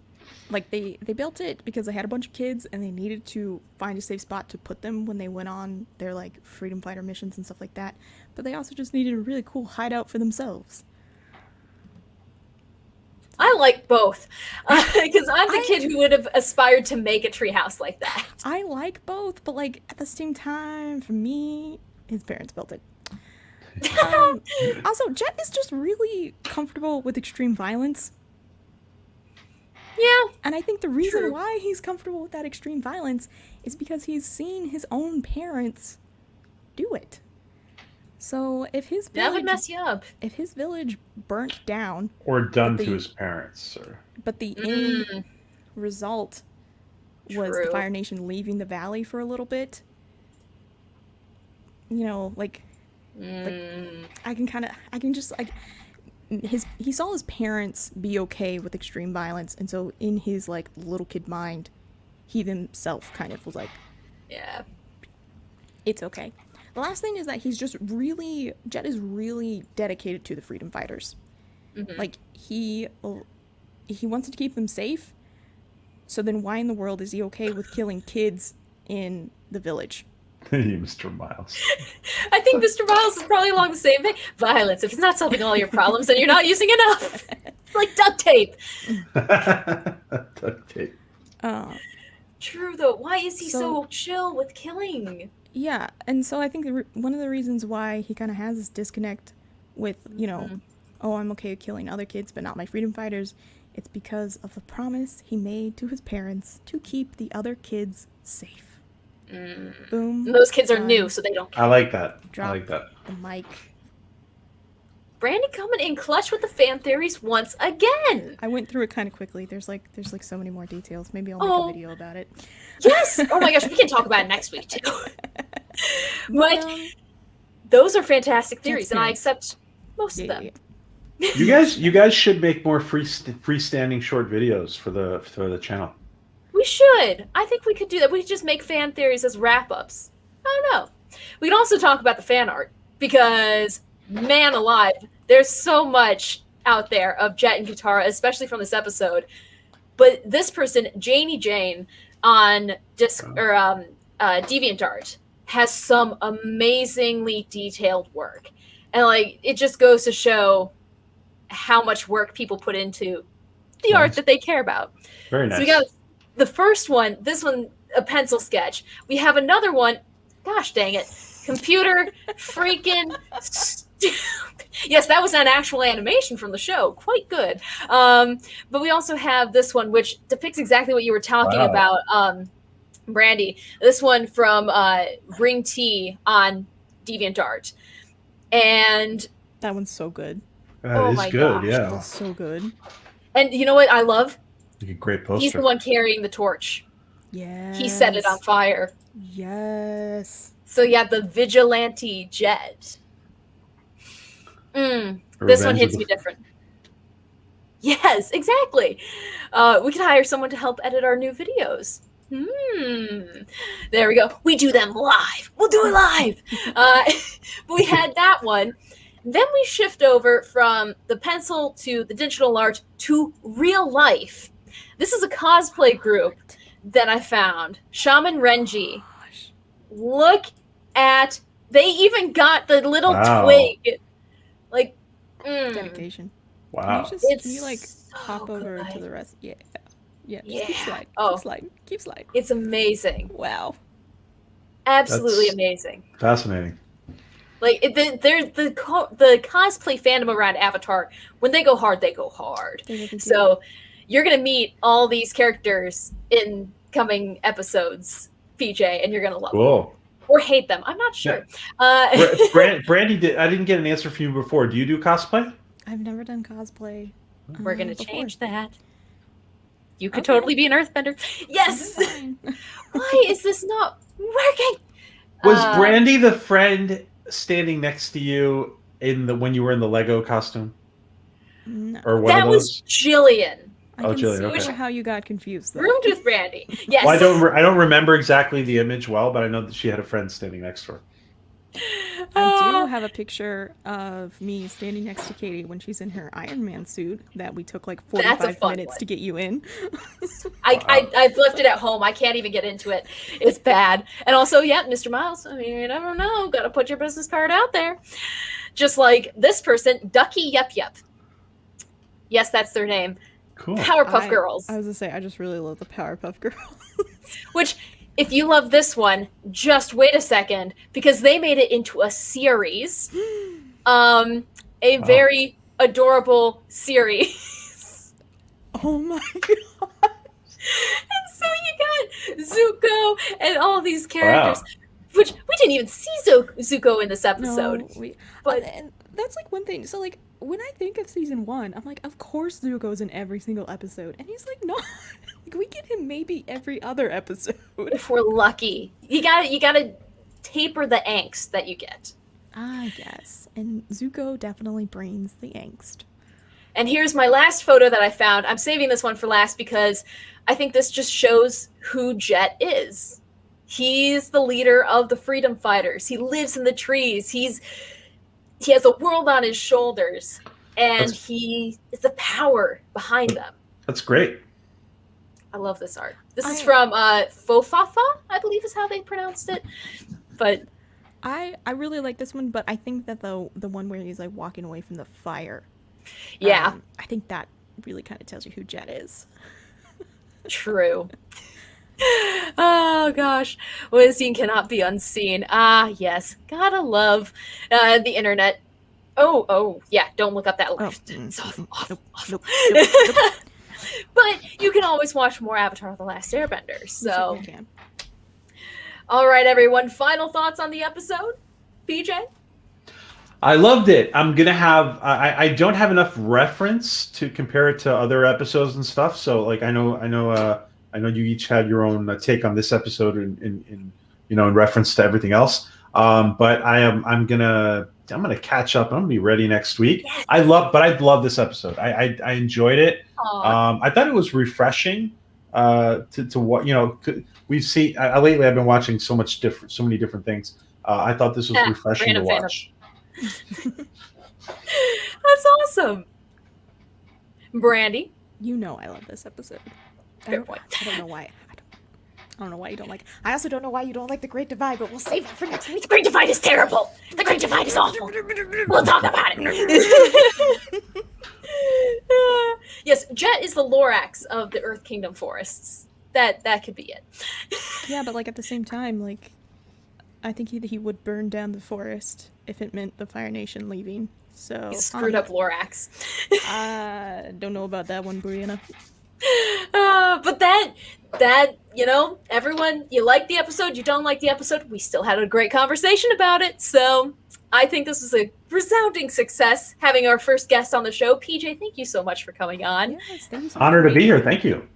like they built it because they had a bunch of kids and they needed to find a safe spot to put them when they went on their like freedom fighter missions and stuff like that. But they also just needed a really cool hideout for themselves. I like both because I'm the kid who would have aspired to make a treehouse like that. I like both, but like at the same time, for me, his parents built it. Also, Jet is just really comfortable with extreme violence. Yeah. And I think the reason why he's comfortable with that extreme violence is because he's seen his own parents do it. So if his village, that would mess you up. If his village burnt down, or done to his parents, but the end result was the Fire Nation leaving the valley for a little bit. You know, like I can just he saw his parents be okay with extreme violence, and so in his like little kid mind, he himself kind of was like, yeah, it's okay. The last thing is that Jet is really dedicated to the freedom fighters. Like he wants to keep them safe. So then why in the world is he okay with killing kids in the village? Mr. Miles. I think Mr. Miles is probably along the same vein. Violence. If it's not solving all your problems, then you're not using enough. It's like duct tape. Duct tape. True, though. Why is he so chill with killing? Yeah, and so I think one of the reasons why he kind of has this disconnect with, you know, oh, I'm okay with killing other kids, but not my freedom fighters, it's because of the promise he made to his parents to keep the other kids safe. Boom. And those kids are new, so they don't care. I like that. Drop I like that. the mic. Brandy coming in clutch with the fan theories once again. I went through it kind of quickly. There's like so many more details. Maybe I'll make a video about it. Yes. Oh my gosh, we can talk about it next week too. But those are fantastic theories, and I accept most of them. Yeah. You guys should make more freestanding short videos for the channel. We should. I think we could do that. We could just make fan theories as wrap-ups. I don't know. We can also talk about the fan art because, man alive, there's so much out there of Jet and Katara, especially from this episode. But this person, Janie Jane, on DeviantArt, has some amazingly detailed work, and like it just goes to show how much work people put into the art that they care about. Very nice. So we got the first one, this one, a pencil sketch. We have another one, gosh dang it, computer freaking stupid. Yes, that was an actual animation from the show. Quite good. But we also have this one, which depicts exactly what you were talking about, Brandy. This one from Ring T on DeviantArt. And that one's so good. That is good, gosh, yeah. That's so good. And you know what I love? Like a great poster. He's the one carrying the torch. Yes. He set it on fire. Yes. So yeah, the vigilante Jet. This one hits me different. Yes, exactly. We could hire someone to help edit our new videos. There we go. We do them live. We'll do it live. But we had that one. Then we shift over from the pencil to the digital art to real life. This is a cosplay group that I found. Shaman Renji. Look at, they even got the little twig. Like, dedication. Wow. Can you like hop over to the rest? Yeah. Keep sliding. Keep sliding. It's amazing. Wow. Absolutely amazing. Fascinating. Like the cosplay fandom around Avatar, when they go hard, they go hard. So you're gonna meet all these characters in coming episodes, PJ, and you're gonna love them or hate them. I'm not sure. Yeah. Brandy, I didn't get an answer from you before. Do you do cosplay? I've never done cosplay. We're gonna change that. You could totally be an Earthbender. Yes. Why is this not working? Was Brandy the friend standing next to you when you were in the Lego costume? No. Or one that of those? Was Jillian. Jillian. Okay. How you got confused? Though. Roomed with Brandy. Yes. Well, I don't remember exactly the image well, but I know that she had a friend standing next to her. I do have a picture of me standing next to Katie when she's in her Iron Man suit that we took like 45 minutes to get you in. I've left it at home. I can't even get into it. It's bad. And also, Mr. Miles, I mean, you never know. Got to put your business card out there. Just like this person, Ducky Yep. Yes, that's their name. Cool. Powerpuff Girls. I was going to say, I just really love the Powerpuff Girls. Which, if you love this one, just wait a second, because they made it into a series. Very adorable series. Oh my god. And so you got Zuko and all these characters, which we didn't even see Zuko in this episode. No, but and that's like one thing. So like when I think of season 1, I'm like, of course Zuko's in every single episode, and he's like, no. Like we get him maybe every other episode. If we're lucky, you gotta taper the angst that you get. I guess, and Zuko definitely brings the angst. And here's my last photo that I found. I'm saving this one for last because I think this just shows who Jet is. He's the leader of the freedom fighters. He lives in the trees. He has a world on his shoulders, and he is the power behind them. That's great. I love this art. This is from Fofafa, I believe is how they pronounced it. But I really like this one, but I think that the one where he's like walking away from the fire. yeah, I think that really kind of tells you who Jet is. true. Oh gosh, what is seen cannot be unseen. Ah, yes, gotta love the internet. Oh, yeah. Don't look up that list. It's awful. Nope. But you can always watch more Avatar: The Last Airbender. So, You can. all right, everyone. Final thoughts on the episode, PJ? I loved it. I'm gonna have. I don't have enough reference to compare it to other episodes and stuff. So like I know you each had your own take on this episode in reference to everything else. But I'm gonna catch up. I'm gonna be ready next week. Yes. I love this episode. I enjoyed it. I thought it was refreshing. To what we've seen lately. I've been watching so many different things. I thought this was refreshing to watch. That's awesome. Brandy, You know I love this episode. fair point. I don't know why. I don't know why you don't like it. I also don't know why you don't like The Great Divide, but we'll save it for next week. The Great Divide is terrible. The Great Divide is awful. We'll talk about it. Yes, Jet is the Lorax of the Earth Kingdom forests. That could be it. Yeah, but like at the same time, like I think he would burn down the forest if it meant the Fire Nation leaving. So He's a screwed up Lorax. I don't know about that one, Brianna. But that everyone, you like the episode, you don't like the episode, we still had a great conversation about it. So I think this was a resounding success having our first guest on the show. PJ, thank you so much for coming on. Yes, thank you so Honored much. to be here. Thank you.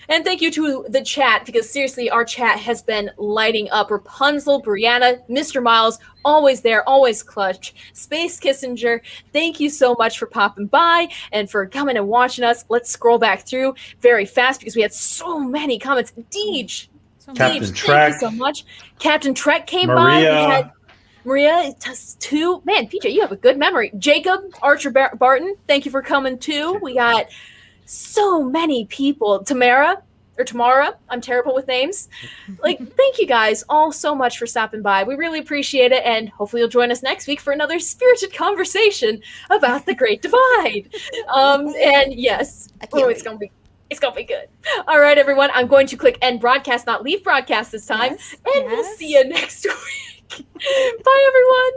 And thank you to the chat, because seriously, our chat has been lighting up. Rapunzel, Brianna, Mr. Miles, always there, always clutch. Space Kissinger, thank you so much for popping by and for coming and watching us. Let's scroll back through very fast because we had so many comments. Deej, Captain thank Trek. you so much. Captain Trek came by. Maria. We had Maria, too. Man, PJ, you have a good memory. Jacob, Archer Barton, thank you for coming too. We got so many people. Tamara, I'm terrible with names. Thank you guys all so much for stopping by. We really appreciate it, and hopefully you'll join us next week for another spirited conversation about the Great Divide. And yes, it's gonna be good. All right, everyone, I'm going to click end broadcast, not leave broadcast this time, Yes, and we'll yes. see you next week. Bye, everyone.